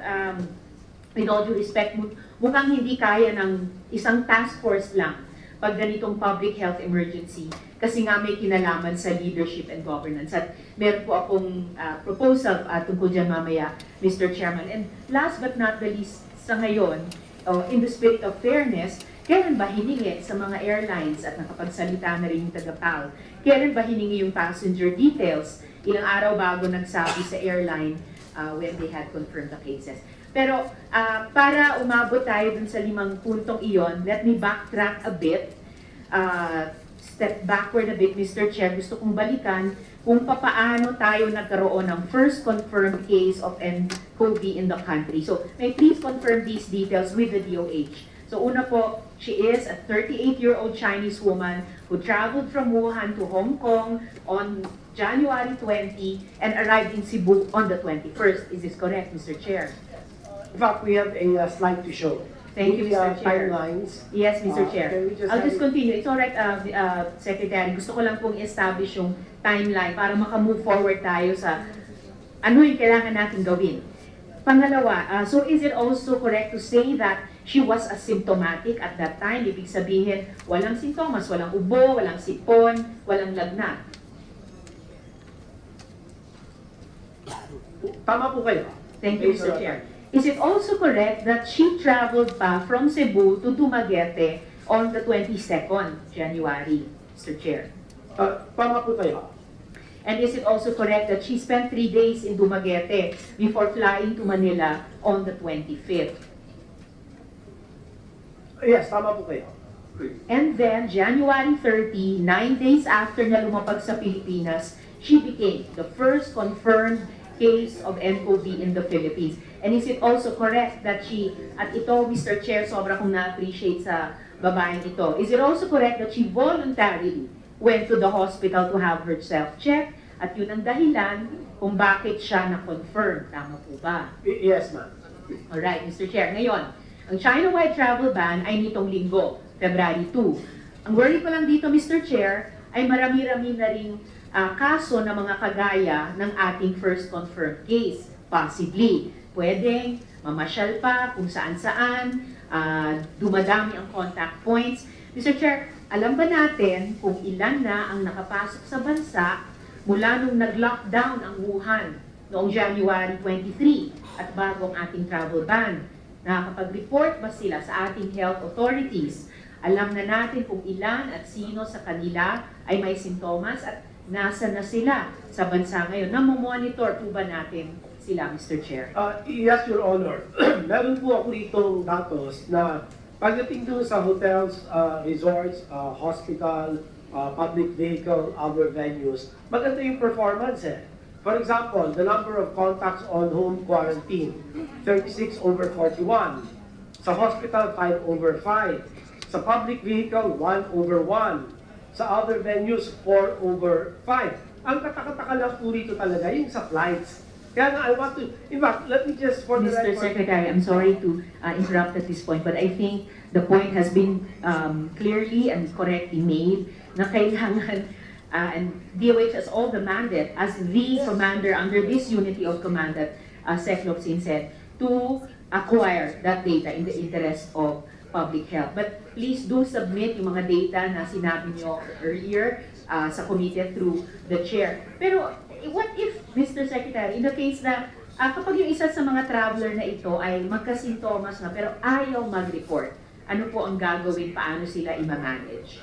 with all due respect, mukhang hindi kaya ng isang task force lang pag ganitong public health emergency kasi nga may kinalaman sa leadership and governance. At meron po akong proposal tungkol dyan mamaya, Mr. Chairman. And last but not the least, sa ngayon, in the spirit of fairness, kailan ba hiningi sa mga airlines at nakapagsalita na rin yung taga-PAL? Kailan ba hiningi yung passenger details? Ilang araw bago nagsabi sa airline when they had confirmed the cases. Pero para umabot tayo dun sa 5 puntong iyon, let me backtrack a bit. Step backward a bit, Mr. Chair. Gusto kong balikan kung papaano tayo nagkaroon ng first confirmed case of nCoV in the country. So, may please confirm these details with the DOH. So una po, she is a 38-year-old Chinese woman who traveled from Wuhan to Hong Kong on January 20 and arrived in Cebu on the 21st. Is this correct, Mr. Chair? In fact, we have a slide to show. Thank you, With Mr. Chair. Timelines. Yes, Mr. Chair. I'll just continue. It's all right, Secretary. Gusto ko lang pong establish yung timeline para maka-move forward tayo sa ano yung kailangan natin gawin. Pangalawa, so is it also correct to say that she was asymptomatic at that time? Ibig sabihin, walang sintomas, walang ubo, walang sipon, walang lagnat. Tama po kayo. Thank you, Mr. Chair. is it also correct that she traveled pa from Cebu to Dumaguete on the 22nd January, Mr. Chair? Tama po kayo. And is it also correct that she spent 3 days in Dumaguete before flying to Manila on the 25th? Yes, tama po kayo. And then, January 30, 9 days after na lumapag sa Pilipinas, she became the first confirmed case of nCoV in the Philippines. And is it also correct that she, at ito, Mr. Chair, sobra kong na-appreciate sa babaeng ito, is it also correct that she voluntarily went to the hospital to have herself checked, at yun ang dahilan kung bakit siya na-confirm. Tama po ba? Yes, ma'am. Alright, Mr. Chair. Ngayon, ang China-wide travel ban ay nitong linggo, February 2. Ang worry ko lang dito, Mr. Chair, ay marami-rami na ring kaso na mga kagaya ng ating first confirmed case. Possibly. Pwedeng mamasyal pa kung saan-saan, dumadami ang contact points. Mr. Chair, alam ba natin kung ilan na ang nakapasok sa bansa mula nung nag-lockdown ang Wuhan noong January 23 at bago ang ating travel ban? Nakakapag-report ba sila sa ating health authorities? Alam na natin kung ilan at sino sa kanila ay may sintomas at nasa na sila sa bansa ngayon. Namomonitor po ba natin sila, Mr. Chair? Yes, Your Honor. Meron po ako ditong datos na pagdating doon sa hotels, resorts, hospital, public vehicle, other venues, maganda yung performance eh. For example, the number of contacts on home quarantine, 36/41. Sa hospital, 5/5. Sa public vehicle, 1/1. Sa other venues, 4/5. Ang katakataka lang po rito talaga yung sa flights. Kaya nga, I want to, in fact, let me just for the Mr. record. Secretary, I'm sorry to interrupt at this point, but I think the point has been clearly and correctly made na kailangan, and DOH has all the mandate as the commander under this unity of command that Sec. Locsin said, to acquire that data in the interest of public health. But please do submit yung mga data na sinabi nyo earlier sa committee through the chair. Pero what if, Mr. Secretary, in the case na kapag yung isa sa mga traveler na ito ay magkasintomas na pero ayaw mag-report, ano po ang gagawin, paano sila i-manage?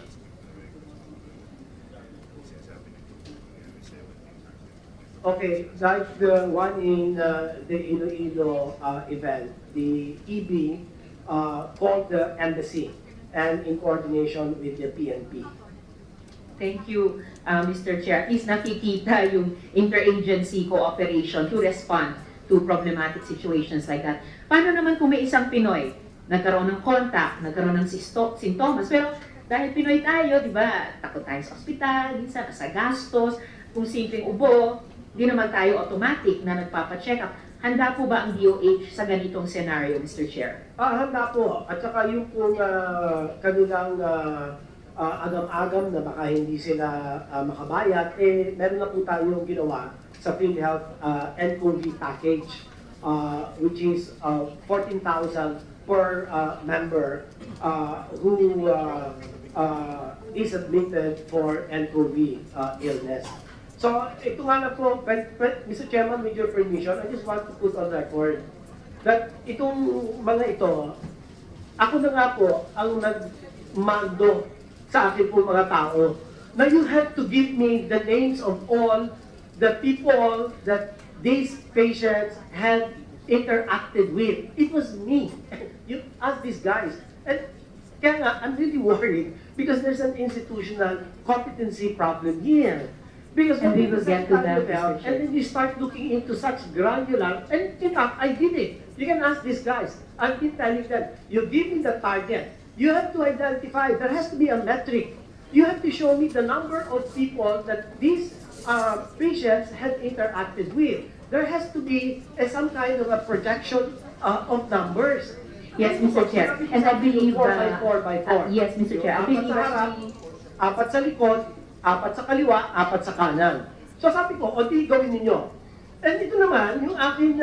Okay, like the one in the Iloilo event, the EB called the embassy and in coordination with the PNP. Thank you, Mr. Chair. At least nakikita yung interagency cooperation to respond to problematic situations like that. Paano naman kung may isang Pinoy, nagkaroon ng contact, nagkaroon ng sintomas, pero dahil Pinoy tayo, di ba, takot tayo sa ospital, minsan sa gastos, kung simpleng ubo, di naman tayo automatic na nagpapacheck up. Handa po ba ang DOH sa ganitong scenario, Mr. Chair? Handa po. At saka yung pong kanilang agam-agam na baka hindi sila makabayad, meron na po tayong ginawa sa PhilHealth nCoV package, which is 14,000 per member who is admitted for nCoV illness. So, ito nga na po, Mr. Chairman, with your permission, I just want to put on record that itong mga ito, ako na nga po ang nagmando sa akin po mga tao. Now you have to give me the names of all the people that these patients had interacted with. It was me. You ask these guys. And kaya nga, I'm really worried because there's an institutional competency problem here. Because And we will get to that, and then you start looking into such granular, and in fact, I did it. You can ask these guys. I've been telling them, you give me the target. You have to identify, there has to be a metric. You have to show me the number of people that these patients had interacted with. There has to be some kind of a projection of numbers. Yes, Mr. Chair. And I believe 4 by 4 by 4. yes, Mr. Chair. I Apat believe sa harap, apat sa likod, apat sa kaliwa, apat sa kanan. So sabi ko, o di gawin ninyo. And ito naman, yung akin,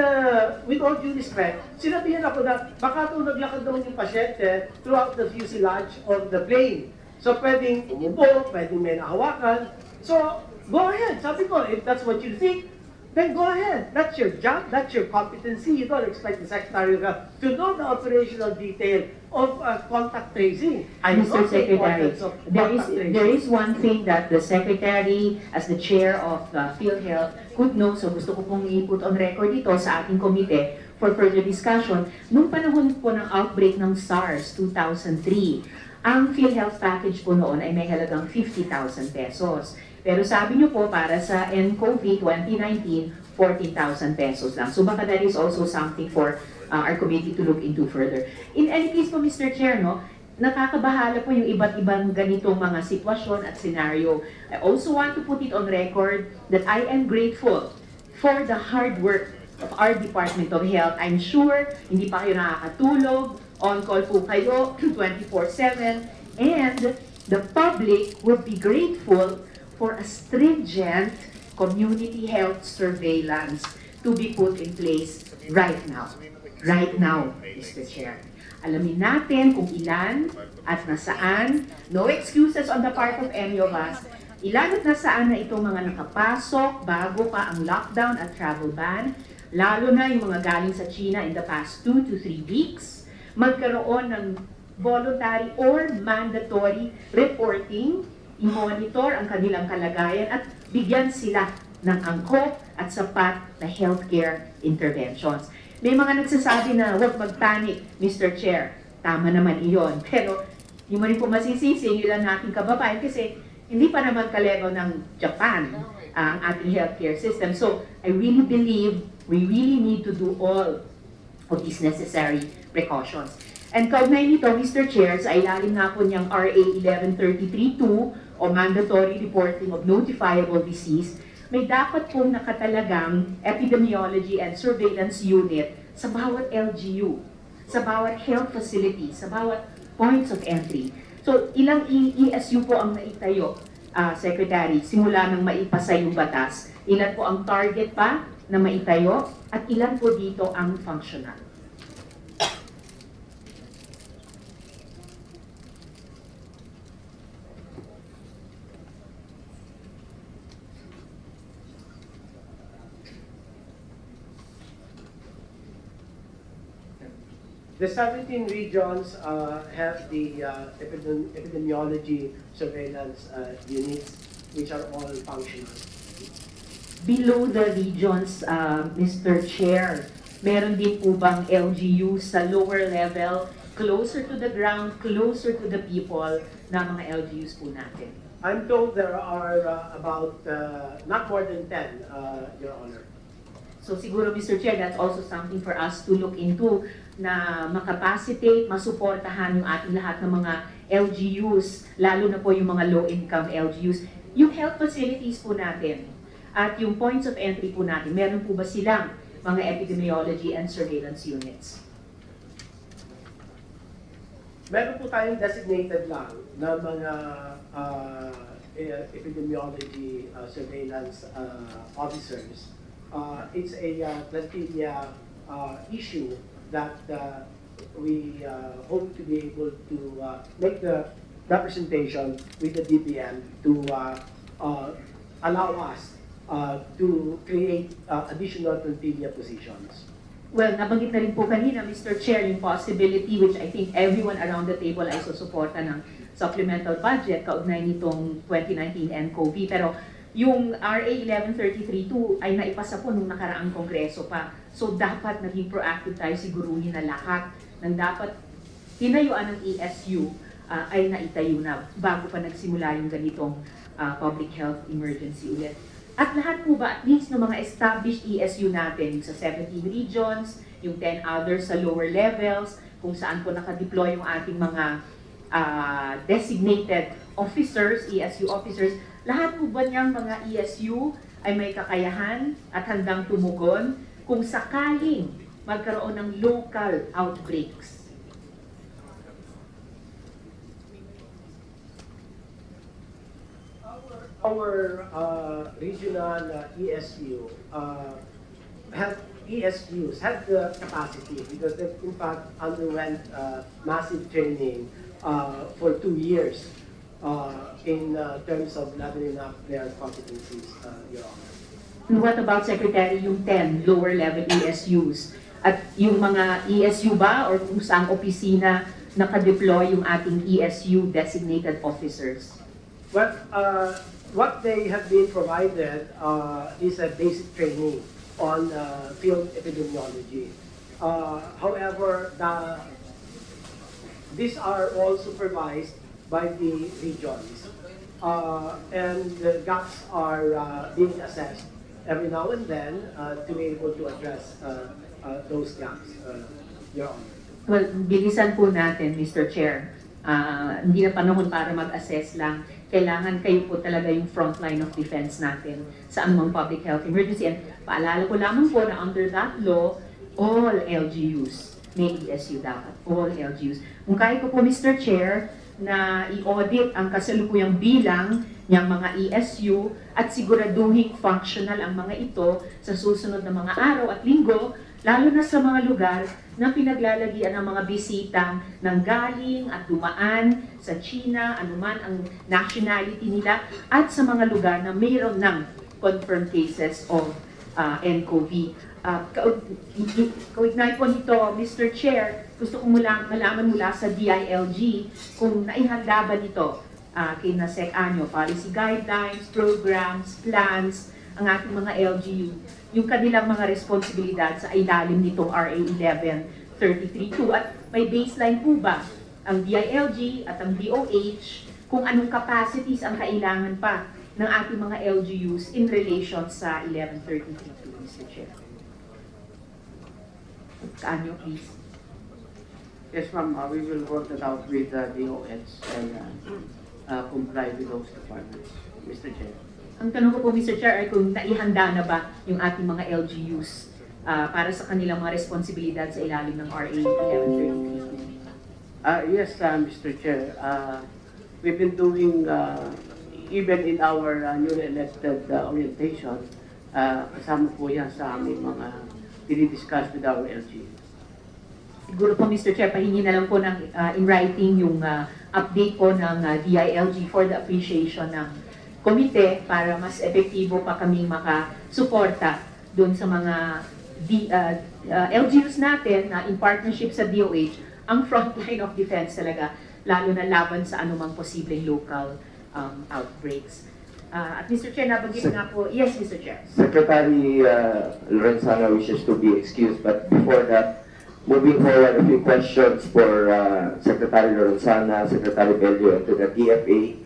with all due respect, sinabihan ako na baka ito naglakad naman yung pasyente throughout the fuselage of the plane. So pwedeng umupo, pwedeng may nahawakan. So, go ahead. Sabi ko, if that's what you think, then go ahead. That's your job, that's your competency. You don't expect the Secretary of Health to know the operational detail of contact tracing. I know Mr. the Secretary, importance of contact tracing. there is one thing that the Secretary, as the chair of PhilHealth, could know. So gusto ko pong i-put on record ito sa ating komite for further discussion. Nung panahon po ng outbreak ng SARS 2003, ang PhilHealth package po noon ay may halagang 50,000 pesos. Pero sabi niyo po, para sa NCOV 2019, 14,000 pesos lang. So baka that is also something for our committee to look into further. In any case po, Mr. Chair, no, nakakabahala po yung iba't ibang ganitong mga sitwasyon at scenario. I also want to put it on record that I am grateful for the hard work of our Department of Health. I'm sure hindi pa kayo nakakatulog, on-call po kayo 24/7, and the public would be grateful for a stringent community health surveillance to be put in place right now. Right now, Mr. Chair. Alamin natin kung ilan at nasaan. No excuses on the part of any of us. Ilan at nasaan na itong mga nakapasok bago pa ang lockdown at travel ban, lalo na yung mga galing sa China in the past 2 to 3 weeks. Magkaroon ng voluntary or mandatory reporting, i-monitor ang kanilang kalagayan at bigyan sila ng angkop at sapat na healthcare interventions. May mga nagsasabi na huwag mag-panic, Mr. Chair. Tama naman iyon. Pero hindi mo rin po masisisi yung ilan nating kababayan kasi hindi pa naman ka-level ng Japan ang ating healthcare system. So I really believe we really need to do all of these necessary precautions. And kaugnay nito, Mr. Chair, sa ilalim nga po niyang RA 1133-2 o Mandatory Reporting of Notifiable Disease, may dapat pong nakatalagang epidemiology and surveillance unit sa bawat LGU, sa bawat health facility, sa bawat points of entry. So, ilang ESU po ang naitayo, Secretary, simula nang maipasa yung batas? Ilan po ang target pa na maitayo? At ilan po dito ang functional? The 17 regions have the epidemiology surveillance units, which are all functional. Below the regions, Mr. Chair, meron din po bang LGU sa lower level, closer to the ground, closer to the people na mga LGUs po natin? I'm told there are about not more than 10, Your Honor. So siguro, Mr. Chair, that's also something for us to look into, na makapacitate, masuportahan yung ating lahat ng mga LGUs, lalo na po yung mga low-income LGUs. Yung health facilities po natin at yung points of entry po natin, meron po ba silang mga epidemiology and surveillance units? Meron po tayong designated lang na mga epidemiology surveillance officers. It's a plantilla issue that we hope to be able to make the representation with the DBM to allow us to create additional plantilla positions. Well, nabanggit na rin po kanina, Mr. Chair, yung possibility which I think everyone around the table ay susuporta ng supplemental budget kaugnay nitong 2019 NCOV. Pero yung RA 1133-2 ay naipasa po nung nakaraang kongreso pa. So dapat naging proactive tayo, siguruhin na lahat ng dapat tinayuan ng ESU ay naitayo na bago pa nagsimula yung ganitong public health emergency ulit. At lahat po ba, at least ng mga established ESU natin, sa 17 regions, yung 10 others sa lower levels, kung saan po nakadeploy yung ating mga designated officers, ESU officers, lahat po ba niyang mga ESU ay may kakayahan at handang tumugon kung sakaling magkaroon ng local outbreaks? Our regional ESU ESUs have the capacity because they in fact underwent massive training for 2 years in terms of leveling up their competencies, Your Honor. And what about, Secretary, yung 10 lower level ESUs? At yung mga ESU ba or kung saang opisina nakadeploy yung ating ESU designated officers? Well, what they have been provided is a basic training on field epidemiology. However, these are all supervised by the regions, and the gaps are being assessed every now and then to be able to address those gaps, Your Honor. Well, bilisan po natin, Mr. Chair. Hindi na panahon para mag-assess lang. Kailangan kayo po talaga yung front line of defense natin sa anumang public health emergency. And paalala ko lamang po na under that law, all LGUs may ESU dapat. All LGUs. Kung kaya ko po, Mr. Chair, na i-audit ang kasalukuyang bilang niyang mga ESU at siguraduhin functional ang mga ito sa susunod na mga araw at linggo, lalo na sa mga lugar na pinaglalagian ng mga bisitang nanggaling at dumaan sa China, anuman ang nationality nila, at sa mga lugar na mayroon ng confirmed cases of nCoV. Kaugnay po nito, Mr. Chair, gusto kong malaman mula sa DILG kung naihanda ba nito kay Nasec Anyo, policy guidelines, programs, plans, ang ating mga LGU, yung kanilang mga responsibilidad sa ilalim nitong RA 1133.2 at may baseline po ba ang DILG at ang DOH kung anong capacities ang kailangan pa ng ating mga LGUs in relation sa 1133.2, Mr. Chair. Kaanyo, please. Yes, ma'am. We will work that out with the DOH and comply with those requirements, Mr. Chair. Ang tanong ko po, Mr. Chair, ay kung naihanda na ba yung ating mga LGUs para sa kanilang mga responsibilidad sa ilalim ng RA 1133. Yes, Mr. Chair. We've been doing, even in our newly elected orientation, kasama po yan sa aming mga dinidiscuss with our LGUs. Siguro po, Mr. Chair, pahingi na lang po ng in writing yung update po ng DILG for the appreciation ng komite para mas epektibo pa kaming makasuporta doon sa mga LGUs natin na in partnership sa DOH, ang frontline of defense talaga, lalo na laban sa anumang posibleng local outbreaks. At Mr. Chair, nabanggit nga po, yes, Mr. Chair. Secretary Lorenzana wishes to be excused, but before that, moving forward, a few questions for Secretary Lorenzana, Secretary Bello, and to the DFA.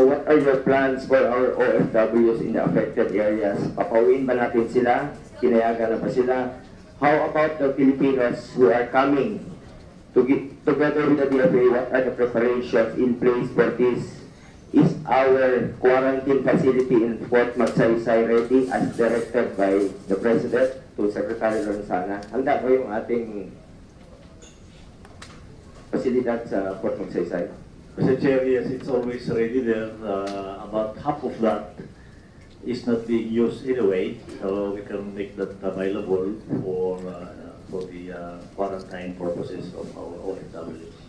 What are your plans for our OFWs in the affected areas? Papauwiin ba natin sila? Kinayagan na ba sila? How about the Filipinos who are coming together with the DFA? What are the preparations in place for this? Is our quarantine facility in Fort Magsaysay ready as directed by the President to Secretary Lorenzana? Handa ba yung ating pasilidad sa Fort Magsaysay? Mr. Chair, yes, it's always ready there. About half of that is not being used anyway, so we can make that available for the quarantine purposes of our OFWs.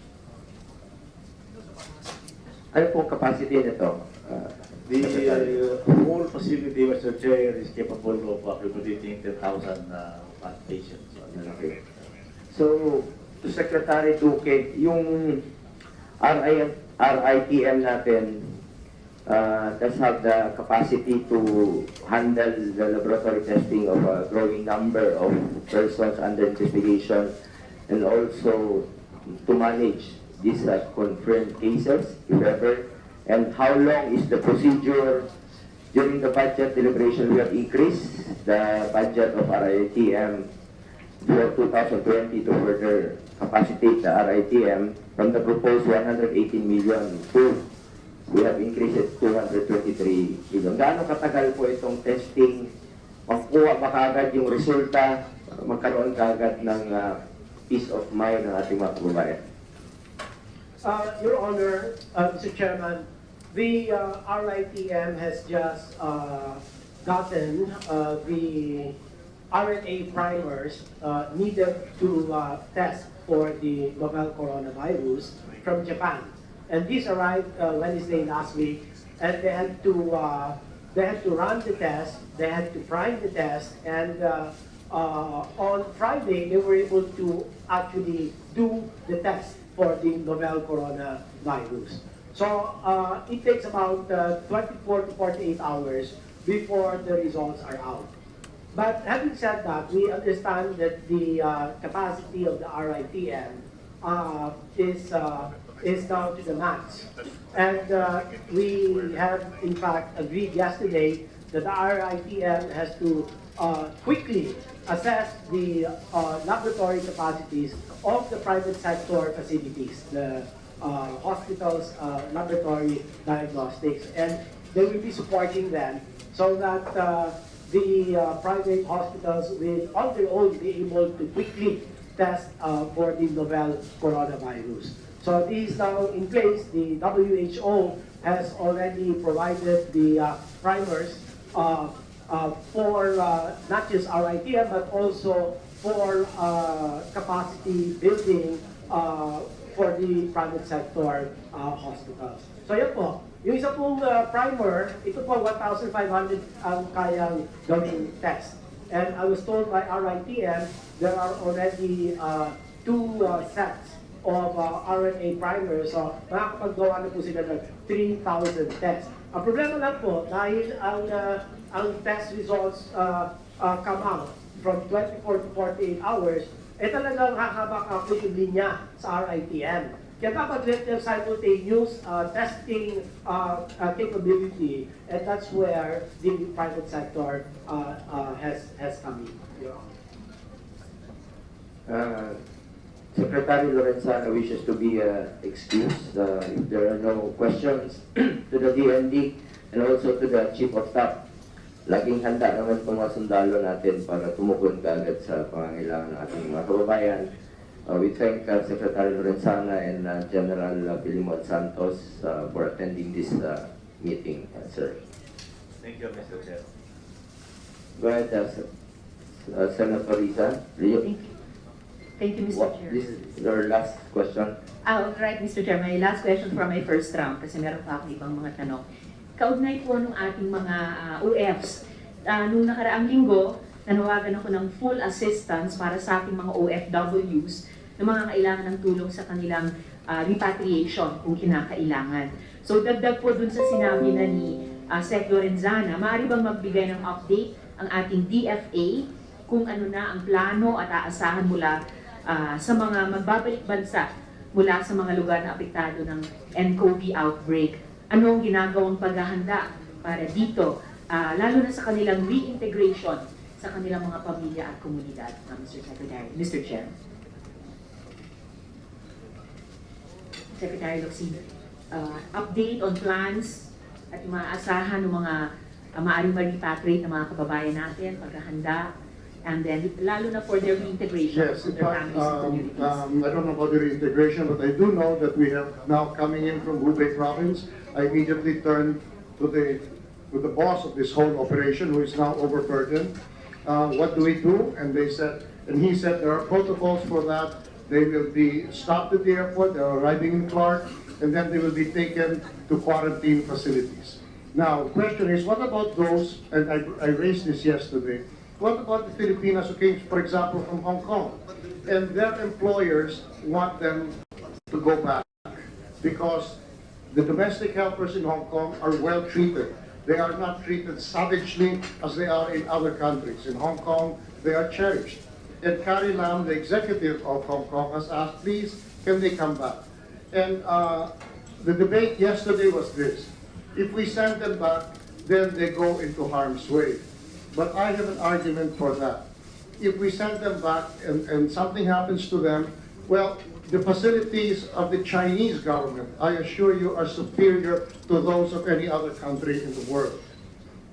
Ano pong capacity nito? The whole facility, Mr. Chair, is capable of accommodating 10,000 patients. Okay. So, to Secretary Duque, yung RITM natin does have the capacity to handle the laboratory testing of a growing number of persons under investigation and also to manage these confirmed cases, if ever. And how long is the procedure? During the budget deliberation, we have increased the budget of RITM for 2020 to further capacitate the RITM from the proposed 118 million to we have increased it to 223 million. Gaano katagal po itong testing? Makuha ba kaagad yung resulta? Magkaroon kaagad ng peace of mind ng ating mga kababayan? Your Honor, Mr. Chairman, the RITM has just gotten the RNA primers needed to test for the novel coronavirus from Japan. And these arrived Wednesday last week, and they had to they had to run the test, they had to prime the test, and on Friday, they were able to actually do the test for the novel coronavirus. So it takes about 24 to 48 hours before the results are out. But having said that, we understand that the capacity of the RITM is down to the max. And we have, in fact, agreed yesterday that the RITM has to quickly assess the laboratory capacities of the private sector facilities, the hospitals, laboratory diagnostics, and they will be supporting them so that the private hospitals will on their own be able to quickly test for the novel coronavirus. So this is now in place. The WHO has already provided the primers for not just RITM but also for capacity building for the private sector hospitals. So yan po, yung isa pong primer, ito po 1,500 ang kayang gawing test. And I was told by RITM, there are already 2 sets of RNA primers. So makakapagawa na po sila ng 3,000 tests. Ang problema lang po, dahil ang test results come out from 24 to 48 hours, talagang hahaba ako yung linya sa RITM. Kaya dapat let them simultaneous testing capability, and that's where the private sector has come in. Secretary Lorenzana wishes to be excused if there are no questions to the DND and also to the Chief of Staff. Laging handa naman itong mga sundalo natin para tumukon kaagad sa pangangailangan ng ating mga kababayan. We thank Secretary Lorenzana and General Filimon Santos for attending this meeting, sir. Thank you, Mr. Chair. Go ahead, Senator Risa. Thank you, Mr. Chair. This is your last question. All right, Mr. Chair. My last question from my first round kasi meron pa akong ibang mga tanong. Kaugnay po nung ating mga OFs. Nung nakaraang linggo, nanawagan ako ng full assistance para sa ating mga OFWs na mga kailangan ng tulong sa kanilang repatriation kung kinakailangan. So dagdag po dun sa sinabi na ni Sec. Lorenzana, maaari bang magbigay ng update ang ating DFA kung ano na ang plano at aasahan mula sa mga magbabalik bansa mula sa mga lugar na apektado ng nCoV outbreak? Ano ang ginagawang paghahanda para dito, lalo na sa kanilang reintegration sa kanilang mga pamilya at komunidad, Mr. Secretary, Mr. Chair. Secretary Locsin, update on plans at yung mga asahan ng mga maaaring ma-repatriate ng mga kababayan natin, paghahanda, and then lalo na for their reintegration Yes, to their families and communities. I don't know about the reintegration, but I do know that we have now coming in from Hubei province. I immediately turned to the boss of this whole operation, who is now overburdened. What do we do? And he said there are protocols for that. They will be stopped at the airport. They're arriving in Clark, and then they will be taken to quarantine facilities. Now, the question is, what about those? And I raised this yesterday. What about the Filipinos who came, for example, from Hong Kong, and their employers want them to go back because the domestic helpers in Hong Kong are well treated. They are not treated savagely as they are in other countries. In Hong Kong, they are cherished. And Carrie Lam, the executive of Hong Kong, has asked, please, can they come back? And the debate yesterday was this. If we send them back, then they go into harm's way. But I have an argument for that. If we send them back and something happens to them, well, the facilities of the Chinese government, I assure you, are superior to those of any other country in the world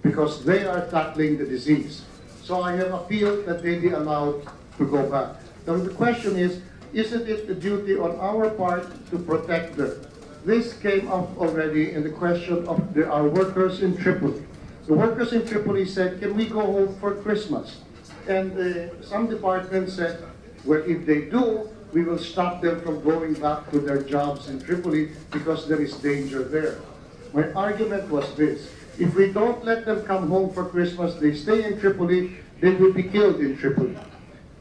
because they are tackling the disease. So I have appealed that they be allowed to go back. Now the question is, isn't it the duty on our part to protect them? This came up already in the question of our workers in Tripoli. The workers in Tripoli said, can we go home for Christmas? And some departments said, well, if they do, we will stop them from going back to their jobs in Tripoli because there is danger there. My argument was this. If we don't let them come home for Christmas, they stay in Tripoli, they will be killed in Tripoli.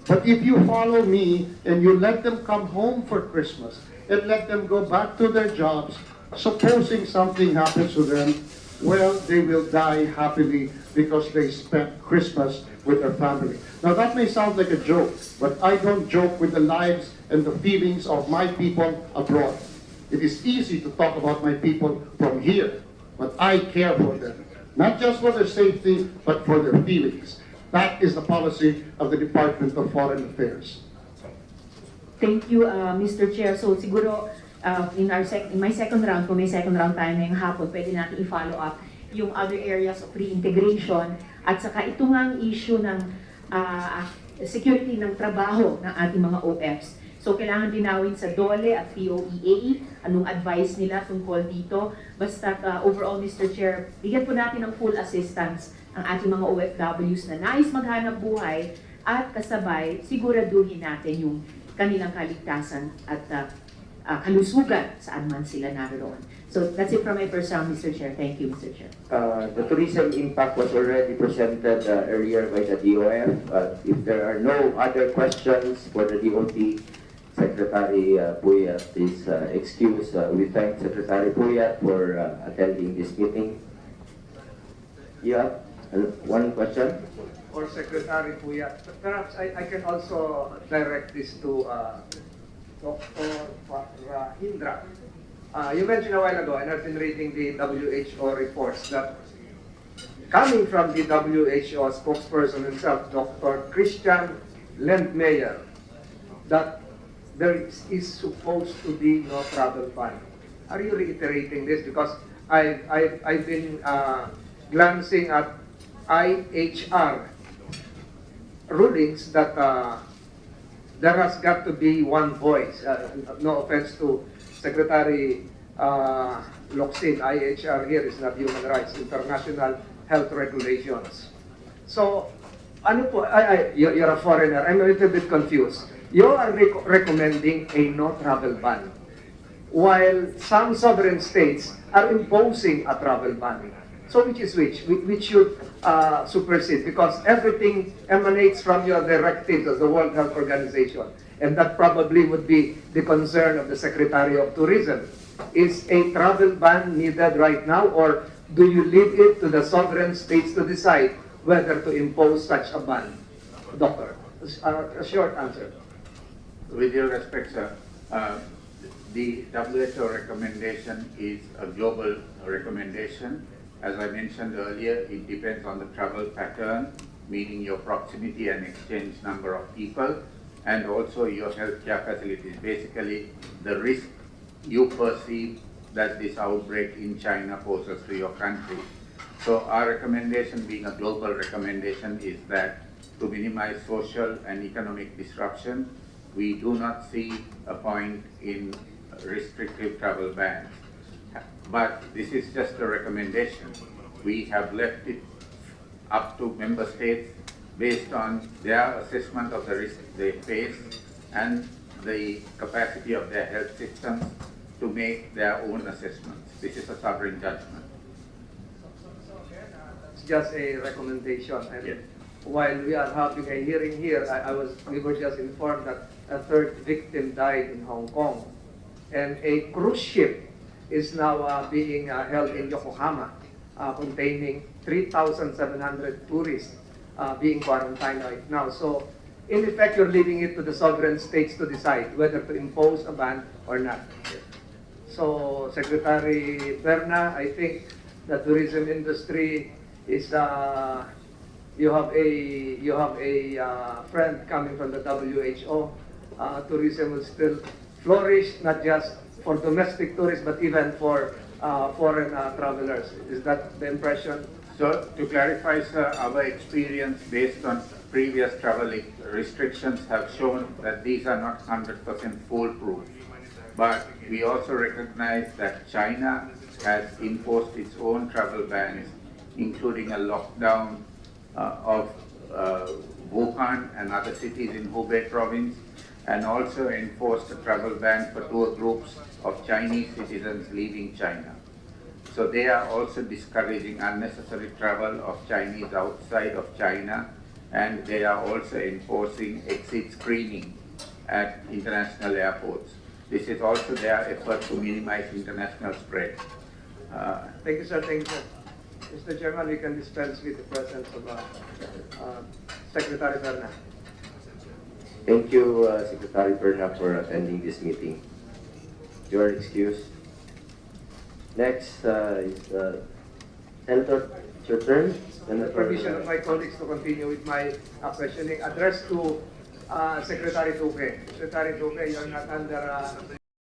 But if you follow me and you let them come home for Christmas and let them go back to their jobs, supposing something happens to them, well, they will die happily because they spent Christmas with their family. Now that may sound like a joke, but I don't joke with the lives and the feelings of my people abroad. It is easy to talk about my people from here, but I care for them. Not just for their safety, but for their feelings. That is the policy of the Department of Foreign Affairs. Thank you, Mr. Chair. So siguro, in my second round, kung may second round tayo ngayong hapon, pwede natin i-follow up yung other areas of reintegration at saka ito nga ang issue ng security ng trabaho ng ating mga OFs. So kailangan dinawin sa DOLE at POEA anong advice nila tungkol dito. Basta overall, Mr. Chair, bigyan po natin ng full assistance ang ating mga OFWs na nais maghanap buhay at kasabay siguraduhin natin yung kanilang kaligtasan at kalusugan saan man sila naroon. So that's it from my first round, Mr. Chair. Thank you, Mr. Chair. The tourism impact was already presented earlier by the DOF. If there are no other questions for the DOT, Secretary Puyat is excused. We thank Secretary Puyat for attending this meeting. Yeah, one question? For Secretary Puyat, perhaps I can also direct this to Dr. Hindra. You mentioned a while ago, and I've been reading the WHO reports, that coming from the WHO spokesperson himself, Dr. Christian Lendmeyer, that there is supposed to be no travel ban. Are you reiterating this? Because I've been glancing at IHR rulings that there has got to be one voice. No offense to Secretary Locsin, IHR here is not human rights, international health regulations. So, ano po, you're a foreigner, I'm a little bit confused. You are recommending a no travel ban, while some sovereign states are imposing a travel ban. So which is which? Which should supersede? Because everything emanates from your directives of the World Health Organization. And that probably would be the concern of the Secretary of Tourism. Is a travel ban needed right now, or do you leave it to the sovereign states to decide whether to impose such a ban? Doctor, a short answer. With your respect, sir, the WHO recommendation is a global recommendation. As I mentioned earlier, it depends on the travel pattern, meaning your proximity and exchange number of people, and also your healthcare facilities. Basically, the risk you perceive that this outbreak in China poses to your country. So our recommendation, being a global recommendation, is that to minimize social and economic disruption, we do not see a point in restrictive travel bans. But this is just a recommendation. We have left it up to member states based on their assessment of the risk they face and the capacity of their health systems to make their own assessments. This is a sovereign judgment. It's just a recommendation. And yes. While we are having a hearing here, we were just informed that a third victim died in Hong Kong. And a cruise ship is now being held in Yokohama, containing 3,700 tourists being quarantined right now. So, in effect, you're leaving it to the sovereign states to decide whether to impose a ban or not. So, Secretary Perna, I think the tourism industry is you have a friend coming from the WHO. Tourism will still flourish, not just for domestic tourists, but even for foreign travelers. Is that the impression? So, to clarify, sir, our experience based on previous travel restrictions have shown that these are not 100% foolproof. But we also recognize that China has imposed its own travel bans, including a lockdown of Wuhan and other cities in Hubei province, and also enforced a travel ban for tour groups of Chinese citizens leaving China. So they are also discouraging unnecessary travel of Chinese outside of China, and they are also enforcing exit screening at international airports. This is also their effort to minimize international spread. Thank you, sir. Thank you, sir. Mr. Chairman, we can dispense with the presence of Secretary Berna. Thank you, Secretary Perna, for attending this meeting. You are excused. Next is Senator, it's your turn. The permission of my colleagues to continue with my questioning addressed to Secretary Duque. Secretary Duque, you are not under